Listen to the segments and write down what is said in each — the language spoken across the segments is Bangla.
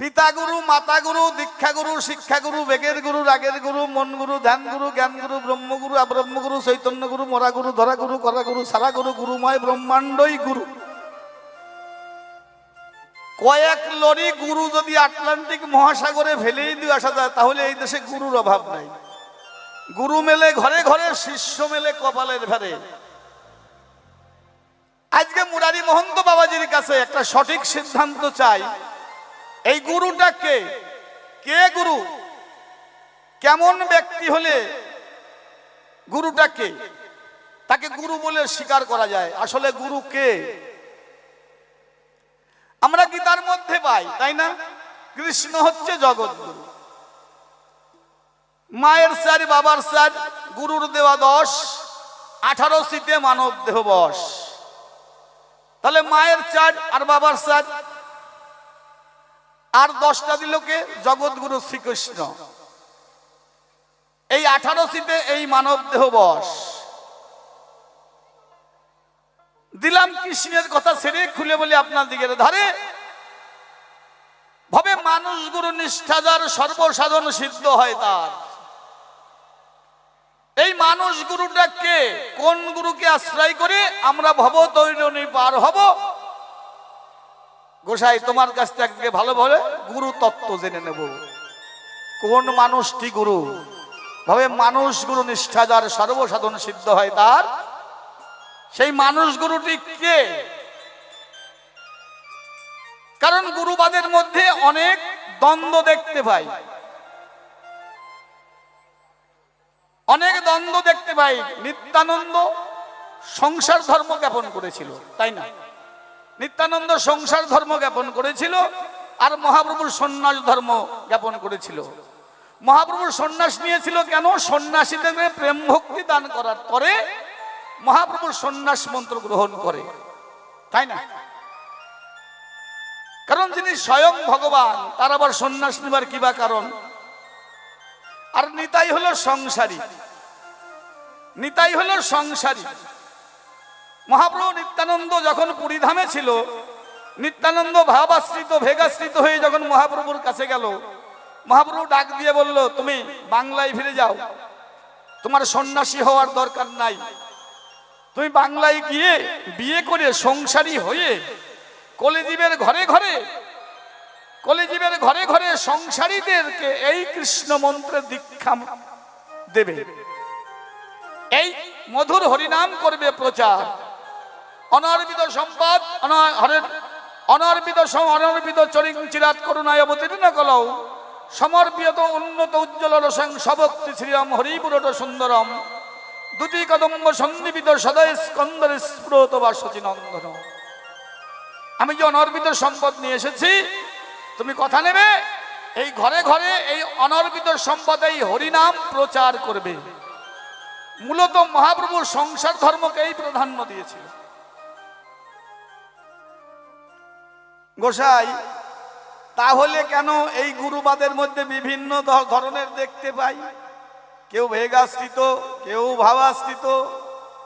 পিতা গুরু, মাতা গুরু, দীক্ষা গুরু, শিক্ষা গুরু, বেগের গুরু, রাগের গুরু, মন গুরু, ধ্যান গুরু, জ্ঞান গুরু, ব্রহ্মগুরু, আব্রহ্মগুরু, চৈতন্য গুরু, মরা গুরু, ধরা গুরু, করা গুরু, সারা গুরু, গুরুময় ব্রহ্মাণ্ডই গুরু। কয়েক লরি গুরু যদি আটলান্টিক মহাসাগরে ফেলেই দিয়ে আসা যায়, তাহলে এই দেশে গুরুর অভাব নাই। গুরু মেলে ঘরে ঘরে, শিষ্য মেলে কপালের ভারে। আজকে মুরারি মহন্ত বাবাজির কাছে একটা সঠিক সিদ্ধান্ত চাই, এই গুরুটা কে? কে গুরু? কেমন ব্যক্তি হলে গুরুটা কে? তাকে গুরু বলে স্বীকার করা যায়। আসলে গুরু কে? আমরা গীতার মধ্যে পাই, তাই না? কৃষ্ণ হচ্ছে জগৎগুরু। মায়ের চার, বাবার চার, গুরুর দেওয়া 10, 18 শীতে মানব দেহ বশ। তাহলে মায়ের 4 আর বাবার 4, আর 10টা দিল কে? জগৎগুরু শ্রীকৃষ্ণ। এই 18 শীতে এই মানব দেহ বশ। দিলাম কৃষ্ণের কথা ছেড়ে খুলে বলি আপনার দিকের ধারে, ভাবে মানুষ গুরু নিষ্ঠা যার, সর্বসাধন সিদ্ধ হয় তার। এই মানুষ গুরুটা কে? কোন গুরুকে আশ্রয় করে আমরা ভব তৈরণী পার হব? গোসাই, তোমার কাছ থেকে ভালো ভাবে গুরু তত্ত্ব জেনে নেব। কোন মানুষটি গুরু? ভাবে মানুষ গুরু নিষ্ঠা যার, সর্বসাধন সিদ্ধ হয় তার। সেই মানুষ গুরুটি কে? কারণ গুরুবাদের মধ্যে অনেক দ্বন্দ্ব দেখতে পাই, অনেক দ্বন্দ্ব দেখতে পাই। নিত্যানন্দ সংসার ধর্ম জ্ঞাপন করেছিল, তাই না? নিত্যানন্দ সংসার ধর্ম জ্ঞাপন করেছিল, আর মহাপ্রভুর সন্ন্যাস ধর্ম জ্ঞাপন করেছিল। মহাপ্রভুর সন্ন্যাস নিয়েছিল কেন? সন্ন্যাসীদের প্রেম ভক্তি দান করার পরে মহাপ্রভুর সন্ন্যাস মন্ত্র গ্রহণ করে, তাই না? কারণ যিনি স্বয়ং ভগবান, তার আবার সন্ন্যাস নিবার কি বা কারণ? আর নিতাই হলো সংসারী, নিতাই হলো সংসারী। মহাপ্রভু নিত্যানন্দ যখন পুরীধামে ছিল, নিত্যানন্দ ভাবাশ্রিত, ভেগাশ্রিত হয়ে যখন মহাপ্রভুর কাছে গেল, মহাপ্রভু ডাক দিয়ে বলল, তুমি বাংলায় ফিরে যাও, তোমার সন্ন্যাসী হওয়ার দরকার নাই। তুমি বাংলায় গিয়ে বিয়ে করে সংসারী হয়ে কলিজীবের ঘরে ঘরে, কলিজীবের ঘরে ঘরে সংসারীদেরকে এই কৃষ্ণ মন্ত্রের দীক্ষা দেবে, এই মধুর হরিনাম করবে প্রচার। অনর্বিত সম্পদ অনর্বিত চরিচিরাত করুণায় অবতীর্ণ কলৌ, সমর্পিত উন্নত উজ্জ্বল রসং সভক্তি শ্রীরাম হরিপুরট সুন্দরম, দুটি কদম্ব সন্নিবিত সদয় স্কন্দর স্ফুরত বা শচীনন্দন। আমি যে অনর্বিত সম্পদ নিয়ে এসেছি, তুমি কথা নেবে, এই ঘরে ঘরে এই অনর্বিত সম্পদ, এই হরিনাম প্রচার করবে। মূলত মহাপ্রভু সংসার ধর্মকেই প্রাধান্য দিয়েছিল। গোসাই, তাহলে কেন এই গুরুবাদের মধ্যে বিভিন্ন ধরনের দেখতে পাই? কেউ ভেগাশ্রিত, কেউ ভাবাশ্রিত,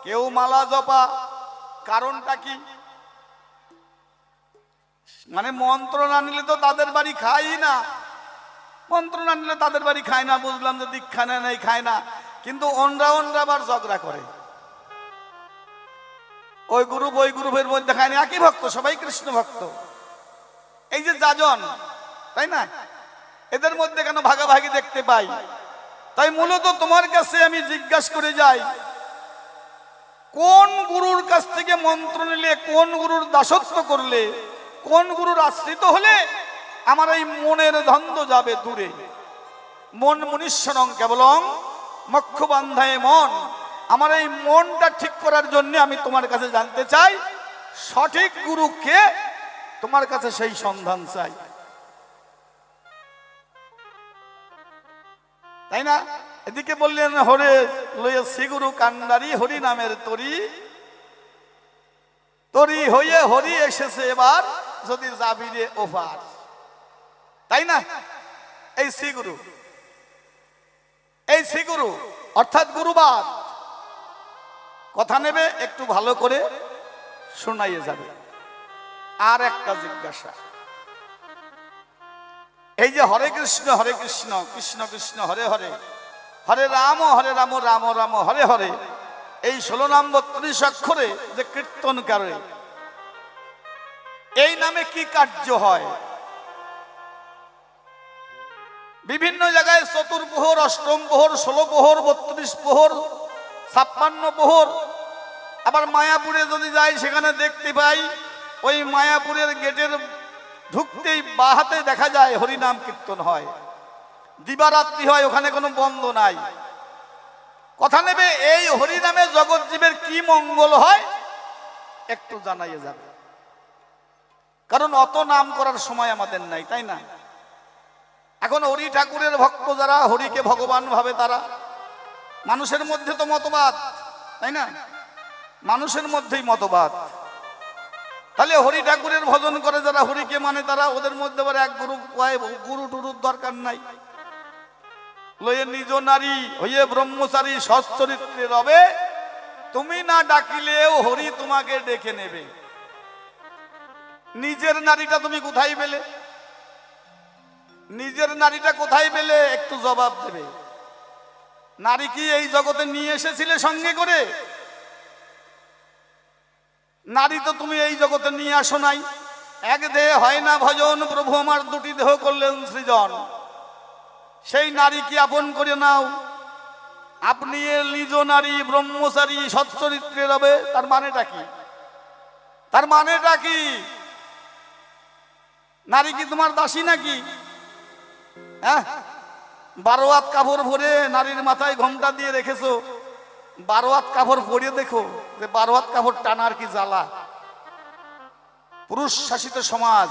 কেউ মালা জপা। কারণটা কি? মানে মন্ত্র না নিলে তো তাদের বাড়ি খাই না, মন্ত্র না নিলে তাদের বাড়ি খায় না। বুঝলাম যে দীক্ষা নেই, খায় না, কিন্তু অনরা আবার ঝগড়া করে। ওই গ্রুপ ওই গ্রুপের মধ্যে খায় না, একই ভক্ত, সবাই কৃষ্ণ ভক্ত। এই যে যাজন, তাই না, এদের মধ্যে কেন ভাগাভাগি দেখতে পাই? তাই মূলত তোমার কাছে আমি জিজ্ঞাসা করে যাই, কোন গুরুর কাছ থেকে মন্ত্র নিলে, কোন গুরুর দাসত্ব করলে, কোন গুরুর আশ্রিত হলে আমার এই মনের দ্বন্দ্ব যাবে দূরে? মন মনুষ্যং কেবলং মক্ষ বান্ধায় মন। আমার এই মনটা ঠিক করার জন্য আমি তোমার কাছে জানতে চাই, সঠিক গুরু কে? তোমার কাছে সেই সন্ধান চাই, তাই না? এদিকে বললেন, হরে লয়ে শ্রীগুরু কান্ডারি, হরি নামের তরি, তরি হয়ে হরি এসেছে এবার, যদি যাবি রে ওপার, তাই না? এই শ্রীগুরু, এই শ্রীগুরু অর্থাৎ গুরুবাদ। কথা নেবে, একটু ভালো করে শোনাইয়ে যাবে। আর একটা জিজ্ঞাসা, এই যে হরে কৃষ্ণ কৃষ্ণ কৃষ্ণ হরে হরে, হরে রাম রাম রাম হরে হরে, এই 16 নাম 32 অক্ষরে যে কীর্তন করে, এই নামে কি কার্য হয়? বিভিন্ন জায়গায় চতুর্প্রহর, অষ্টম প্রহর, 16 প্রহর, 32 প্রহর, 56 প্রহর। আবার মায়াপুরে যদি যাই সেখানে দেখতে পাই ওই মায়াপুরের গেটের ঢুকতেই বাঁ হাতে দেখা যায় হরিনাম কীর্তন হয়, দিবারাত্রি হয়, ওখানে কোনো বন্ধ নাই। কথা নেবে এই হরিনামে জগৎ জীবের কি মঙ্গল হয় একটু জানাইয়ে যাবে, কারণ অত নাম করার সময় আমাদের নাই, তাই না? এখন হরি ঠাকুরের ভক্ত যারা, হরিকে ভগবান ভাবে, তারা মানুষের মধ্যে তো মতবাদ, তাই না? মানুষের মধ্যেই মতবাদ। তাহলে হরি ঠাকুরের ভজন করে যারা, হরিকে মানে তারা, ওদের মধ্যে আবার এক গুরু টুরুর দরকার নাই। লয়ে নিজ নারী হইয়ে ব্রহ্মচারী সচ্চরিত্রে রবে, তুমি না ডাকিলেও হরি তোমাকে ডেকে নেবে। নিজের নারীটা তুমি কোথায় পেলে? নিজের নারীটা কোথায় পেলে একটু জবাব দেবে। নারী কি এই জগতে নিয়ে এসেছিলে সঙ্গে করে? নারী তো তুমি এই জগতে নিয়ে আসো নাই। এক দেহ হয় না ভজন, প্রভু আমার দুটি দেহ করলেন সৃজন। সেই নারী কি আপন করে নাও। আপনি নিজ নারী ব্রহ্মচারী সচ্চরিত্রে রবে, তার মানেটা কি? তার মানেটা কি? নারী কি তোমার দাসী নাকি? হ্যাঁ, 12 হাত কাপড় ভরে নারীর মাথায় ঘোমটা দিয়ে রেখেছো, 12 হাত কাপড় পরে দেখো যে 12 হাত কাপড় টানার কি জ্বালা। পুরুষ শাসিত সমাজ,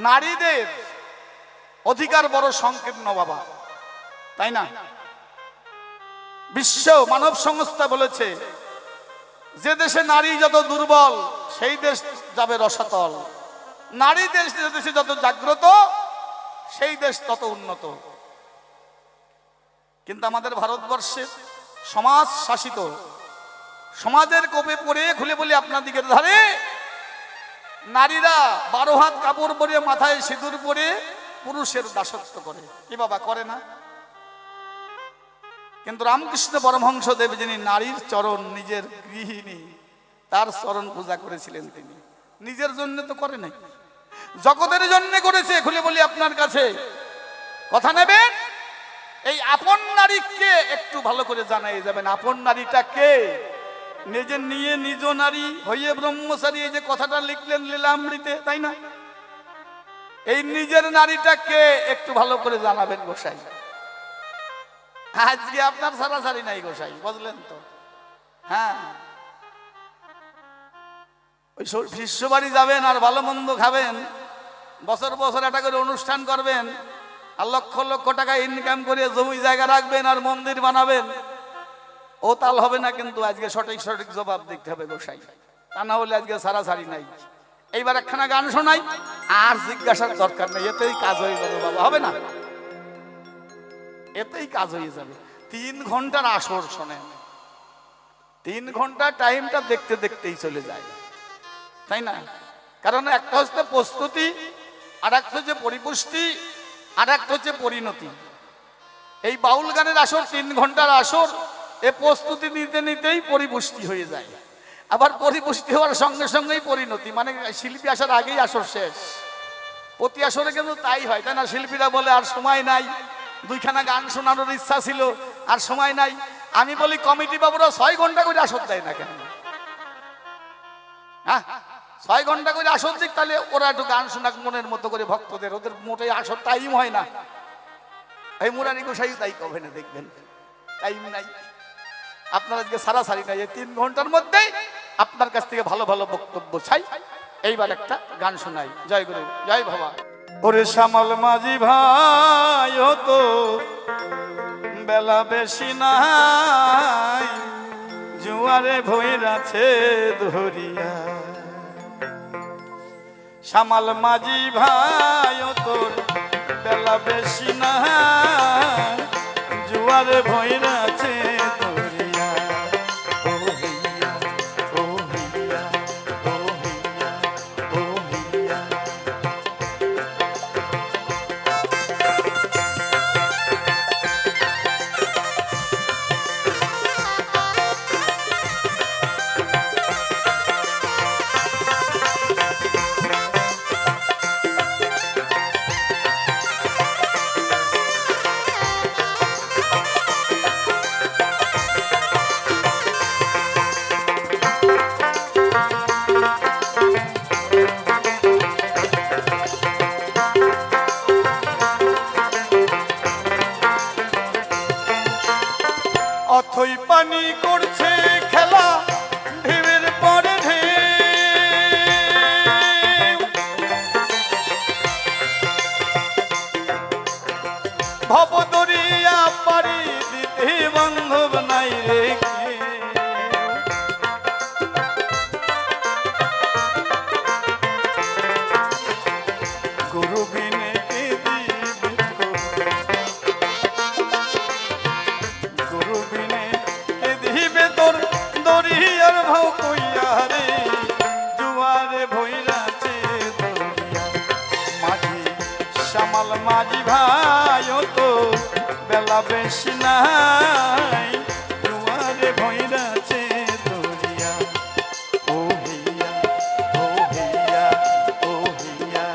নারীদের অধিকার বড় সংকীর্ণ বাবা, তাই না? বিশ্ব মানব সংস্থা বলেছে যে দেশে নারী যত দুর্বল সেই দেশ যাবে রসাতল, নারী দেশে যত জাগ্রত সেই দেশ তত উন্নত। কিন্তু আমাদের ভারতবর্ষে সমাজ শাসিত, সমাজের কোপে পড়ে খুলে বলি আপনাদিকে ধারে নারীরা 12 হাত কাপড় পরে মাথায় সিঁদুর পরে পুরুষের দাসত্ব করে। কি বাবা করে না? কিন্তু রামকৃষ্ণ পরমহংস দেব যিনি নারীর চরণ, নিজের গৃহিণী, তার চরণ পূজা করেছিলেন, তিনি নিজের জন্য তো করে নাই, জগতের জন্য করেছে। খুলে বলি আপনার কাছে, কথা নেবেন। এই আপন নারীকে একটু ভালো করে জানাই যাবেন। আপন নারীটা কে? নিজের নিয়ে নিজ নারী হইয়ে ব্রহ্মচারী, এই যে কথাটা লিখলেন লীলামৃতে, তাই না? এই নিজের নারীটা কে একটু ভালো করে জানাবেন গোসাই। আজকে আপনার সারাসারি নাই গোসাই, বুঝলেন তো? হ্যাঁ, ওই শিষ্যবাড়ি যাবেন আর ভালো মন্দ খাবেন, বছর বছর একটা করে অনুষ্ঠান করবেন, আর লক্ষ লক্ষ টাকা ইনকাম করে জমি জায়গা রাখবেন আর মন্দির বানাবেন, ও তাল হবে না। কিন্তু আজকে সঠিক সঠিক জবাব দিতে হবে গোসাই, তা না হলে আজকে সারাসারি নাই। এইবার একখানা গান শোনাই, আর জিজ্ঞাসার দরকার নেই, এতেই কাজ হয়ে যাবে বাবা, হবে না? এতেই কাজ হয়ে যাবে। 3 ঘন্টার আসর শোনেন, 3 ঘন্টা টাইমটা দেখতে দেখতেই চলে যায়, তাই না? কারণ একটা হচ্ছে প্রস্তুতি, আর একটা হচ্ছে পরিপুষ্টি, আর একটা হচ্ছে পরিণতি। এই বাউল গানের আসর 3 ঘন্টার আসর, এ প্রস্তুতি নিতে নিতেই পরিপুষ্টি হয়ে যায়, আবার পরিপুষ্টি হওয়ার সঙ্গে সঙ্গেই পরিণতি, মানে শিল্পী আসার আগেই আসর শেষ। প্রতি আসরে কিন্তু তাই হয়, তাই না? শিল্পীরা বলে আর সময় নাই, 2খানা গান শোনানোর ইচ্ছা ছিল, আর সময় নাই। আমি বলি কমিটি বাবুরা 6 ঘন্টা করে আসর দেয় না কেন? হ্যাঁ, 6 ঘন্টা করে আসর দিক, তাহলে ওরা একটু গান শোনাক মনের মতো করে ভক্তদের, ওদের মোটেই আসর টাইম হয় না। এই মুরারি গোসাই তাই কবে না, দেখবেন টাইম নাই। আপনার আজকে সারাসারি নাই, এই 3 ঘন্টার মধ্যেই আপনার কাছ থেকে ভালো ভালো বক্তব্য চাই। এইবার একটা গান শোনাই। জয় গুরু, জয় বাবা। ওরে শ্যামল মাঝি ভাই হতো বেলা বেশি নাই, জুয়ারে ভৈরাছে ধরিয়া। শ্যামল মাঝি ভাই হতো বেলা বেশি নাই, জুয়ারে ভৈরাছে ধরিয়া। ও হইয়া, ও হইয়া, ও হইয়া, ও হইয়া। ভব দরিয়া পারি দিতে বান্ধব নাই রে গুরু বিনে কে দিবে গুরু বিনে কে দিবে তোর দরিয়ার ভাও কইয়া রে জুয়ারে ভৈরাছে দরিয়া মাঝি শ্যামল মাঝি ভাই তো বেলা বেশি নাই জুয়ারে ভৈরাছে দরিয়া ও হিয়া ও হিয়া ও হিয়া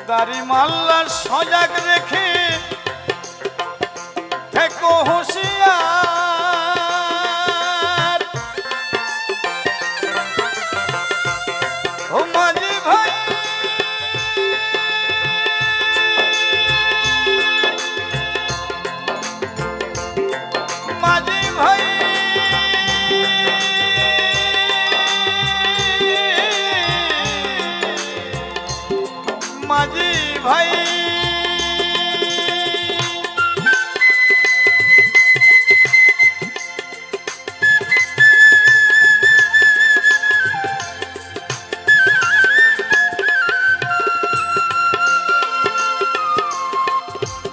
দাড়ি মাল্লা সজাগ রেখে থেকো হুঁশিয়ার ও মাঝি ভাই মাঝি ভাই মাঝি ভাই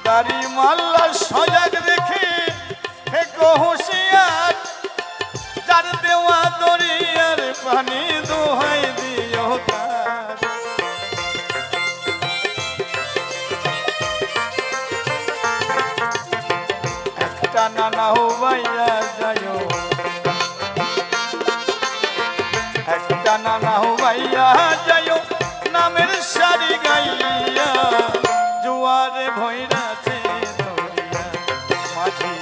দাড়ি মাল্লা সজাগ রেখে থেকো হুঁশিয়ার যার দেওয়া দরিয়ার পানি দোহাই দিও তার একটা নানা হুবাইয়া যায় একটা নানা হুবাইয়া যায় নামের সারি গাইয়া জুয়ারে ভৈরাছে দরিয়া মাঝি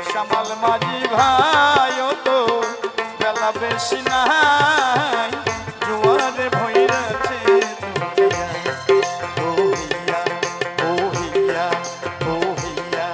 শ্যামল মাঝি ভাই তো বেলা বেশি নাই জুয়ারে ভৈরাছে দরিয়া ও হিয়া ও হিয়া ও হিয়া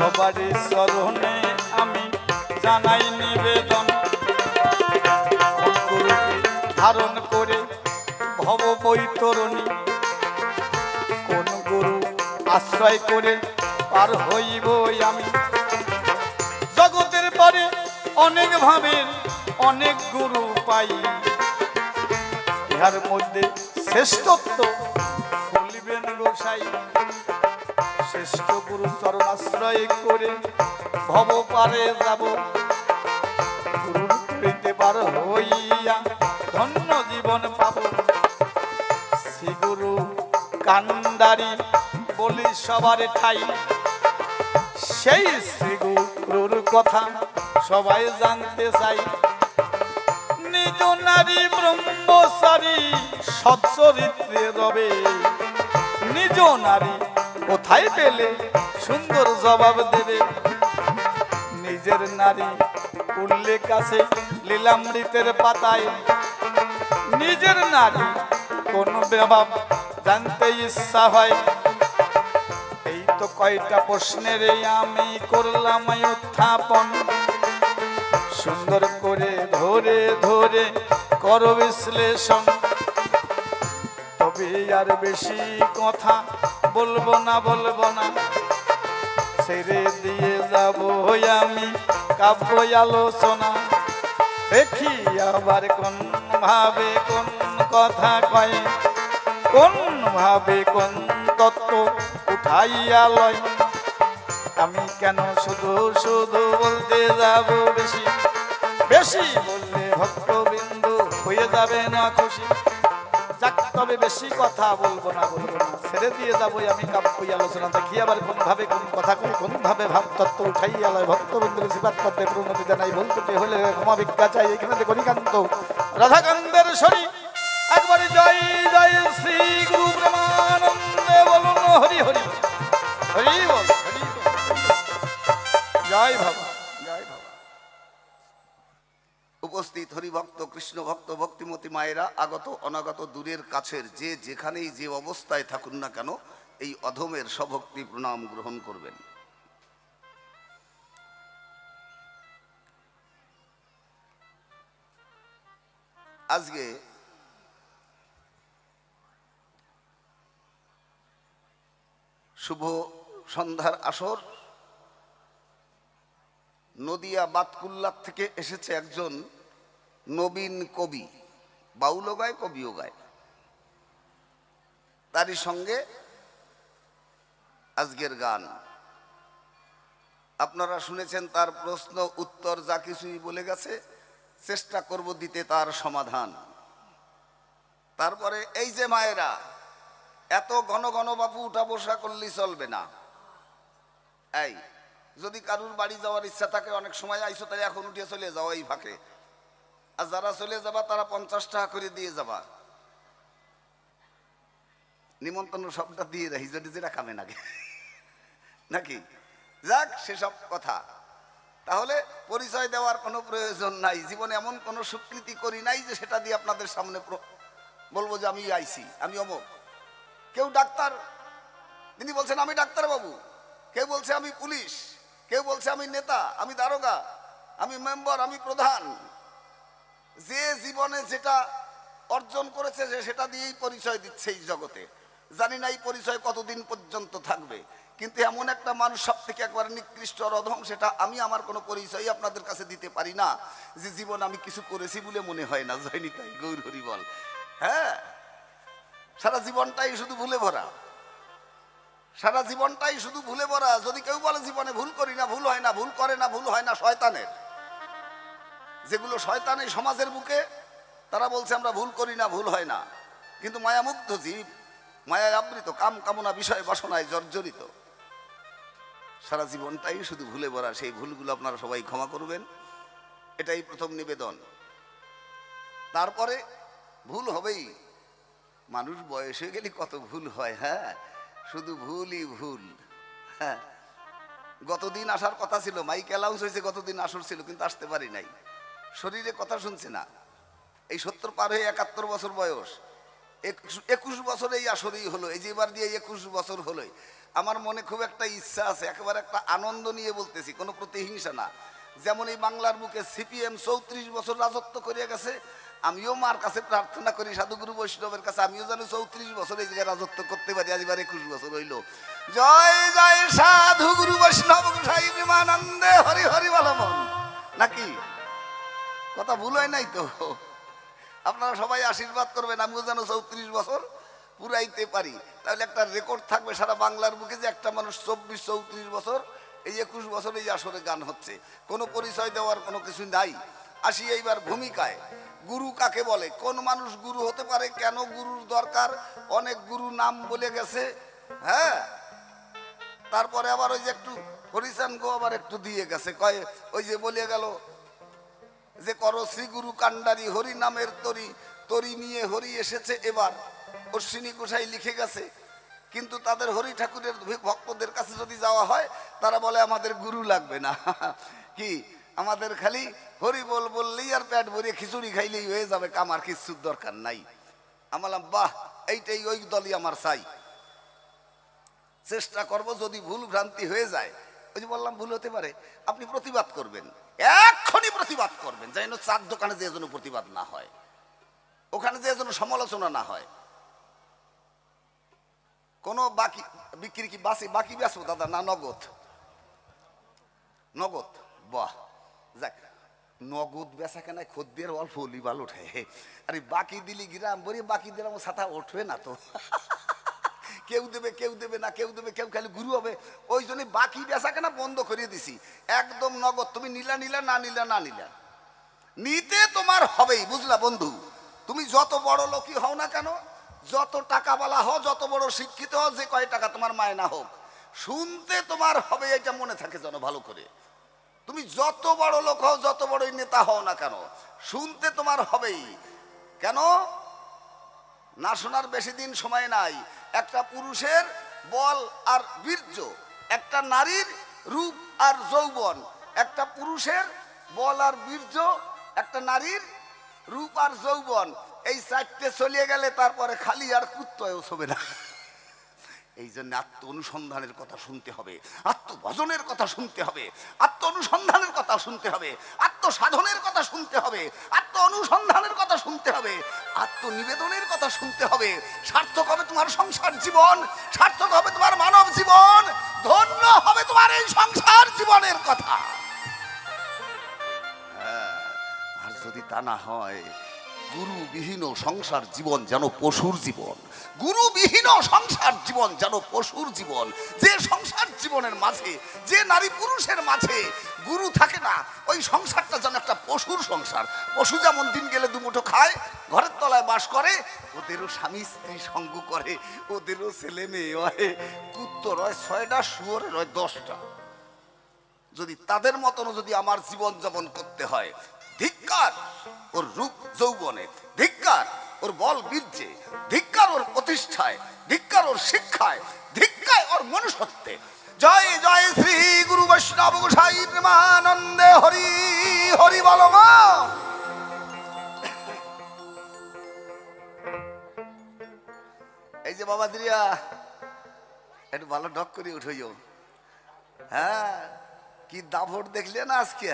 সবারই চরণে আমি জানাই নিবেদন, গুরুকে ধারণ করে ভব বৈতরণী, কোন গুরু আশ্রয় করে পার হইব আমি। জগতের পরে অনেক ভাবের অনেক গুরু পাই, ইহার মধ্যে শ্রেষ্ঠত্ব বলিবেন গোসাই। শ্রেষ্ঠ গুরু চরণ আশ্রয় করে ভব পারে যাব, গুরুর করিতে পার হইয়া ধন্য জীবন পাব। শ্রী গুরু কান্ডারি বলি সবার ঠাই, সেই শ্রী গুরুর কথা সবাই জানতে চাই। নিজ নারী ব্রহ্মচারী সচ্চরিত্রে রবে, নিজ নারী কোথায় পেলে সুন্দর জবাব দেবে। নিজের নারী উল্লেখ আছে লীলামৃতের পাতায়, নিজের নারী কোন জবাব জানতে ইচ্ছা হয়। এই তো কয়টা প্রশ্নের আমি করলাম উত্থাপন, সুন্দর করে ধরে ধরে কর বিশ্লেষণ। তবে আর বেশি কথা বলবো না, ছেড়ে দিয়ে যাব আমি কাব্য আলোচনা। দেখি আবার কোন ভাবে কোন কথা কয়, কোন ভাবে কোন তত্ত্ব উঠাইয়া লয়। আমি কেন শুধু শুধু বলতে যাব বেশি, বেশি বললে ভক্তবিন্দু হয়ে যাবে না খুশি। যাক, তবে বেশি কথা বলবো না, ছেড়ে দিয়ে যাবো আমি কাব্য আলোচনা। দেখি আবার কোন ভাবে কোন কথা কই, কোন ভাবে ভাব তত্ত্ব উঠাইয়া লয়। ভক্তবিন্দুর সিবাত করতে প্রণতি জানাই, ভুল ত্রুটি হলে ক্ষমা ভিক্ষা চাই। এখানে করিকান্ত রাধাকান্তের শরী একবারে জয় জয় শ্রী গুরু প্রেমানন্দে বলুন হরি হরি হরি বল, জয় বাবা, জয় বাবা। উপস্থিত হরিভক্ত কৃষ্ণ ভক্ত ভক্তিমতী মায়েরা, আগত অনাগত দূরের কাছের, যে যেখানেই যে অবস্থায় থাকুন না কেন, এই অধমের সভক্তি প্রণাম গ্রহণ করবেন। আজকে শুভ সন্ধ্যার আসর। নদিয়া বাতকুল্লার থেকে এসেছে একজন নবীন কবি, বাউলও গায় কবিও গায়। তারই সঙ্গে আজকের গান। আপনারা শুনেছেন তার প্রশ্ন উত্তর যা কিছুই বলে গেছে, চেষ্টা করব দিতে তার সমাধান। তারপরে এই যে মায়েরা, এত ঘন ঘন বাপু উঠা বসা করলেই চলবে না। এই যদি কারুর বাড়ি যাওয়ার ইচ্ছা থাকে, অনেক সময় আইসো, তাহলে এখন উঠে চলে যাও এই ফাঁকে। আর যারা চলে যাবা তারা 50 টাকা করে দিয়ে যাবা। নিমন্ত্রণ সবটা দিয়ে রাখি, যদি যেটা কামে নাকি নাকি। যাক, সেসব কথা। তাহলে পরিচয় দেওয়ার কোনো প্রয়োজন নাই। জীবনে এমন কোনো স্বীকৃতি করি নাই যে সেটা দিয়ে আপনাদের সামনে বলবো যে আমি আইছি, আমি অমুক। কেউ ডাক্তার, তিনি বলছেন আমি ডাক্তার বাবু। কেউ বলছে আমি পুলিশ, কেউ বলছে আমি নেতা, আমি দারোগা, আমি মেম্বার, আমি প্রধান। যে জীবনে যেটা অর্জন করেছে সেটা দিয়েই পরিচয় দিচ্ছে এই জগতে। জানি না এই পরিচয় কতদিন পর্যন্ত থাকবে, কিন্তু এমন একটা মানুষ সব থেকে একবার নিকৃষ্ট অধম, সেটা আমি আমার কোনো পরিচয় আপনাদের কাছে দিতে পারি না যে জীবন আমি কিছু করেছি বলে মনে হয় না। জয়নি তাই, গৌর হরি বল। হ্যাঁ, সারা জীবনটাই শুধু ভুলে ভরা, সারা জীবনটাই শুধু ভুলে ভরা। যদি কেউ বলে জীবনে ভুল করি না, ভুল হয় না, ভুল করে না, ভুল হয় না শয়তানের। যেগুলো শয়তান এই সমাজের বুকে, তারা বলছে আমরা ভুল করি না, ভুল হয় না। কিন্তু মায়ামুগ্ধ জীব, মায়ায় আবৃত, কাম কামনা বিষয় বাসনায় জর্জরিত, সারা জীবনটাই শুধু ভুলে ভরা। সেই ভুলগুলো আপনারা সবাই ক্ষমা করবেন, এটাই প্রথম নিবেদন। তারপরে ভুল হবেই, মানুষ বয়স হয়ে গেলে কত ভুল হয়। হ্যাঁ, শুধু ভুলই ভুল। হ্যাঁ, গতদিন আসার কথা ছিল, মাইক অ্যালাউন্স হয়েছে, গতদিন আসর ছিল, কিন্তু আসতে পারি নাই। শরীরে কথা শুনছে না। এই 70 পার হয়ে 71 বছর বয়স, 21 বছর এই আসরেই হলো। এই যে এবার দিয়ে 21 বছর হলো। আমার মনে খুব একটা ইচ্ছা আছে, একেবারে একটা আনন্দ নিয়ে বলতেছি, কোনো প্রতিহিংসা না। যেমন এই বাংলার বুকে সিপিএম 34 বছর রাজত্ব করে গেছে, আমিও মার কাছে প্রার্থনা করি, সাধুগুরু বৈষ্ণবের কাছে, আমিও যেন 34 বছর এই জায়গায় রাজত্ব করতে পারি। আজ এবার 21 বছর হইল। জয় জয় সাধু গুরু বৈষ্ণব গোসাই প্রেমানন্দে হরি হরি বলম। নাকি কথা ভুল হয় নাই তো? আপনারা সবাই আশীর্বাদ করবেন আমিও যেন 34 বছর পুরাইতে পারি। তাহলে একটা রেকর্ড থাকবে সারা বাংলার বুকে যে একটা মানুষ 24-34 বছর, এই 21 বছর এই আসরে গান হচ্ছে। কোনো পরিচয় দেওয়ার কোনো কিছু নাই। আসি এইবার ভূমিকায়। গুরু কাকে বলে, কোন মানুষ গুরু হতে পারে, কেন গুরুর দরকার, অনেক গুরু নাম বলে গেছে। হ্যাঁ, তারপরে আবার ওই যে একটু হরিচান গো আবার একটু দিয়ে গেছে, কয় ওই যে বলে গেল যে কর শ্রী গুরু কান্ডারি হরি নামের তরি, তরি নিয়ে হরি এসেছে এবার। অশ্বিনী গোসাই লিখে গেছে। কিন্তু তাদের হরি ঠাকুরের ভক্তদের কাছে যদি যাওয়া হয়, তারা বলে আমাদের গুরু লাগবে না। কি আমাদের খালি হরি বল বললেই আর পেট ভরিয়ে খিচুড়ি খাইলেই হয়ে যাবে, আমার কিছুর দরকার নাই। আমালাম বাহ, এইটাই ওই দলই আমার চাই। চেষ্টা করব, যদি ভুল ভ্রান্তি হয়ে যায়, ওই যে বললাম ভুল হতে পারে, আপনি প্রতিবাদ করবেন, এক্ষুনি প্রতিবাদ করবেন, যেন চার দোকানে যে জন্য প্রতিবাদ না হয়, ওখানে যে জন্য সমালোচনা না হয়। কোনো বাকি বিক্রি কি বাকি বেসবো দাদা না নগদ? নগদ, বাহ, যাক, নগদ বেচা কেনায় খদ্দের অল্প লিবাল ওঠে। আরে বাকি দিলি গ্রাম বলি, বাকি দিলাম ছাতা ওঠবে না তো। কেউ দেবে কেউ দেবে না, কেউ দেবে কেউ খালি গুরু হবে। ওই জন্য বাকি বেচা কেনা বন্ধ করিয়ে দিছি, একদম নগদ। তুমি নিলা নিলা, না নিলা না নিলা, নিতে তোমার হবেই, বুঝলা বন্ধু? তুমি যত বড় লোকই হও না কেন, যত টাকাওয়ালা হও, যত বড় শিক্ষিত হও, যে কয় টাকা তোমার মায়না হোক, শুনতে তোমার হবে, এটা মনে থাকে যেন ভালো করে। তুমি যত বড় লোক হও, যত বড় নেতা হও না কেন, শুনতে তোমার হবেই। কেন না শোনার বেশি দিন সময় নাই। একটা পুরুষের বল আর বীর্য, একটা নারীর রূপ আর যৌবন, একটা পুরুষের বল আর বীর্য, একটা নারীর রূপ আর যৌবন, এই চারটে চলিয়ে গেলে তারপরে খালি আর কুত্তয়ও ছবে না। এই জন্য আত্ম অনুসন্ধানের কথা শুনতে হবে, আত্মভজনের কথা শুনতে হবে, আত্ম অনুসন্ধানের কথা শুনতে হবে, আত্মসাধনের কথা শুনতে হবে, আত্ম অনুসন্ধানের কথা শুনতে হবে, আত্মনিবেদনের কথা শুনতে হবে। সার্থক হবে তোমার সংসার জীবন, সার্থক হবে তোমার মানব জীবন, ধন্য হবে তোমার এই সংসার জীবনের কথা। আর যদি তা না হয়, গুরুবিহীন সংসার জীবন যেন পশুর জীবন, গুরুবিহীন সংসার জীবন যেন পশুর জীবন। যে সংসার জীবনের মাঝে, যে নারী পুরুষের মাঝে গুরু থাকে না, ওই সংসারটা যেন একটা পশুর সংসার। পশু যেমন দিন গেলে দুমুঠো খায়, ঘরের তলায় বাস করে, ওদেরও স্বামী স্ত্রী সঙ্গ করে, ওদেরও ছেলে মেয়ে হয়, কুত্তর হয় 6টা, শুয়োরের হয় 10টা। যদি তাদের মতন যদি আমার জীবন যাপন করতে হয়, ধিক্কার ওর রূপ যৌবনে, ধিক্কার ওর বল বীর্যে, ধিক্কার ওর প্রতিষ্ঠায়, ধিক্কার ওর শিক্ষায়, ধিক্কার ওর মনুষ্যত্বে। জয় জয় শ্রী গুরু বৈষ্ণব গোসাই প্রেমানন্দে হরি হরি বল মা। এই যে বাবা দিরিয়া, একটু ভালো ডক করে উঠেও। হ্যাঁ, কি দাভট দেখলে না আজকে?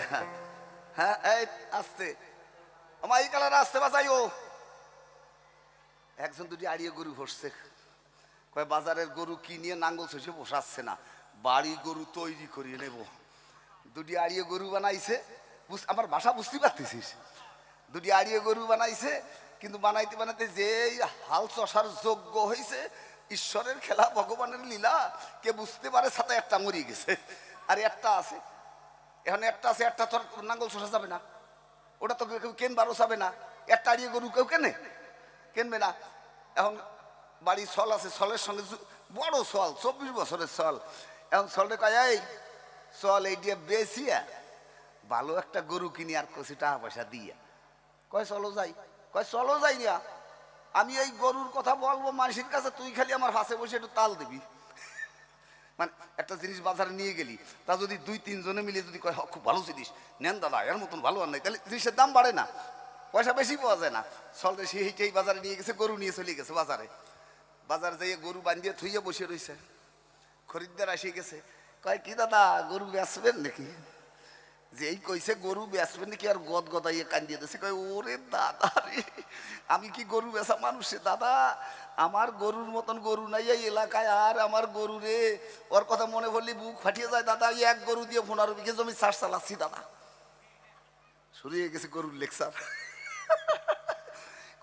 হ্যাঁ, এই আসতে আমার এই কালার আসতে বাঁচাইও। একজন দুটি আড়িয়ে গরু বসছে, কয় বাজারের গরু কিনিয়ে নাঙ্গল শেষে বসাচ্ছে না, বাড়ি গরু তৈরি করিয়ে নেব। দুটি আড়িয়ে গরু বানাইছে, আমার ভাষা বুঝতে পারতেছিস? দুটি আড়িয়ে গরু বানাইছে, কিন্তু বানাইতে বানাইতে যেই হাল চষার যোগ্য হয়েছে, ঈশ্বরের খেলা, ভগবানের লীলা, কে বুঝতে পারে সাথে একটা মরি গেছে, আর একটা আছে। এখন একটা আছে, একটা তোর নাঙ্গল চষা যাবে না, ওটা তো কেউ কেনবারও যাবে না, একটা আড়িয়ে গরু কেউ কেনবে না। এখন বাড়ি ছল আছে, ছলের সঙ্গে বড় ছল, 24 বছরের ছল। এখন ছলটা কয়, এই চল এই দিয়ে বেচিয়া ভালো একটা গরু কিনি আর কছি টাকা পয়সা দিয়া। কয় চলো যাই, কয় চলো যাই না, আমি এই গরুর কথা বলবো মানুষের কাছে, তুই খালি আমার হাসে বসে একটু তাল দিবি। মানে একটা জিনিস বাজারে নিয়ে গেলি, তা যদি 2-3 জনে মিলে যদি কয় খুব ভালো জিনিস নেন দাদা, এর মতন ভালো আর নাই, তাহলে জিনিসের দাম বাড়ে না, পয়সা বেশি পাওয়া যায় না। চলতে সেইটাই বাজারে নিয়ে গেছে, গরু নিয়ে চলে গেছে বাজারে। বাজারে যাইয়ে গরু বান্ধিয়ে থুইয়ে বসে রয়েছে। খরিদ্দার এসে গেছে, কয় কি দাদা গরু বেচবেন নাকি? যে এই কইছে গরু বেচবেন নাকি আর গদ গদাইয়ে কান্দিয়ে দিয়েছে, কয় ওরে দাদা রে, আমি কি গরু বেচা মানুষ দাদা? আমার গরুর মতন গরু নাই এই এলাকায়, আর আমার গরু রে, ওর কথা মনে পড়লে বুক ফাটিয়ে যায় দাদা। এক গরু দিয়ে 15 বিঘে জমি চাষ চালাচ্ছি দাদা। শুরু হয়ে গেছে গরুর লেকচার।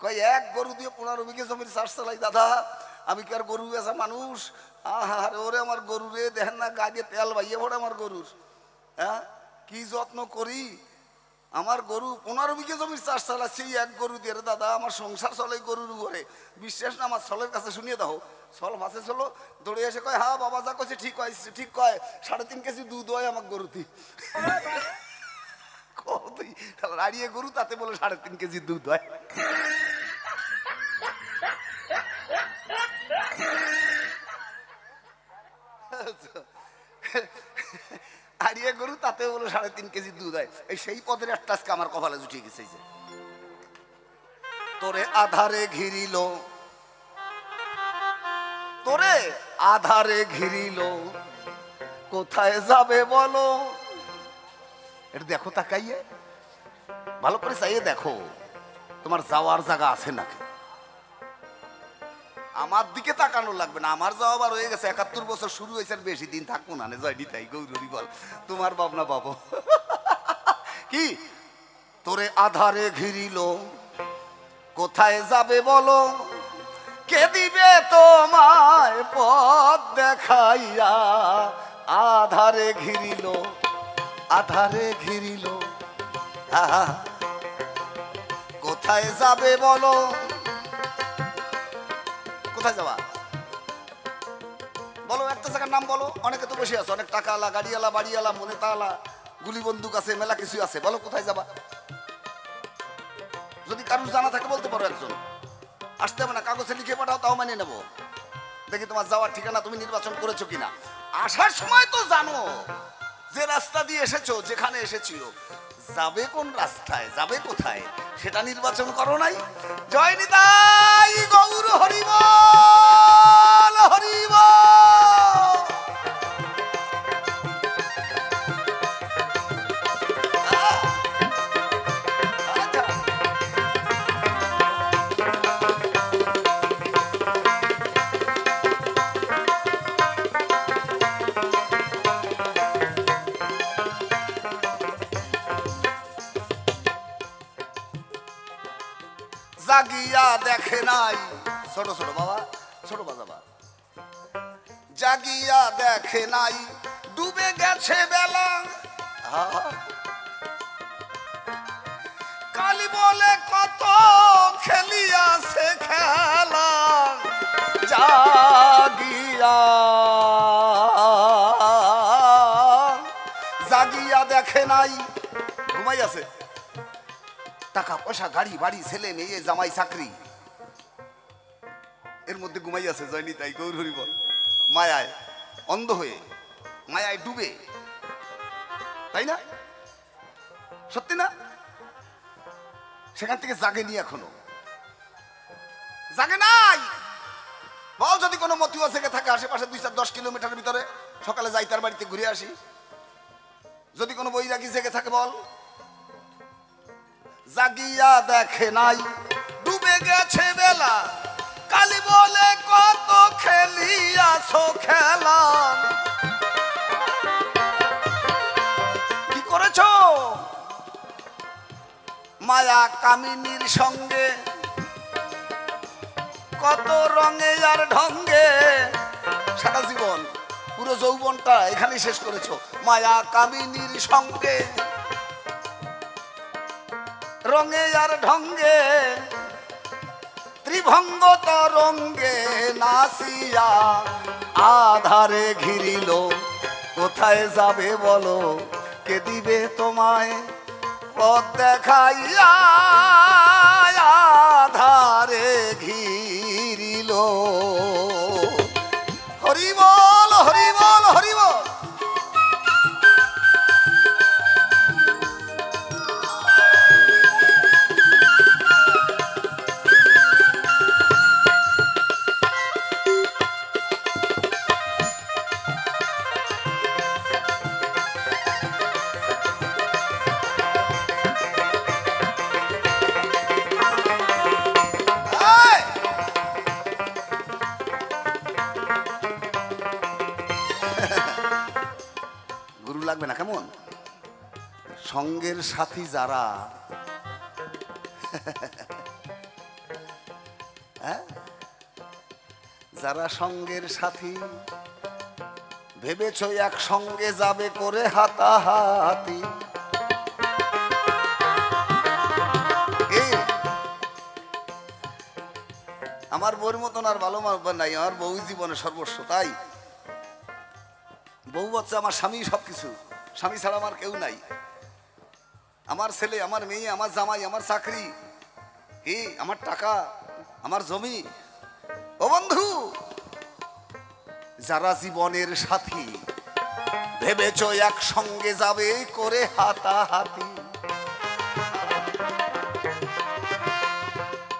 কয় এক গরু দিয়ে 15 বিঘে জমির চাষ চালাই দাদা, আমি কি আর গরু বেচা মানুষ? আহার ওরে আমার গরু রে, দেখেন না গা দিয়ে তেল বাইয়ে পড়ে আমার গরুর। হ্যাঁ কি যত্ন করি, আমার গরু 15 বিঘে জমির চাষ চালাচ্ছি এক গরু দিয়ে দাদা, আমার সংসার চলে গরুর উপরে। বিশ্বাস না, আমার ছলের কাছে শুনিয়ে দাও। ছল ভাসে চলো, দৌড়ে এসে কয় হ্যাঁ বাবা যা কইছে ঠিক হয়, ঠিক কয় 3.5 কেজি দুধ হয় আমার গরুতে। রাড়িয়ে গরু, তাতে বলে 3.5 কেজি দুধ হয়। আড়িয়ে গরু, তাতে বলে 3.5 কেজি দুধ হয়। এই সেই পদের একটা আজকে আমার কপালে জুটিয়ে গেছে। তোরে আধারে ঘিরিল, তোরে আধারে ঘিরিল, কোথায় যাবে বলো? এটা দেখো তাকাইয়ে, ভালো করে চাইয়ে দেখো তোমার যাওয়ার জায়গা আছে নাকি। আমার দিকে তাকানো লাগবে না, আমার যাওয়া বার হয়ে গেছে, 71 বছর শুরু হয়েছে, আর বেশি দিন থাকবো না। জয় নিতাই গৌরী বল, তোমার ভাবনা পাবো। কি তোরে আধারে ঘিরিল, কোথায় যাবে বলো? কে দিবে তোমায় পথ দেখাইয়া? আধারে ঘিরিল, আধারে ঘিরিল, কোথায় যাবে বলো? কোথায় যাবা বলো? একটা জায়গার নাম বলো। অনেকে তো বসে আছে, অনেক টাকাওয়ালা, গাড়িওয়ালা, বাড়িওয়ালা, মনে তাওয়ালা, গুলি বন্দুক আছে, মেলা কিছু আছে। বলো কোথায় যাবা? যদি কারোর জানা থাকে বলতে পারো। একজন আসতে হবে না, কাগজে লিখে পাঠাও, তাও মানে নেবো। দেখি তোমার যাওয়ার ঠিকানা তুমি নির্বাচন করেছো কিনা। আসার সময় তো জানো যে রাস্তা দিয়ে এসেছো, যেখানে এসেছিল, যাবে কোন রাস্তায়, যাবে কোথায়, সেটা নির্বাচন করো নাই। জয় নিতাই গৌর হরিবল, হরিবল। জাগিয়া দেখে নাই, ছোট ছোট বাবা, ছোট বাবা, জাগিয়া দেখে নাই, ডুবে গেছে বেলা। কালী বলে কত খেলিয়াছে খেলা, জাগিয়া, জাগিয়া দেখে নাই, ঘুমাই আছে। টাকা পয়সা, গাড়ি বাড়ি, ছেলে মেয়ে, জামাই, চাকরি, এর মধ্যে ঘুমাই আছে। জয়নি তাই গৌর হরিবল। মায়ায় অন্ধ হয়ে, মায়ায় ডুবে, তাই না? সত্যি না? সেখান থেকে জাগেনি, এখনো জাগে নাই। বল যদি কোনো মতুয়া থেকে থাকে আশেপাশে 2-10 কিলোমিটারের ভিতরে, সকালে যাই তার বাড়িতে ঘুরে আসি। যদি কোনো বৈরাগী জেগে থাকে বল। জাগিয়া দেখে নাই, ডুবে গেছে বেলা, কালী বলে কত খেলিয়াছো খেলা। কি করেছো? মায়া কামিনীর সঙ্গে কত রঙে আর ঢঙ্গে, সারা জীবন পুরো যৌবনটা এখানেই শেষ করেছো। মায়া কামিনীর সঙ্গে রঙে আর ঢঙ্গে, ত্রিভঙ্গ তরঙ্গে নাচিয়া আধারে ঘিরিল, কোথায় যাবে বলো? কে দিবে তোমায় পথ দেখাইয়া? আধারে ঘিরিল। হরিবল, হরিবল, হরিবল। কেমন? সঙ্গের সাথী যারা, হ্যাঁ, যারা সঙ্গের সাথী ভেবেছ একসঙ্গে যাবে করে হাতাহাতি, আমার বউর মতন আর ভালো নাই, আমার বউ জীবনে সর্বস্ব। তাই বউ বাচ্চা আমার স্বামী, সবকিছু। স্বামী ছাড়া আমার কেউ নাই। আমার ছেলে, আমার মেয়ে, আমার জামাই, আমার চাকরি, কি আমার টাকা, আমার জমি। ও বন্ধু, যারা জীবনের সাথী ভেবেছ একসঙ্গে যাবে করে হাতাহাতি,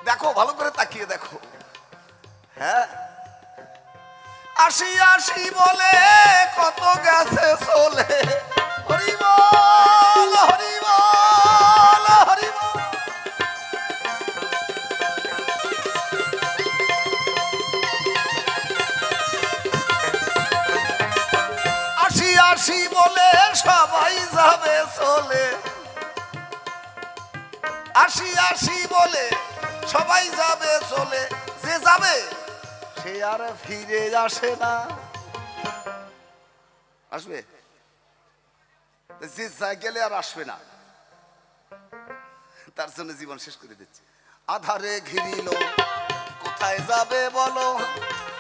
দেখো ভালো করে তাকিয়ে দেখো। হ্যাঁ, আসি আসি বলে কত গেছে চলে, হরি বল হরি বল হরি বল। আসি আসি বলে সবাই যাবে চলে, আসি আসি বলে সবাই যাবে চলে, যে যাবে সে আর ফিরে আসে না। আসবে যে গেলে আর আসবে না, তার জন্য জীবন শেষ করে দিচ্ছে। আধারে ঘিরিল কোথায় যাবে বলো,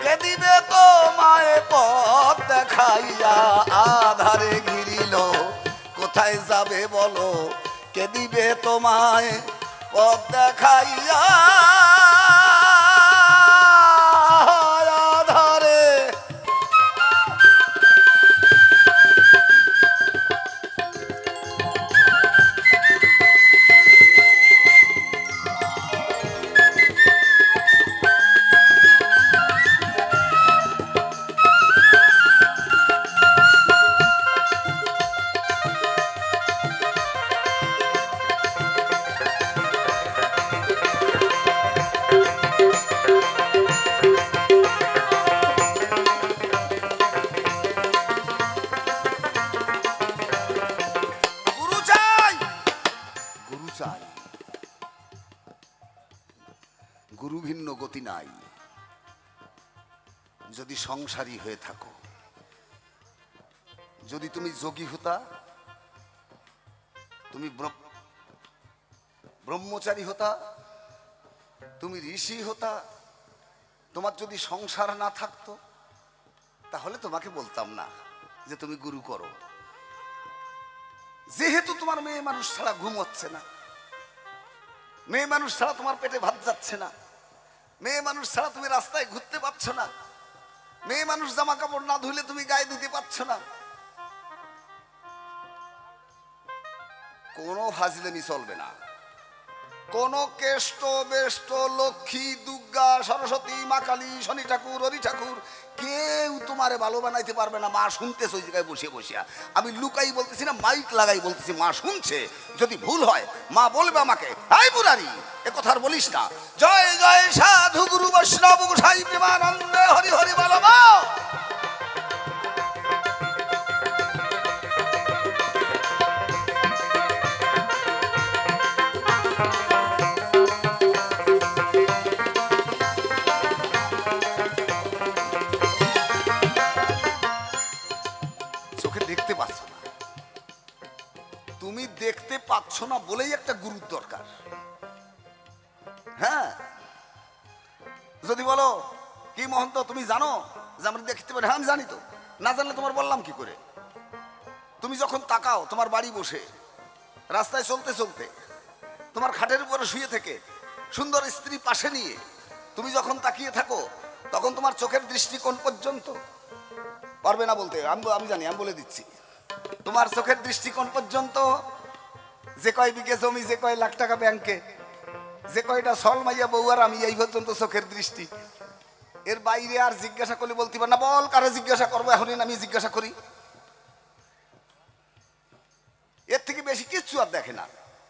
কে দিবে তো মায়ে পথ দেখাইয়া। আধারে ঘিরিল কোথায় যাবে বলো, কে দিবে তোমায় পথ দেখাইয়া। আধারে গুরু ভিন্ন গতি নাই। যদি সংসারী হয়ে থাকো, যদি তুমি যোগী হতা, তুমি ব্রহ্মচারী হতা, তুমি ঋষি হতা, তোমার যদি সংসার না থাকতো তাহলে তোমাকে বলতাম না যে তুমি গুরু করো। যেহেতু তোমার মেয়ে মানুষ ছাড়া ঘুম হচ্ছে না, মেয়ে মানুষ ছাড়া তোমার পেটে ভাত যাচ্ছে না, মেয়ে মানুষ ছাড়া তুমি রাস্তায় ঘুরতে পারছো না, মেয়ে মানুষ জামা কাপড় না ধুলে তুমি গায়ে দিতে পারছো না, কোনো ফাজিলামি চলবে না। কোন কেষ্ট বেষ্ট লক্ষ্মী দুর্গা সরস্বতী মা কালী শনি ঠাকুর হরি ঠাকুর কেউ তোমারে ভালো বানাইতে পারবে না। মা শুনতেছে ওই জায়গায় বসে বসিয়া, আমি লুকাই বলতেছি না, মাইক লাগাই বলতেছি, মা শুনছে। যদি ভুল হয় মা বলবে আমাকে, হাই মুরারি এ কথা আর বলিস না। জয় জয় সাধু গুরু বৈষ্ণব গোসাই প্রেমানন্দে হরি হরি বলো মা। দেখতে পাচ্ছ না, তুমি দেখতে পাচ্ছ না বলেই একটা গুরুর দরকার। হ্যাঁ, যদি বলো কি মহন্ত তুমি জানো যে আমরা দেখতে পারি, হ্যাঁ আমি জানি তো, না জানলে তোমার বললাম কি করে। তুমি যখন তাকাও তোমার বাড়ি বসে রাস্তায় চলতে চলতে, তোমার খাটের উপরে শুয়ে থেকে সুন্দর স্ত্রী পাশে নিয়ে তুমি যখন তাকিয়ে থাকো, তখন তোমার চোখের দৃষ্টি কোন পর্যন্ত? পারবে না বলতে, আমি জানি, আমি বলে দিচ্ছি। তোমার চোখের দৃষ্টিকোণ পর্যন্ত, যে কয় বিঘে জমি, যে কয় লাখ টাকা ব্যাংকে, যে কয়টা সল মাইয়া বউ আর আমি, এই পর্যন্ত চোখের দৃষ্টি। এর বাইরে আর জিজ্ঞাসা করলে বলতে পার না, বল কারে জিজ্ঞাসা করবো, এখনই আমি জিজ্ঞাসা করি। এর থেকে বেশি কিচ্ছু আর দেখে না।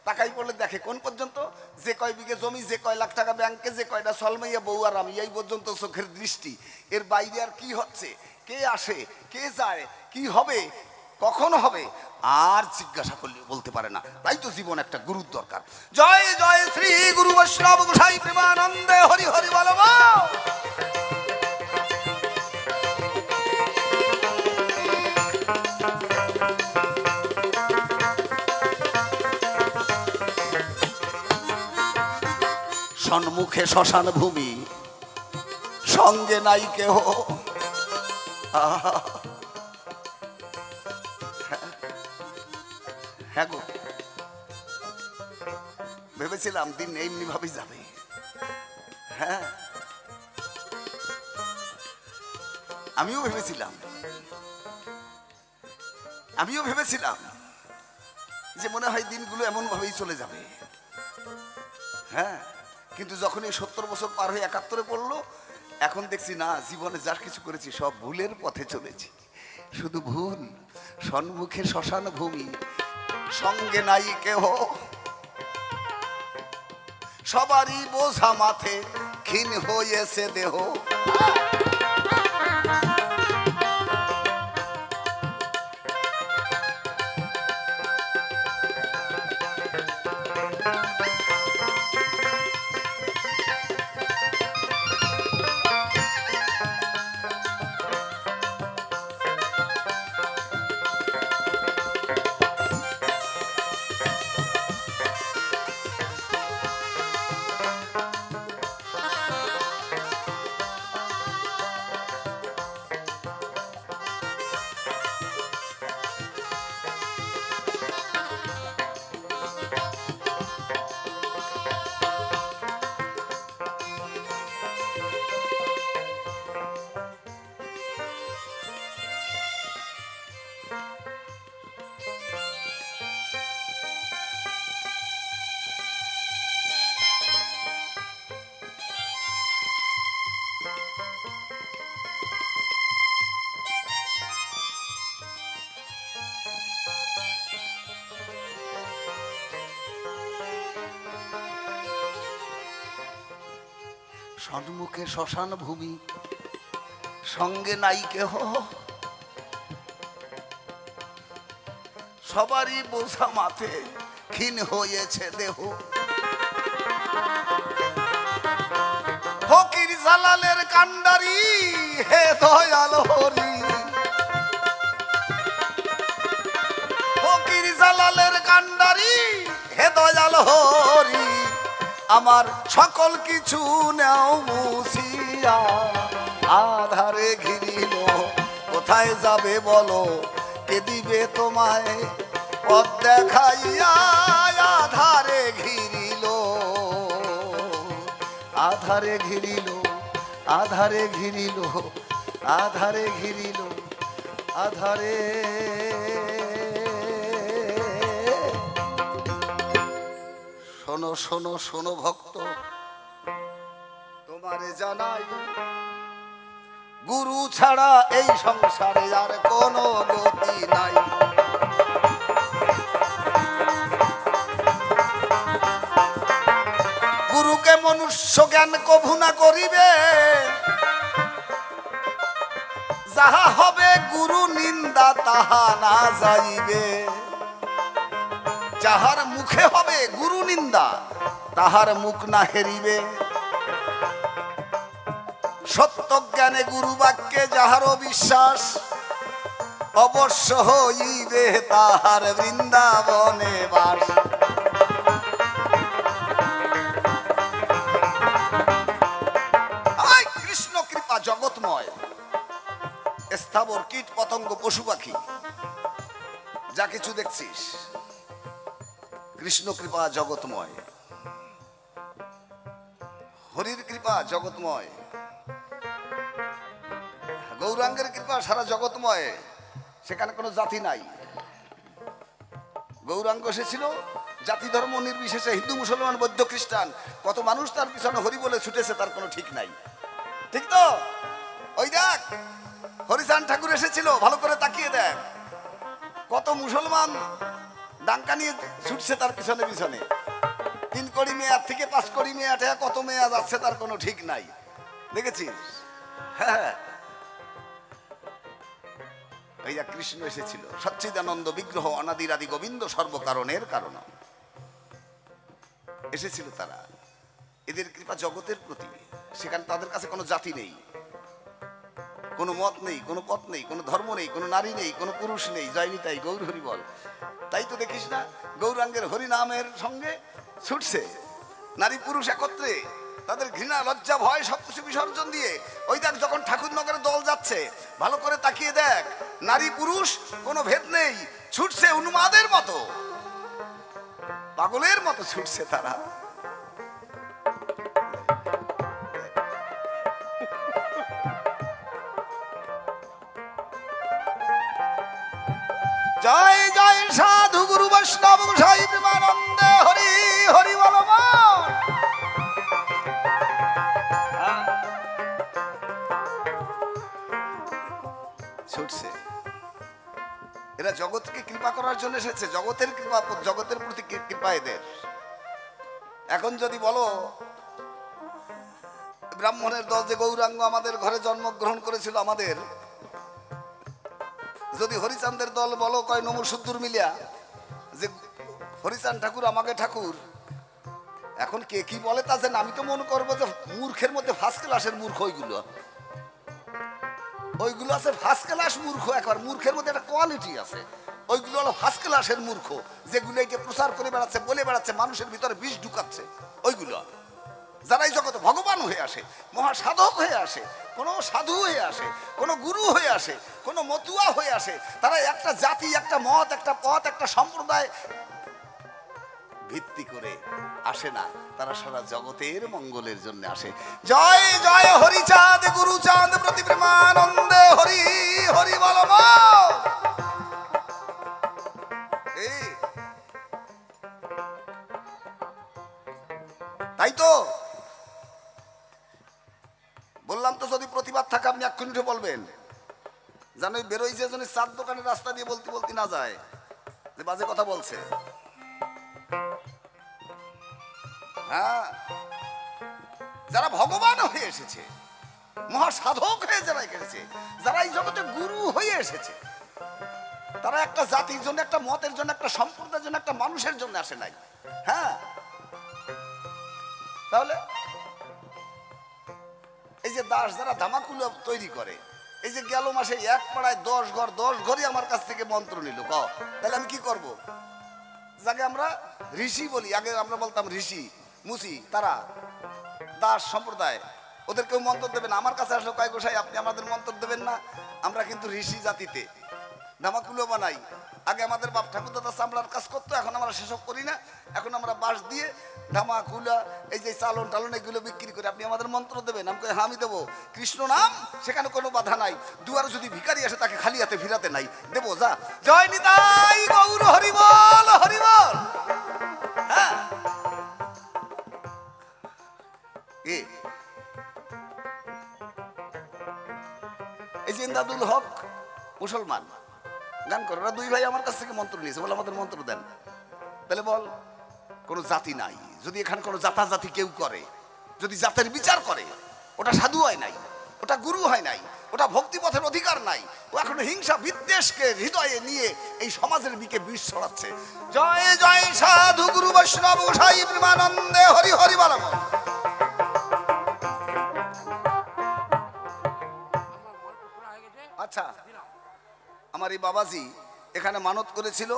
তাকাই পড়লে দেখে কোন পর্যন্ত? যে কয় বিঘে জমি, যে কয় লাখ টাকা ব্যাংকে, যে কয়টা সল মাইয়া বউ আর আমি, এই পর্যন্ত চোখের দৃষ্টি। এর বাইরে আর কি হচ্ছে, কে আসে কে যায়, কি হবে, কখন হবে, আর জিজ্ঞাসা করলে বলতে পারে না। তাই তো জীবন একটা গুরুর দরকার। জয় জয় শ্রী গুরু বৈষ্ণব গোসাই প্রেমানন্দে হরি হরি বল। সম্মুখে শ্মশান ভূমি, সঙ্গে নাই কেহ। হ্যাঁ গো, ভেবেছিলাম দিন এমনি ভাবেই যাবে। হ্যাঁ, আমিও ভেবেছিলাম যে মনে হয় দিনগুলো এমন ভাবেই চলে যাবে। হ্যাঁ, কিন্তু যখন এই 70 বছর পার হয়ে 71-এ পড়লো, এখন দেখছি না, জীবনে যা কিছু করেছি সব ভুলের পথে চলেছি, শুধু ভুল। সম্মুখে শ্মশান ভূমি, সঙ্গে নাই কেহ, সবারই বোঝা মাথে, ক্ষীণ হয়েছে দেহ। সম্মুখে শ্মশান ভূমি, সঙ্গে নাই কেহ, সবারই বোঝা মাথে, ক্ষীণ হয়েছে দেহ। ফকির জালালের কান্ডারি, হে দয়াল হরি। ফকির জালালের কান্ডারি, হে দয়াল হরি। আমার সকল কিছু নেও মুছিয়া, আধারে ঘিরিল, কোথায় যাবে বলো, কে দিবে তোমায় পথ দেখাইয়া। আধারে ঘিরিল, আধারে ঘিরিল, আধারে ঘিরিল, আধারে ঘিরিল, আধারে। শোনো শোনো শোনো ভক্ত, তোমারে জানাই, গুরু ছাড়া এই সংসারে আর কোনো গতি নাই। গুরুকে মনুষ্য জ্ঞান কভু না করিবে, যাহা হবে গুরু নিন্দা তাহা না যাইবে। যাহার মুখে হবে গুরু নিন্দা, তাহার মুখ না হেরিবে। সত্য জ্ঞানে গুরু বাক্যে যাহারও বিশ্বাস, অবশ্য হইবে তাহার বৃন্দাবনে বাস। কৃষ্ণ কৃপা জগৎময়, স্থাবর কীট পতঙ্গ পশু পাখি যা কিছু দেখছিস, কৃষ্ণ কৃপা জগৎময়, হরির কৃপা জগৎময়, গৌরাঙ্গের কৃপা সারা জগৎময়। সেখানে কোনো জাতি নাই। গৌরাঙ্গ এসেছিল জাতি ধর্ম নির্বিশেষে, হিন্দু মুসলমান বৌদ্ধ খ্রিস্টান, কত মানুষ তার পিছনে হরি বলে ছুটেছে, তার কোনো ঠিক নাই। ঠিক তো? ওই দেখ, হরিচাঁদ ঠাকুর এসেছিল, ভালো করে তাকিয়ে দেখ, কত মুসলমান ডাঙ্কা নিয়ে ছুটছে তার পিছনে পিছনে। 3 কোটি মেয়াদ থেকে 5 কোটি মেয়াদ, কত মেয়াদ যাচ্ছে তার কোনো ঠিক নাই। দেখেছিস? হ্যাঁ, ভাইয়া কৃষ্ণ এসেছিল, সচ্চিদানন্দ বিগ্রহ অনাদির আদি গোবিন্দ সর্বকারণের কারণ এসেছিল তারা। এদের কৃপা জগতের প্রতি, সেখানে তাদের কাছে কোনো জাতি নেই, কোনো মত নেই, কোনো পথ নেই, কোনো ধর্ম নেই, কোনো নারী নেই, কোনো পুরুষ নেই। জয় নিতাই গৌর হরি বল। তাই তো দেখিস না গৌরাঙ্গের হরিনামের সঙ্গে ছুটছে নারী পুরুষ একত্রে, তাদের ঘৃণা লজ্জা ভয় সবকিছু বিসর্জন দিয়ে। ওই দেখ যখন ঠাকুরনগরে দল যাচ্ছে, ভালো করে তাকিয়ে দেখ, নারী পুরুষ কোনো ভেদ নেই, ছুটছে উন্মাদের মতো, পাগলের মতো ছুটছে তারা। জয় জয় সাধু গুরু বৈষ্ণব গোসাই প্রেমানন্দে হরি হরি বল। ছুটছে এরা জগৎকে কৃপা করার জন্য এসেছে, জগতের কৃপা, জগতের প্রতি কৃপা এদের। এখন যদি বলো ব্রাহ্মণের দল যে গৌরাঙ্গ আমাদের ঘরে জন্মগ্রহণ করেছিল, আমাদের যদি হরিচাঁদের দল বলো কয় নমু সুদ্দুর মিলিয়া যে হরিচাঁদ ঠাকুর আমাকে ঠাকুর, এখন কে কি বলে তা জানি। আমি তো মনে করবো যে মূর্খের মধ্যে ফার্স্ট ক্লাসের মূর্খ ওইগুলো, ওইগুলো আছে ফার্স্ট ক্লাস মূর্খ। একবার মূর্খের মধ্যে একটা কোয়ালিটি আছে, ওইগুলো হলো ফার্স্ট ক্লাসের মূর্খ, যেগুলো এটা প্রচার করে বেড়াচ্ছে, বলে বেড়াচ্ছে, মানুষের ভিতরে বিষ ঢুকাচ্ছে। ওইগুলো যারা এই জগতে ভগবান হয়ে আসে, মহাসাধক হয়ে আসে, কোনো সাধু হয়ে আসে, কোনো গুরু হয়ে আসে, কোনো মতুয়া হয়ে আসে, তারা একটা জাতি, একটা মত, একটা পথ, একটা সম্প্রদায় ভিত্তি করে আসে না, তারা সারা জগতের মঙ্গলের জন্য আসে। জয় জয় হরিচাঁদ গুরুচাঁদ প্রতি প্রেমানন্দে হরি হরি বল। তাই তো বললাম, তো যদি প্রতিবাদ থাকে আপনি এক্ষুনি উঠে বলবেন। জানো বেরোই যে জন্য চার দোকানের রাস্তা দিয়ে বলতে বলতে না যায় যে বাজে কথা বলছে। হ্যাঁ, যারা ভগবান হয়ে এসেছে, মহাসাধক হয়ে যারা এসেছে, যারা এই জগতে গুরু হয়ে এসেছে, তারা একটা জাতির জন্য, একটা মতের জন্য, একটা সম্প্রদায়ের জন্য, একটা মানুষের জন্য আসে নাই। হ্যাঁ, তাহলে এই যে দাস যারা ধামাকুলো তৈরি করে, এই যে গেল মাসে এক পাড়ায় 10 ঘর, 10 ঘরই আমার কাছ থেকে মন্ত্র নিল, তাহলে আমি কি করব? যাকে আমরা ঋষি বলি, আগে আমরা বলতাম ঋষি মুসি, তারা দাস সম্প্রদায়, ওদের কেউ মন্ত্র দেবে না। আমার কাছে আসলে কয় গোসাই আপনি আমাদের মন্ত্র দেবেন না, আমরা কিন্তু ঋষি জাতিতে ধামাকুলো বানাই। আগে আমাদের বাপ ঠাকুর দাদা চামড়ার কাজ করতো, এখন আমরা সেসব করি না। এখন আমরা বাঁশ দিয়ে ধামাকুলা, এই যে চালন টালন এগুলো বিক্রি করে, আপনি আমাদের মন্ত্র দেবেন? আমি কই হ্যাঁ আমি দেবো। কৃষ্ণ নাম, সেখানে কোনো বাধা নাই। দুয়ারে যদি ভিখারি আসে তাকে খালি হাতে ফিরাতে নাই, দেবো যা। জয় নিতাই গৌর হরিবল হরিবল। হ্যাঁ, এই যে ইমদাদুল হক মুসলমান গান করে, ওরা দুই ভাই আমার কাছ থেকে মন্ত্র নিয়েছে, বলে আমাদের মন্ত্র দেন। তাহলে বল, কোনো জাতি নাই। যদি এখানে কোনো জাতাজাতি কেউ করে, যদি জাতের বিচার করে, ওটা সাধু হয় নাই, ওটা গুরু হয় নাই, ওটা ভক্তিপথের অধিকার নাই। ও এখন হিংসা বিদ্বেষকে হৃদয়ে নিয়ে এই সমাজের দিকে বিষ ছড়াচ্ছে। জয় জয় সাধু গুরু বৈষ্ণব গোসাই প্রেমানন্দে হরি হরি বল। আচ্ছা, আমার এই বাবাজি এখানে মানত করেছিল,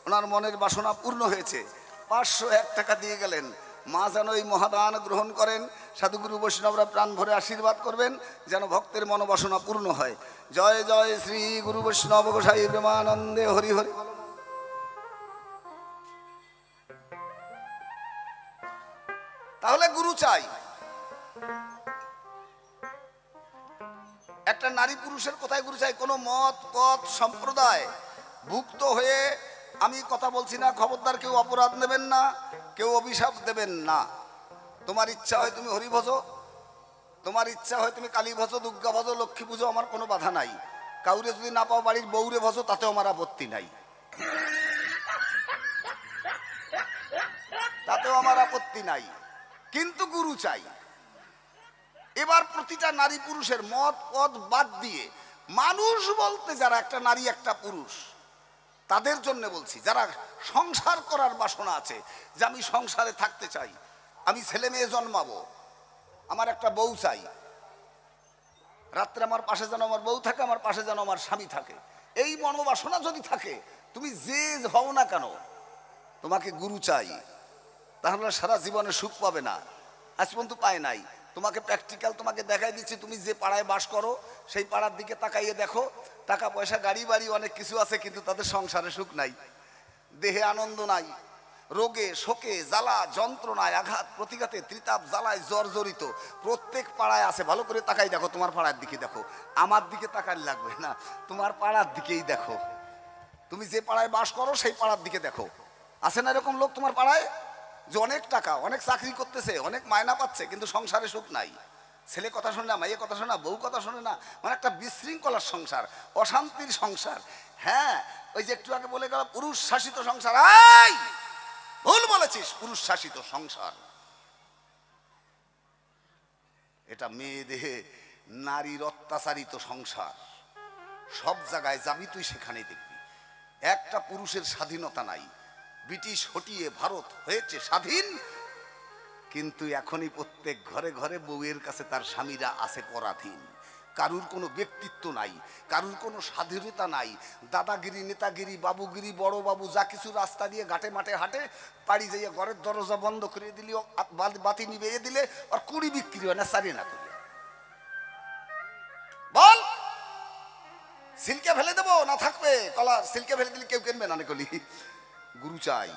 ওনার মনের বাসনা পূর্ণ হয়েছে। 501 টাকা দিয়ে গেলেন। মা যেন এই মহাদান গ্রহণ করেন, সাধুগুরু বৈষ্ণবরা প্রাণ ভরে আশীর্বাদ করবেন, যেন ভক্তের মনোবাসনা পূর্ণ হয়। জয় জয় শ্রী গুরু বৈষ্ণব গোসাই প্রেমানন্দে হরি হরি। তাহলে গুরু চাই, একটা নারী পুরুষের কোথায় গুরু চাই? কোনো মত পথ সম্প্রদায় ভুক্ত হয়ে আমি কথা বলছি না, খবরদার কেউ অপরাধ নেবেন না, কেউ অভিশাপ দেবেন না। তোমার ইচ্ছা হয় তুমি হরি ভজো, তোমার ইচ্ছা হয় তুমি কালী ভজো, দুর্গা ভজো, লক্ষ্মী পুজো, আমার কোনো বাধা নাই। কাউরে যদি না পাও বাড়ির বউরে ভজো, তাতেও আমার আপত্তি নাই, তাতেও আমার আপত্তি নাই। কিন্তু গুরু চাই। এবার প্রতিটা নারী পুরুষের মত পথ বাদ দিয়ে মানুষ বলতে যারা একটা নারী একটা পুরুষ, তাদের জন্য বলছি, যারা সংসার করার বাসনা আছে, যে আমি সংসারে থাকতে চাই, আমি ছেলে মেয়ে জন্মাবো, আমার একটা বউ চাই, রাত্রে আমার পাশে যেন আমার বউ থাকে, আমার পাশে যেন আমার স্বামী থাকে, এই মনোবাসনা যদি থাকে, তুমি যে হও না কেন, তোমাকে গুরু চাই, তাহলে সারা জীবনে সুখ পাবে না। আজ পর্যন্ত পায় নাই। তোমাকে প্র্যাকটিক্যাল তোমাকে দেখাই দিচ্ছি, তুমি যে পাড়ায় বাস করো সেই পাড়ার দিকে তাকাইয়ে দেখো, টাকা পয়সা গাড়ি বাড়ি অনেক কিছু আছে, কিন্তু তাদের সংসারে সুখ নাই, দেহে আনন্দ নাই, রোগে শোকে জ্বালা যন্ত্রণায় আঘাত প্রতিঘাতে ত্রিতাপ জ্বালায় জর্জরিত প্রত্যেক পাড়ায় আছে। ভালো করে তাকাই দেখো, তোমার পাড়ার দিকে দেখো, আমার দিকে তাকাই লাগবে না, তোমার পাড়ার দিকেই দেখো, তুমি যে পাড়ায় বাস করো সেই পাড়ার দিকে দেখো, আছে না এরকম লোক তোমার পাড়ায়, যে অনেক টাকা অনেক চাকরি করতেছে, অনেক মায়না পাচ্ছে, কিন্তু সংসারে সুখ নাই, ছেলে কথা শোনে না, মাইয়ে কথা শোনে না, বউ কথা শোনে না, মানে একটা বিশৃঙ্খলার সংসার, অশান্তির সংসার। হ্যাঁ, ওই যে একটু আগে বলে গেল পুরুষ শাসিত সংসার, এই ভুল বলেছিস, পুরুষ শাসিত সংসার এটা মেয়ে দেহে নারীর অত্যাচারিত সংসার। সব জায়গায় যাবি তুই সেখানেই দেখবি একটা পুরুষের স্বাধীনতা নাই। ব্রিটিশ হটিয়ে ভারত হয়েছে স্বাধীন, কিন্তু এখনই প্রত্যেক ঘরে ঘরে বউয়ের কাছে তার স্বামীরা আছে পরাধীন। কারুর কোনো ব্যক্তিত্ব নাই, কারুর কোনো স্বাধীনতা নাই, দাদাগিরি নেতাগিরি বাবুগিরি বড় বাবু যা কিছু রাস্তা দিয়ে ঘাটে মাঠে হাঁটে, বাড়ি যাইয়ে ঘরের দরজা বন্ধ করে দিলি, বাতি নিবে দিলে আর কুড়ি বিক্রি হয় না, সারি না করি বল, সিল্কে ফেলে দেবো না থাকবে কলা, সিল্কে ফেলে দিলে কেউ কিনবে না কলি। গুরু চাই,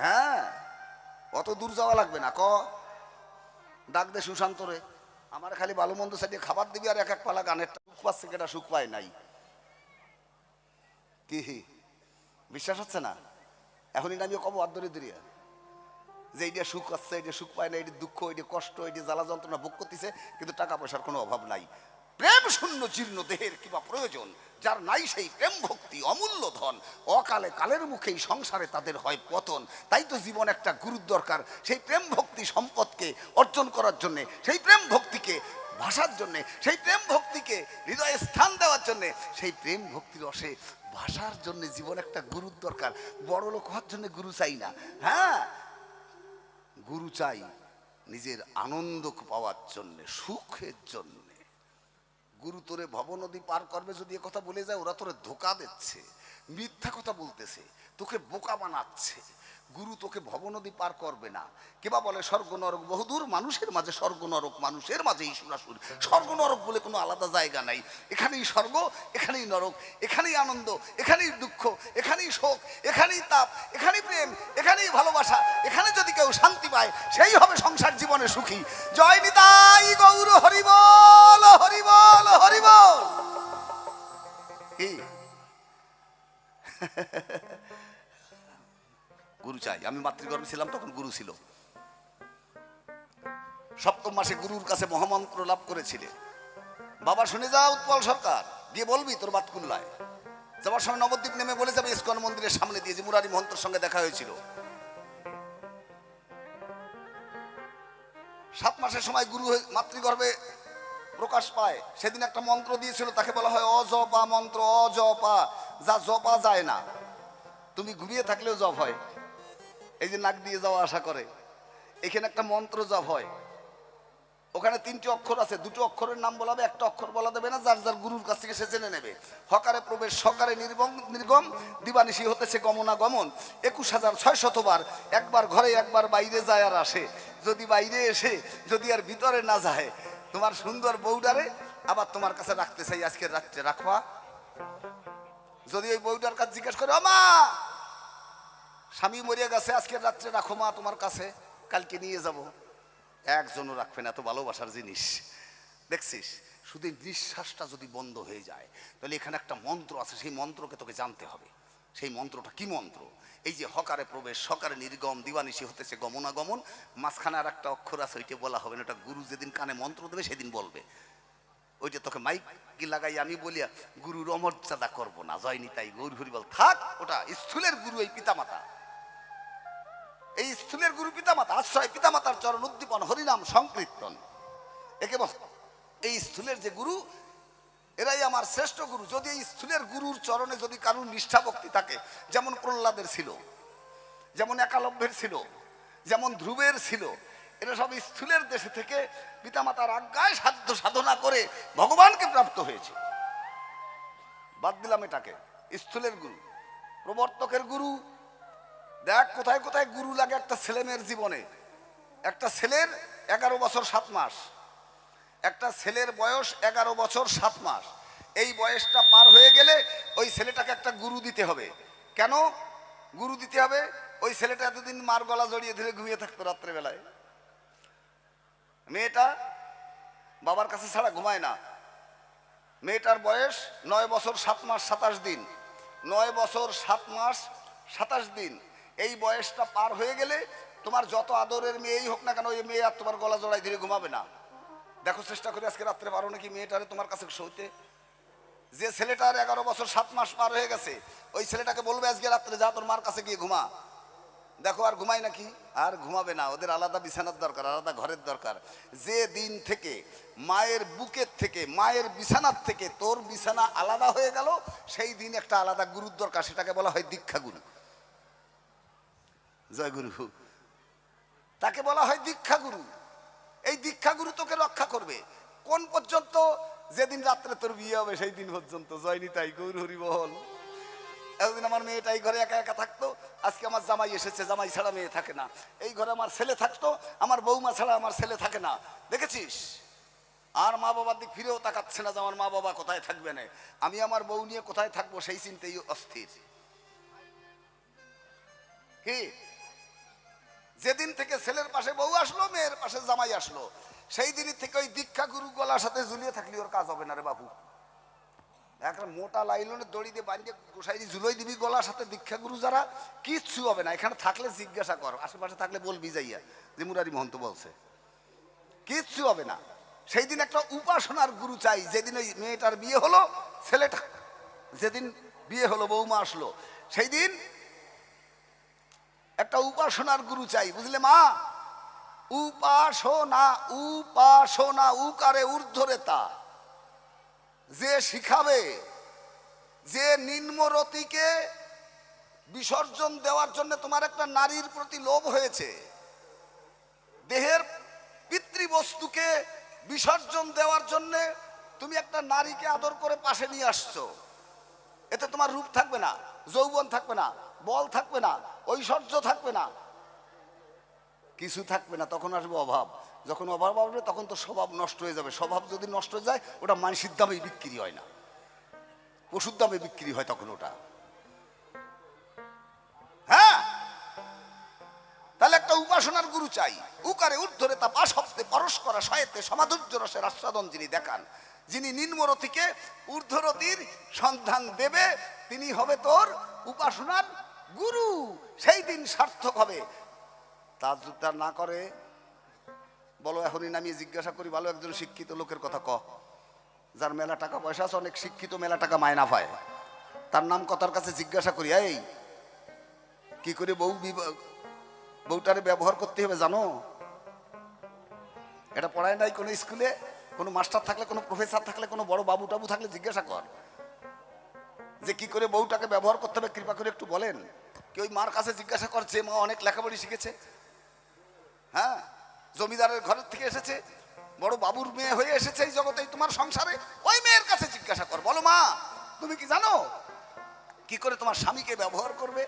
হ্যাঁ অত দূর যাওয়া লাগবে না, ডাক দে সুশান্তরে, আমার খালি ভালো মন্দ সাইডে খাবার দিবি আর এক এক পালা গানের সুখ পাচ্ছে, কেটা সুখ পায় নাই, কি বিশ্বাস হচ্ছে না? এখনই নামিও কব আদরে দরিয়া যে এইটা সুখ আসছে, এইটা সুখ পায় না, এইটা দুঃখ, এইটা কষ্ট, এইটা জ্বালা যন্ত্রণা ভোগ করতেছে, কিন্তু টাকা পয়সার কোনো অভাব নাই। প্রেম শূন্য জীর্ণ দেহের কিবা প্রয়োজন, যার নাই সেই প্রেম ভক্তি অমূল্য ধন, অকালে কালের মুখেই সংসারে তাদের হয় পতন। তাই তো জীবন একটা গুরুর দরকার, সেই প্রেম ভক্তি সম্পদকে অর্জন করার জন্যে, সেই প্রেম ভক্তিকে ভাষার জন্যে, সেই প্রেম ভক্তিকে হৃদয়ে স্থান দেওয়ার জন্যে, সেই প্রেম ভক্তির রসে ভাষার জন্যে জীবন একটা গুরুর দরকার। বড় লোক হওয়ার জন্য গুরু চাই না, হ্যাঁ গুরু চাই নিজের আনন্দ পাওয়ার জন্যে, সুখের জন্য। গুরু তোরে ভব নদী পার করবে যদি কথা বলে যায়, ওরা তোরে ধোকা দিচ্ছে, মিথ্যা কথা বলতেছে, তোকে বোকা বানাচ্ছে। গুরু তোকে ভব নদী পার করবে না। কেবা বলে স্বর্গ নরক বহুদূর, মানুষের মাঝে স্বর্গ নরক, মানুষের মাঝে ঈশ্বরাসুর। স্বর্গ নরক বলে কোনো আলাদা জায়গা নাই, এখানেই স্বর্গ, এখানেই নরক, এখানেই আনন্দ, এখানেই দুঃখ, এখানেই শোক, এখানেই তাপ, এখানেই প্রেম, এখানেই ভালোবাসা। এখানে যদি কেউ শান্তি পায় সেই হবে সংসার জীবনে সুখী। জয় নিতাই গৌর হরিবল হরিবল হরিবল। কি গুরু চাই। আমি মাতৃগর্ভে ছিলাম তখন গুরু ছিল, সপ্তম মাসে গুরুর কাছে মহামন্ত্র লাভ করেছিলে। বাবা শুনে যা উৎপল সরকার, দিয়ে বলবি তোর বাতকুল্লায় যাওয়ার সময় নবদ্বীপ নেমে বলে যাবে ইস্কন মন্দিরের সামনে দিয়ে যে মুরারি মহন্তর সঙ্গে দেখা হয়েছিল। 7 মাসের সময় গুরু মাতৃগর্ভে প্রকাশ পায়, সেদিন একটা মন্ত্র দিয়েছিল, তাকে বলা হয় অজপা মন্ত্র। অজপা, যা জপা যায় না, তুমি ঘুমিয়ে থাকলেও জপ হয়, এই যে নাক দিয়ে যাওয়া আশা করে, এখানে একটা মন্ত্র জপ হয়। ওখানে 3টি অক্ষর আছে, 2টো অক্ষরের নাম বলা হবে, একটা অক্ষর বলা দেবে না, যার যার গুরুর কাছ থেকে সে জেনে নেবে। হকারে প্রবেশ, সকারে নির্গম, দিবানিশি হতেছে গমনাগমন। 21,600 বার, একবার ঘরে একবার বাইরে যায় আর আসে। যদি বাইরে এসে যদি আর ভিতরে না যায়, তোমার সুন্দর বউডারে আবার তোমার কাছে রাখতে চাই, আজকের রাত্রে রাখবা। যদি ওই বউটার কাছে জিজ্ঞেস করে, মা স্বামী মরিয়া গেছে, আজকের রাত্রে রাখো মা তোমার কাছে, কালকে নিয়ে যাব, একজনও রাখবে না। এত ভালোবাসার জিনিস দেখছিস। শুধু নিঃশ্বাসটা যদি বন্ধ হয়ে যায়, তাহলে এখানে একটা মন্ত্র আছে, সেই মন্ত্রকে তোকে জানতে হবে। সেই মন্ত্রটা কি মন্ত্র? এই যে হকারে প্রবেশ, সকারে নির্গম, দিবানিশি হতেছে গমনাগমন, মাঝখানে আর একটা অক্ষর আছে, ওইটা বলা হবে না। ওটা গুরু যেদিন কানে মন্ত্র দেবে সেদিন বলবে। ওইটা তোকে মাইক কি লাগাই আমি বলিয়া গুরুর অমর্যাদা করবো না। জয় নিতাই গৌর হরিবল থাক। ওটা স্থূলের গুরু, এই পিতামাতা, এই স্থূলের গুরু পিতামাতা, আশ্রয় পিতামাতার চরণ উদ্দীপন, হরিনাম সংকীর্তন, একে এই স্থূলের যে গুরু, এরাই আমার শ্রেষ্ঠ গুরু। যদি এই স্থূলের গুরুর চরণে যদি কারুর নিষ্ঠা ভক্তি থাকে, যেমন প্রহ্লাদের ছিল, যেমন একালব্যের ছিল, যেমন ধ্রুবের ছিল, এরা সব স্থূলের দেশে থেকে পিতামাতার আজ্ঞায় সাধ্য সাধনা করে ভগবানকে প্রাপ্ত হয়েছে। বাদ দিলাম এটাকে, স্থূলের গুরু। প্রবর্তকের গুরু, দেখ কোথায় কোথায় গুরু লাগে একটা ছেলে মেয়ের জীবনে। একটা ছেলের 11 বছর 7 মাস, একটা ছেলের বয়স 11 বছর 7 মাস। এই বয়সটা পার হয়ে গেলে ওই ছেলেটাকে একটা গুরু দিতে হবে। কেন গুরু দিতে হবে? ওই ছেলেটা এতদিন মার গলা জড়িয়ে ধরে ঘুমিয়ে থাকতো রাত্রেবেলায়। মেয়েটা বাবার কাছে ছাড়া ঘুমায় না। মেয়েটার বয়স 9 বছর 7 মাস 27 দিন। 9 বছর 7 মাস 27 দিন। এই বয়সটা পার হয়ে গেলে তোমার যত আদরের মেয়েই হোক না কেন, ওই মেয়ে আর তোমার গলা জড়াই ধরে ঘুমাবে না। দেখো চেষ্টা করে আজকে রাত্রে পারো নাকি মেয়েটারে তোমার কাছে শোতে। যে ছেলেটার 11 বছর 7 মাস পার হয়ে গেছে, ওই ছেলেটাকে বলবে আজকে রাত্রে যা তোর মার কাছে গিয়ে ঘুমা। দেখো আর ঘুমাই নাকি? আর ঘুমাবে না। ওদের আলাদা বিছানার দরকার, আলাদা ঘরের দরকার। যে দিন থেকে মায়ের বুকের থেকে, মায়ের বিছানার থেকে তোর বিছানা আলাদা হয়ে গেল, সেই দিন একটা আলাদা গুরুর দরকার। সেটাকে বলা হয় দীক্ষা গুরু। জয় গুরু, তাকে বলা হয় দীক্ষা গুরু। এই দীক্ষা গুরু তোকে রক্ষা করবে কোন পর্যন্ত? যেদিন রাত্রে তোর বিয়ে হবে সেই দিন পর্যন্ত। জয় নিতাই গৌর হরি বল। একদিন আমার মেয়েটাই ঘরে একা একা থাকতো, আজকে আমার জামাই এসেছে, জামাই ছাড়া মেয়ে থাকে না। এই ঘরে আমার ছেলে থাকতো, আমার বৌমা ছাড়া আমার ছেলে থাকে না। দেখেছিস? আর মা বাবার দিক ফিরেও তাকাচ্ছে না যে আমার মা বাবা কোথায় থাকবে না, আমি আমার বউ নিয়ে কোথায় থাকবো সেই চিন্তাই অস্থির। কি? যেদিন থেকে ছেলের পাশে বউ আসলো, মেয়ের পাশে জামাই আসলো, সেই দিনই থেকে ওই দীক্ষা গুরু গলার সাথে ঝুলিয়ে থাকলে ওর কাজ হবে না রে বাবু। একটা মোটা লাইলনের দড়ি দিয়ে বাঁধিয়ে গোসাইরি ঝুলোই দিবি গলার সাথে, দীক্ষা গুরু যারা, কিচ্ছু হবে না। এখানে থাকলে জিজ্ঞাসা কর, আশেপাশে থাকলে বলবি যাইয়া যে মুরারি মহন্ত বলছে, কিচ্ছু হবে না। সেই দিন একটা উপাসনার গুরু চাই। যেদিন ওই মেয়েটার বিয়ে হলো, ছেলেটা যেদিন বিয়ে হলো, বৌমা আসলো, সেই দিন একটা উপাসনার গুরু চাই, বুঝলে মা? উপাসনা, উপাসনা, উকারে ঊর্ধ্বরেতা। যে শিখাবে, যে নিম্নরতিকে বিসর্জন দেওয়ার জন্য তোমার একটা নারীর প্রতি লোভ হয়েছে, দেহের পিতৃবস্তুকে বিসর্জন দেওয়ার জন্য তুমি একটা নারীকে আদর করে পাশে নিয়ে আসছো, এতে তোমার রূপ থাকবে না, যৌবন থাকবে না, বল থাকবে না, ঐশ্বর্য থাকবে না, কিছু থাকবে না। তখন আসবে অভাব। যখন অভাব আসবে তখন তো স্বভাব নষ্ট হয়ে যাবে। স্বভাব যদি নষ্ট হয়ে যায়, ওটা মানুষের দামে বিক্রি হয় না, পশুর দামে বিক্রি হয় তখন ওটা। হ্যাঁ, তাহলে একটা উপাসনার গুরু চাই। উকারে ঊর্ধ্বরে তা পাশব্দে পরস্পরা শয়েতে সমাধুর্য রসের আস্বাদন যিনি দেখান, যিনি নিম্নরতিকে ঊর্ধ্বরতির সন্ধান দেবে, তিনি হবে তোর উপাসনার গুরু। সেই দিন সার্থক হবে। তা যদি তার না করে, বলো এখনই নামিয়ে জিজ্ঞাসা করি, ভালো একজন শিক্ষিত লোকের কথা ক, যার মেলা টাকা পয়সা আছে, অনেক শিক্ষিত, মেলা টাকা মায়না পায়, তার নাম কথার কাছে জিজ্ঞাসা করি, এই কি করে বউটারে ব্যবহার করতে হবে জানো? এটা পড়ায় নাই কোনো স্কুলে? কোনো মাস্টার থাকলে, কোনো প্রফেসর থাকলে, কোনো বড় বাবু টাবু থাকলে জিজ্ঞাসা কর যে কি করে বউটাকে ব্যবহার করতে হবে, কৃপা করে একটু বলেন। কি ওই মার কাছে জিজ্ঞাসা কর যে মা অনেক লেখাপড়ি শিখেছে, হ্যাঁ, জমিদারের ঘরের থেকে এসেছে, বড় বাবুর মেয়ে হয়ে এসেছে এই জগতে, তোমার সংসারে, ওই মেয়ের কাছে জিজ্ঞাসা কর, বলো মা তুমি কি জানো কি করে তোমার স্বামীকে ব্যবহার করবে?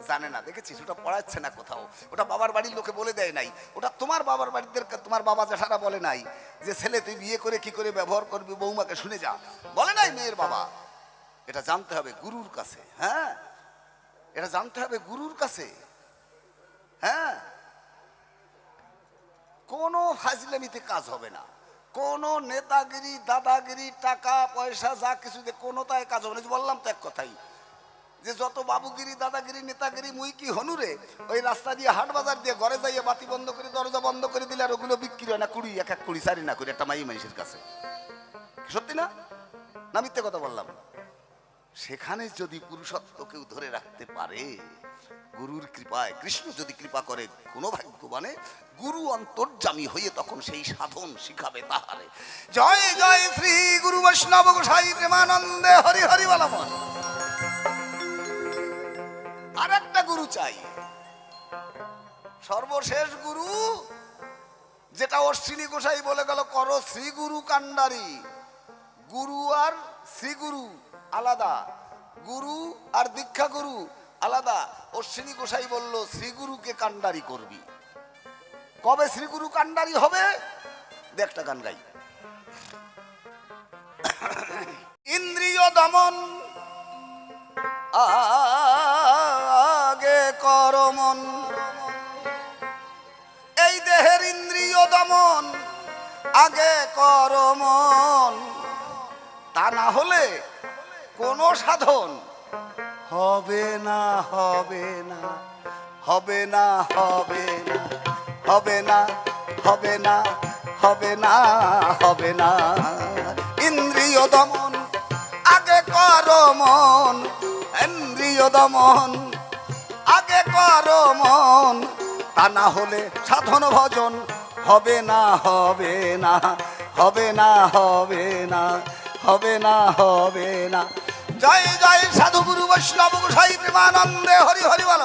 জানে না। দেখেছিস? ওটা পড়াচ্ছে না কোথাও, ওটা বাবার বাড়ির লোকে বলে দেয় নাই, ওটা তোমার বাবার বাড়িতে তোমার বাবা জ্যাঠারা বলে নাই যে ছেলে তুই বিয়ে করে কি করে ব্যবহার করবি বৌমাকে শুনে যা, বলে নাই মেয়ের বাবা। এটা জানতে হবে গুরুর কাছে। হ্যাঁ, এটা জানতে হবে গুরুর কাছে। হ্যাঁ, কোনো ফাজলামিতে কাজ হবে না, কোনো নেতাগিরি, দাদাগিরি, টাকা পয়সা যা কিছু দিয়ে কোনোটাই কাজ হবে না। বললাম তো এক কথাই, যে যত বাবুগিরি, দাদাগিরি, নেতাগিরি, মুই কি হনুরে, ওই রাস্তা দিয়ে হাট বাজার দিয়ে ঘরে যাইয়ে বাতি বন্ধ করে দরজা বন্ধ করে দিলে আর ওগুলো বিক্রি হয় না, কুড়ি, এক এক কুড়ি, চারি না করে একটা মাই মানুষের কাছে। সত্যি না? না মিথ্যে কথা বললাম? সেখানে যদি পুরুষত্ব কেউ ধরে রাখতে পারে, গুরুর কৃপায়, কৃষ্ণ যদি কৃপা করে কোনো ভাগ্যবানে, গুরু অন্তর্যামী হয়ে তখন সেই সাধন শিখাবে তাহারে। জয় জয় শ্রী গুরু বৈষ্ণব গোসাই প্রেমানন্দে হরি হরি বল। আর একটা গুরু চাই, সর্বশেষ গুরু, যেটা অশ্বিনী গোসাই বলে গেল, করো শ্রী গুরু কান্ডারি। গুরু আর শ্রী গুরু আলাদা, গুরু আর দীক্ষা গুরু আলাদা। অশ্বিনী গোসাই বলল শ্রীগুরুকে কান্ডারি করবি। কবে শ্রীগুরু কান্ডারি হবে? একটা গান গাই। ইন্দ্রিয় দমন আগে কর মন, এই দেহের ইন্দ্রিয় দমন আগে কর মন, তা না হলে কোন সাধন হবে না, হবে না, হবে না, হবে না, হবে না, হবে না, হবে না, হবে না। ইন্দ্রিয় দমন আগে কর মন, ইন্দ্রিয় দমন আগে কর মন, তা না হলে সাধন ভজন হবে না, হবে না, হবে না, হবে না, হবে না, হবে না। জয় জয় সাধু গুরু বৈষ্ণব গোসাই প্রেমানন্দে হরি হরি বল।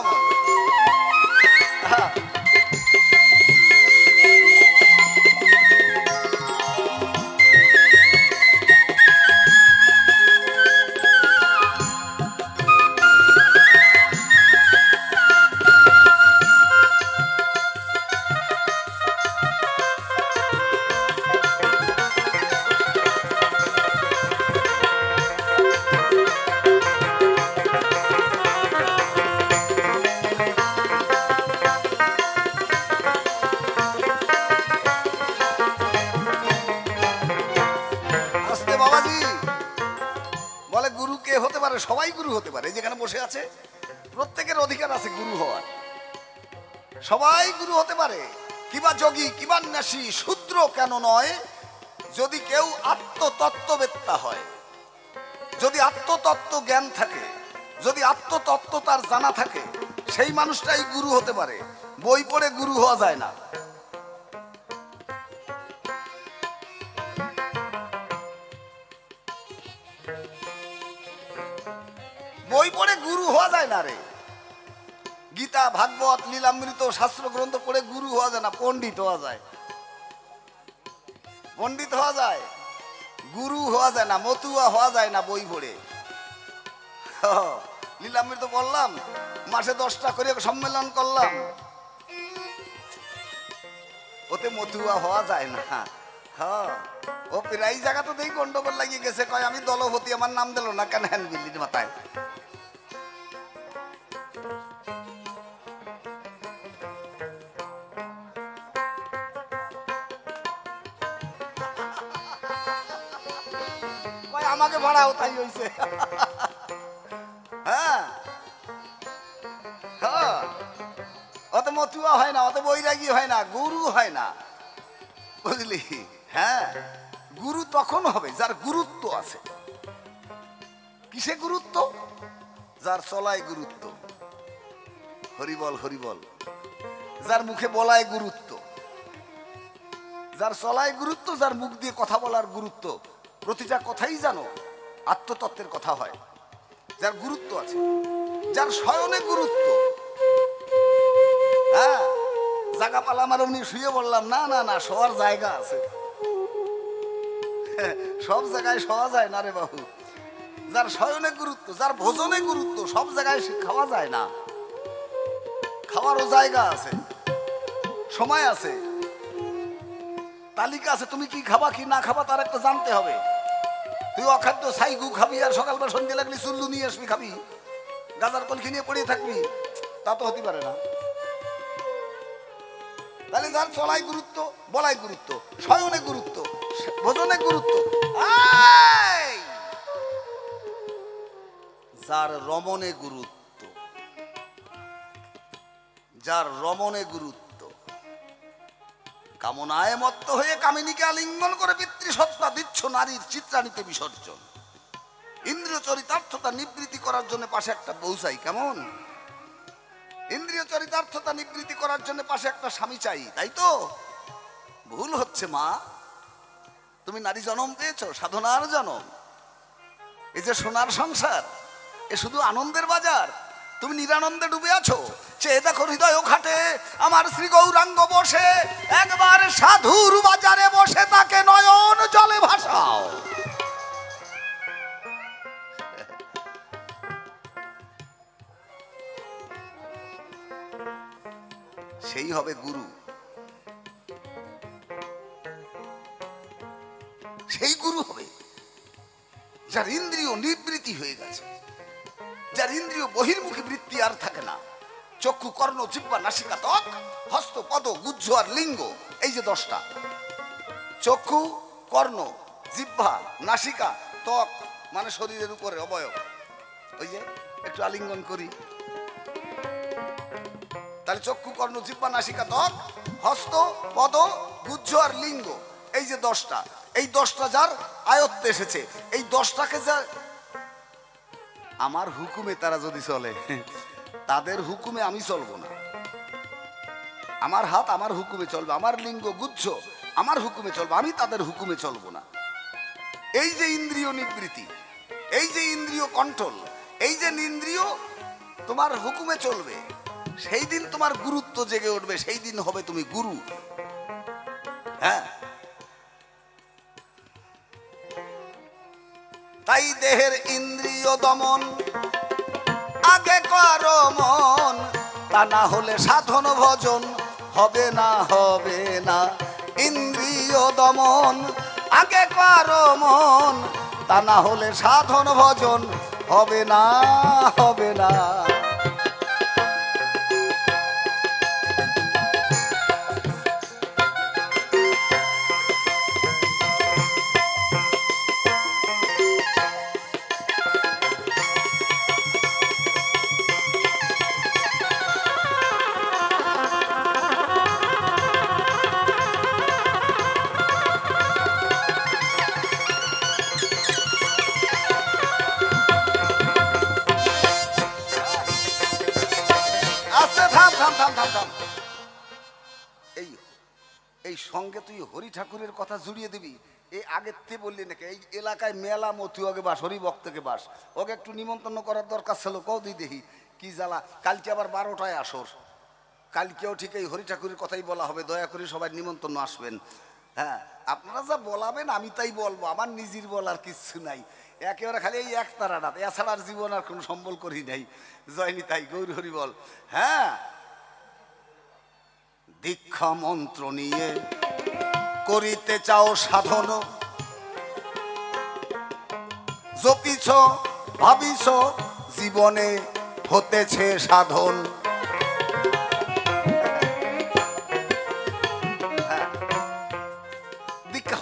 সবাই গুরু হতে পারে, যেখানে বসে আছে প্রত্যেকের অধিকার আছে গুরু হওয়ার। সবাই গুরু হতে পারে, কিবা যোগী কিবা ন্যাসী শূদ্র কেন নয়, যদি কেউ আত্মতত্ত্ববেত্তা হয়, যদি আত্মতত্ত্ব জ্ঞান থাকে, যদি আত্মতত্ত্ব তার জানা থাকে, সেই মানুষটাই গুরু হতে পারে। বই পড়ে গুরু হওয়া যায় না। বই পড়ে গুরু হওয়া যায় না রে। গীতা ভাগবত লীলামৃত শাস্ত্র গ্রন্থ পড়ে গুরু হওয়া যায় না, পণ্ডিত হওয়া যায়। পণ্ডিত হওয়া যায়, গুরু হওয়া যায় না, মতুয়া হওয়া যায় না বই পড়ে। লীলামৃত পড়লাম, মাসে 10টা করে সম্মেলন করলাম, ওতে মতুয়া হওয়া যায় না। ও প্রায় জায়গা তো দেখি গন্ডগোল লাগিয়ে গেছে, কয় আমি দলপতি, আমার নাম দিল না কেন হ্যান বিল্লির মাথায়। আমাকে ভাড়াও তাই হয়েছে। হ্যাঁ, অত মতুয়া হয় না, অত বৈরাগী হয় না, গুরু হয় না, বুঝলি? হ্যাঁ, গুরু তখন হবে যার গুরুত্ব আছে। কিসে গুরুত্ব? যার চলায় গুরুত্ব, হরিবল হরিবল। যার মুখে বলায় গুরুত্ব, যার চলায় গুরুত্ব, যার মুখ দিয়ে কথা বলার গুরুত্ব, প্রতিটা কথাই জানো আত্মতত্ত্বের কথা হয়, যার গুরুত্ব আছে, যার শয়নে গুরুত্ব। হ্যাঁ, জায়গা পালা আমার অমনি শুয়ে বললাম, না না না, শোয়ার জায়গা আছে। সব জায়গায় শোয়া যায় না রে বাবু। যার শয়নে গুরুত্ব, যার ভোজনে গুরুত্ব, সব জায়গায় খাওয়া যায় না। খাওয়ারও জায়গা আছে, সময় আছে, তালিকা আছে। তুমি কি খাবা কি না খাবা তার একটা জানতে হবে। তুই অখাদ্য সাইগু খাবি আর সকালবেলা সন্ধ্যে লাগলি চুল্লু নিয়ে আসবি খাবি, গাজার কলকি নিয়ে পড়িয়ে থাকবি, তা তো হতে পারে না। তাহলে যার চলায় গুরুত্ব, বলায় গুরুত্ব, শয়নে গুরুত্ব, ভোজনে গুরুত্ব, যার রমণে গুরুত্ব, যার রমণে গুরুত্ব, কামনায় মত্ত হয়ে কামিনীকে আলিঙ্গন করে পিতৃসত্তা দিচ্ছ নারীর চিত্রানিতে বিসর্জন। ইন্দ্র ইন্দ্রিয় চরিতার্থতা নিবৃত্তি করার জন্য পাশে একটা বউ চাই, কেমন? ইন্দ্রিয় চরিতার্থতা নিবৃত্তি করার জন্য পাশে একটা স্বামী চাই, তাই তো? ভুল হচ্ছে মা, তুমি নারী জন্ম পেয়েছো সাধনার জন্ম। এই যে সোনার সংসার, এ শুধু আনন্দের বাজার, তুমি নিরানন্দে ডুবে আছো। সে দেখো হৃদয় ঘাটে আমার শ্রী গৌরাঙ্গ বসে, একবার সাধুর বাজারে বসে তাকে নয়ন জলে ভাসাও। সেই হবে গুরু, সেই গুরু হবে যার ইন্দ্রিয় নিবৃত্তি হয়ে গেছে, যার ইন্দ্রিয় বহির্মুখী বৃত্তি আর থাকে না। চক্ষু, কর্ণ, জিহ্বা, নাসিকা, ত্বক, হস্ত, পদ, গুহ্য আর লিঙ্গ, এই যে 10টা। চক্ষু, কর্ণ, জিহ্বা, নাসিকা, ত্বক মানে শরীরের উপরে অবয়ব। ওই যে একটু আলিঙ্গন করি, তাহলে চক্ষু, কর্ণ, জিহ্বা, নাসিকা, ত্বক, হস্ত, পদ, গুহ্য আর লিঙ্গ, এই যে 10টা। এই 10টা যার আয়ত্তে এসেছে, এই 10টাকে যা আমার হুকুমে তারা যদি চলে, তাদের হুকুমে আমি চলবো না। আমার হাত আমার হুকুমে চলবে, আমার লিঙ্গ গুহ্য আমার হুকুমে চলবে, আমি তাদের হুকুমে চলবো না। এই যে ইন্দ্রিয় নিবৃত্তি, এই যে ইন্দ্রিয় কন্ট্রোল, এই যে ইন্দ্রিয় তোমার হুকুমে চলবে, সেই দিন তোমার গুরুত্ব জেগে উঠবে, সেই দিন হবে তুমি গুরু। হ্যাঁ, তাই দেহের ইন্দ্রিয় দমন আগে করো মন, তা না হলে সাধন ভজন হবে না, হবে না। ইন্দ্রিয় দমন আগে করো মন, তা না হলে সাধন ভজন হবে না, হবে না। এই সঙ্গে তুই হরি ঠাকুরের কথা জুড়িয়ে দিবি। এই আগের থেকে বললি নাকি এই এলাকায় মেলা মতি আগে বাস, হরি ভক্তকে বাস, ওকে একটু নিমন্ত্রণ করার দরকার ছিল। কও দিই দেখি কি জ্বালা। কালকে আবার 12টায় আসর, কালকেও ঠিক এই হরি ঠাকুরের কথাই বলা হবে। দয়া করে সবাই নিমন্ত্রণ আসবেন। হ্যাঁ, আপনারা যা বলাবেন আমি তাই বলবো, আমার নিজের বলার কিচ্ছু নাই। একেবারে খালি এই এক তারাটা, এছাড়ার জীবন আর কোনো সম্বল করি নাই। জয়নি তাই, গৌর হরি বল। হ্যাঁ, দীক্ষা মন্ত্র নিয়ে করিতে চাও সাধন, জপিছ ভাবিছ জীবনে হতেছে সাধন। দীক্ষা,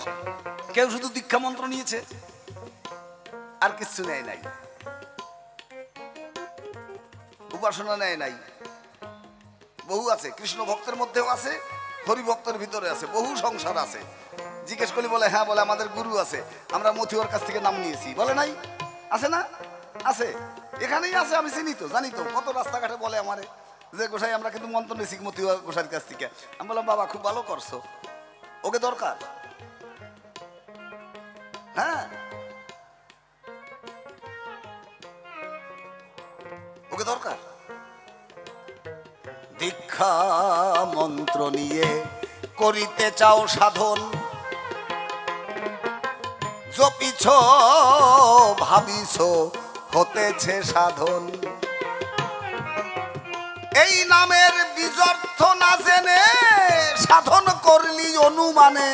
কেউ শুধু দীক্ষা মন্ত্র নিয়েছে আর কিছু নেয় নাই, উপাসনা নেয় নাই। বহু আছে, কৃষ্ণ ভক্তের মধ্যেও আছে, হরি ভক্তের ভিতরে আছে, বহু সংসার আছে। জিজ্ঞেস করলে বলে হ্যাঁ, বলে আমাদের গুরু আছে, আমরা মথুয়ার কাছ থেকে নাম নিয়েছি। বলে নাই? আছে না? আছে, এখানেই আছে। আমি চিনি তো, জানি তো, কত রাস্তাঘাটে বলে আমারে যে গোসাই আমরা কিন্তু মন্ত্র নিয়েছি মথুয়া গোসাইয়ের কাছ থেকে। আমি বললাম বাবা খুব ভালো করছো, ওকে দরকার। হ্যাঁ, ওকে দরকার। দীক্ষা মন্ত্র নিয়ে করিতে চাও সাধন, জপিছ ভাবিছ হতেছে সাধন। এই নামের বীজার্থ না জেনে সাধন করলি অনুমানে,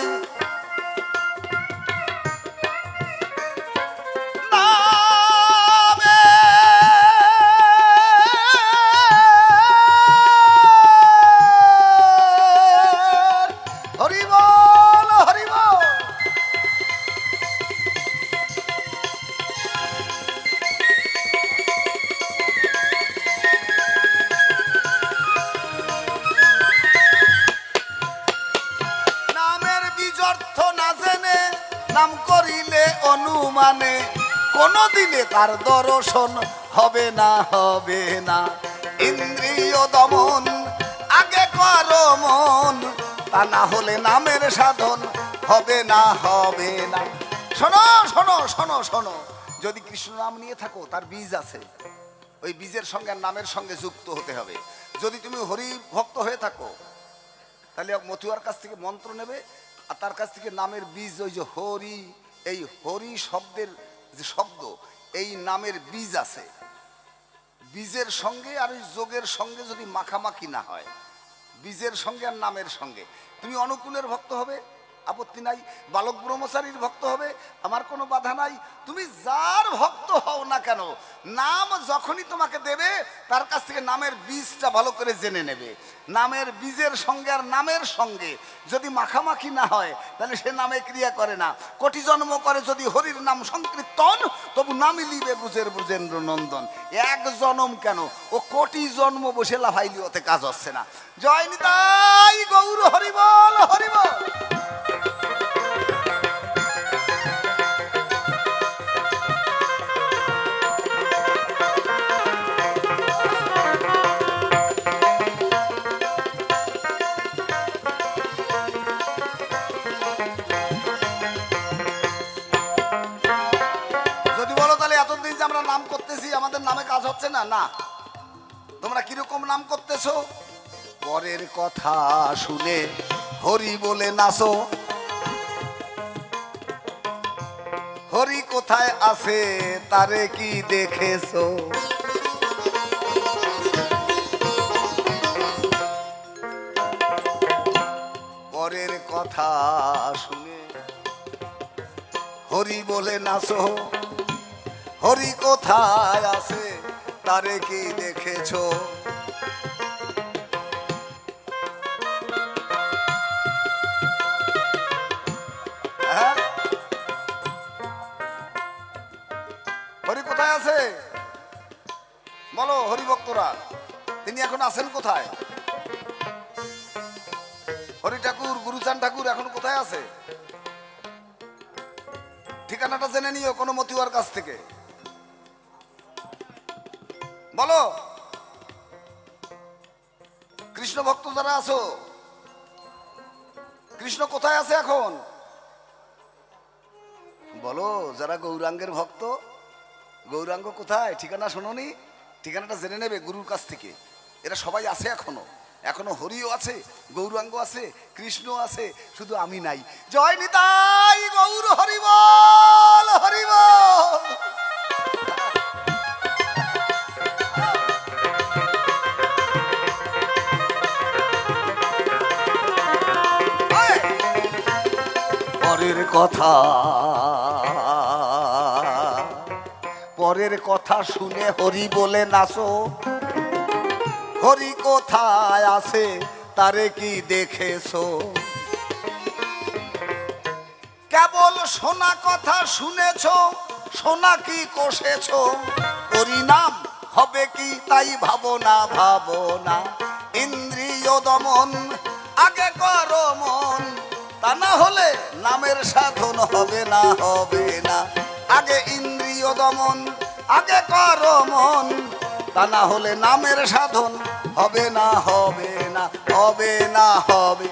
নাম করিলে অনুমানে কোনো দিনে তার দর্শন হবে না, হবে না। ইন্দ্রিয় দমন আগে করো মন, তা না হলে নামের সাধন হবে না, হবে না। শোনো শোনো শোনো শোনো, যদি কৃষ্ণ নাম নিয়ে থাকো তার বীজ আছে, ওই বীজের সঙ্গে আর নামের সঙ্গে যুক্ত হতে হবে। যদি তুমি হরি ভক্ত হয়ে থাকো তাহলে মতুয়ার কাছ থেকে মন্ত্র নেবে, আর তার কাছ থেকে নামের বীজ, ওই যে হরি, এই হরি শব্দের যে শব্দ, এই নামের বীজ আছে, বীজের সঙ্গে আর ওই যোগের সঙ্গে যদি মাখামাখি না হয়, বীজের সঙ্গে আর নামের সঙ্গে, তুমি অনুকূলের ভক্ত হবে, আপত্তি নাই। বালক ব্রহ্মচারীর ভক্ত হবে, আমার কোনো বাধা নাই। তুমি যার ভক্ত হও না কেন, নাম যখনই তোমাকে দেবে তার কাছ থেকে নামের বীজটা ভালো করে জেনে নেবে। নামের বীজের সঙ্গে আর নামের সঙ্গে যদি মাখামাখি না হয় তাহলে সে নামে ক্রিয়া করে না। কোটি জন্ম করে যদি হরির নাম সংকীর্তন, তবু নামই লিবে ব্রজের ব্রজেন্দ্র নন্দন। এক জন্ম কেন, ও কোটি জন্ম বসে লাফাইলি, ওতে কাজ হচ্ছে না। জয় নিতাই গৌর হরিবল হরিবল। নাম করতেছি, আমাদের নামে কাজ হচ্ছে না, না। তোমরা কিরকম নাম করতেছো? পরের কথা শুনে হরি বলে নাচো, হরি কোথায় আছে তারে কি দেখেছো? পরের কথা শুনে হরি বলে নাচো, হরি কোথায় আছে তারে কি দেখেছো? হরি কোথায় আছে বলো হরিভক্তরা, তিনি এখন আছেন কোথায়? হরি ঠাকুর, গুরুচান ঠাকুর এখন কোথায় আছে? ঠিকানাটা জেনে নিও কোনো মতুয়ার কাছ থেকে, বলো। কৃষ্ণ ভক্ত যারা আছো, কৃষ্ণ কোথায় আছে এখন বলো। যারা গৌরাঙ্গের ভক্ত, গৌরাঙ্গ কোথায়? ঠিকানা শোনোনি? ঠিকানাটা জেনে নেবে গুরুর কাছ থেকে। এরা সবাই আছে এখনো, এখনো হরিও আছে, গৌরাঙ্গ আছে, কৃষ্ণ আছে, শুধু আমি নাই। জয় নিতাই গৌর হরিবল হরিবল। পরের কথা, পরের কথা শুনে হরি বলে নাচো, হরি কোথায় আছে তারে কি দেখেছো? কেবল শোনা কথা শুনেছো, শোনা কি কষেছো? হরি নাম হবে কি তাই ভাবনা, ভাবনা। ইন্দ্রিয় দমন আগে করো মন, তা না হলে নামের সাধন হবে না, হবে না। আগে ইন্দ্রিয় দমন আগে করো মন, তা না হলে নামের সাধন হবে না, হবে না, হবে না, হবে।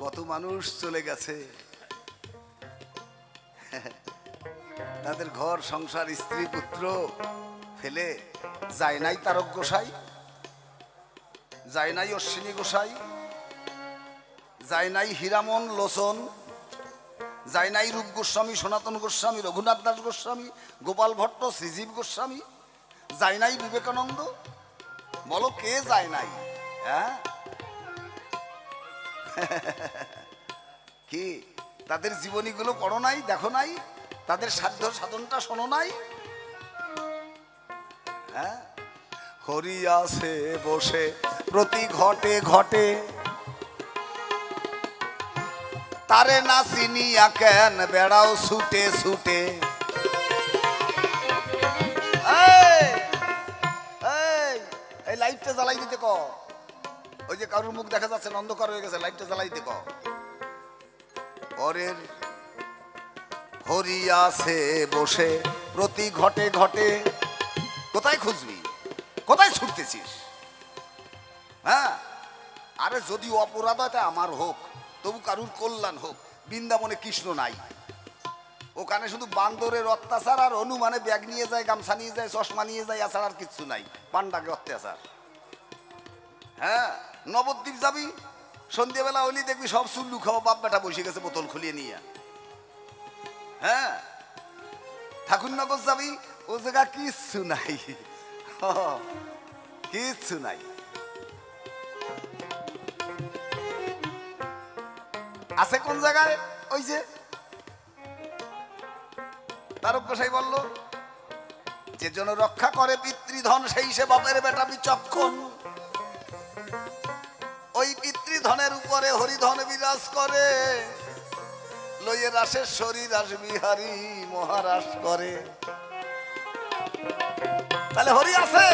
কত মানুষ চলে গেছে, তাদের ঘর সংসার স্ত্রী পুত্র ফেলে। যায় নাই তারক গোসাই, যায় নাই অশ্বিনী গোসাই, যায় নাই হীরামন লোচন, যায় নাই রূপ গোস্বামী, সনাতন গোস্বামী, রঘুনাথ দাস গোস্বামী, গোপাল ভট্ট, শ্রীজীব গোস্বামী, যায় নাই বিবেকানন্দ। বলো কে যায় নাই? হ্যাঁ, কি তাদের জীবনীগুলো পড়ো নাই, দেখো নাই, তাদের সাধ্য সাধনটা শোনো নাই? হ্যাঁ, হরি আছে বসে প্রতি ঘটে ঘটে, তারে না চিনিয়া কেন বেড়াও ছুটে ছুটে। এই লাইটটা জ্বালাই দিতে ক, ওই যে কারোর মুখ দেখা যাচ্ছে অন্ধকার হয়ে গেছে, লাইটটা জ্বালাই দিতে ক। পরের হরি আছে বসে প্রতি ঘটে ঘটে, কোথায় খুঁজবি, কোথায় ছুটতেছিস? হ্যাঁ, আরে যদি অপরাধ হয় তা আমার হোক, তবু কারুর কল্যাণ হোক। বৃন্দাবনে কৃষ্ণ নাই, ওখানে শুধু বান্দরের অত্যাচার, আর হনুমানে ব্যাগ নিয়ে যায়, গামছা নিয়ে যায়, চশমা নিয়ে যায়, এছাড়া আর কিচ্ছু নাই, পান্ডাকে অত্যাচার। হ্যাঁ, নবদ্বীপ যাবি, সন্ধ্যেবেলা হইলি দেখবি সব চুল্লু খাওয়া বাপ বেটা বসে গেছে বোতল খুলিয়ে নিয়ে। হ্যাঁ, ঠাকুরনগর যাবি, ও জায়গা কিচ্ছু নাই, কিচ্ছু নাই। আছে কোন জায়গায়? ওই যে তারক গোসাই বলল, যে জন রক্ষা করে পিতৃধন সেই সে বাপের বেটা বিচক্ষণ। ওই পিতৃধনের উপরে হরিধন বিরাজ করে, লইয়ে রাসের শরীর রাস বিহারী মহারাস করে। তাহলে হরি আছে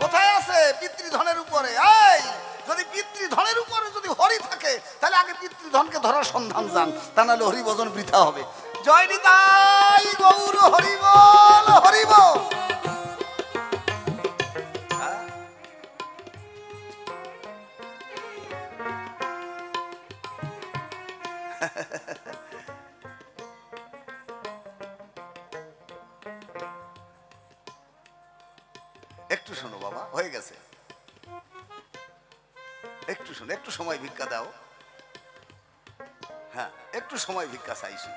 কোথায়? আছে পিতৃধনের উপরে। এই যদি পিতৃধনের উপরে যদি হরি থাকে, তাহলে আগে পিতৃধনকে ধরার সন্ধান যান, তা নাহলে হরি ভজন বৃথা হবে। জয় নিতাই গৌর হরি বল, হরি বল। একটু শোনো বাবা, হয়ে গেছে, একটু শোনো, একটু সময় ভিক্ষা দাও। হ্যাঁ, একটু সময় ভিক্ষা চাইছি।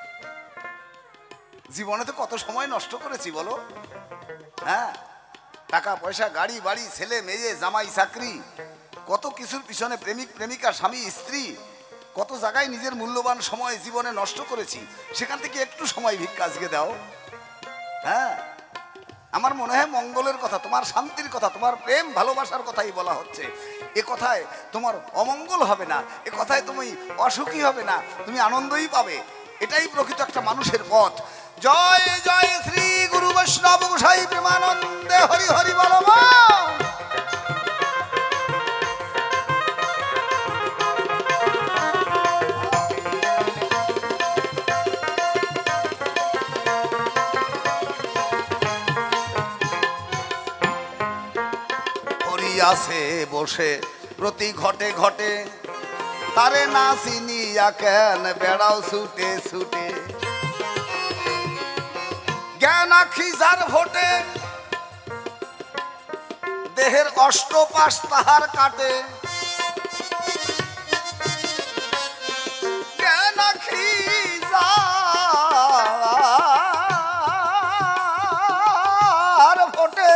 জীবনে তো কত সময় নষ্ট করেছি বলো। হ্যাঁ, টাকা পয়সা, গাড়ি বাড়ি, ছেলে মেয়ে, জামাই চাকরি, কত কিছুর পিছনে, প্রেমিক প্রেমিকা, স্বামী স্ত্রী, কত জায়গায় নিজের মূল্যবান সময় জীবনে নষ্ট করেছি। সেখান থেকে একটু সময় ভিক্ষা আজকে দাও। হ্যাঁ, আমার মনে হয় মঙ্গলের কথা, তোমার শান্তির কথা, তোমার প্রেম ভালোবাসার কথাই বলা হচ্ছে। এ কথায় তোমার অমঙ্গল হবে না, এ কথায় তুমি অসুখী হবে না, তুমি আনন্দই পাবে। এটাই প্রকৃত একটা মানুষের পথ। জয় জয় শ্রী গুরু বৈষ্ণব গোসাই প্রেমানন্দে হরি হরি বল। আছে বসে প্রতি ঘটে ঘটে, তারে না চিনিয়া কেন বেড়াও ছুটে ছুটে। জ্ঞান আখি যার ভোটে, দেহের অষ্টপাশ তাহার কাটে। জ্ঞান আখি যার ভোটে,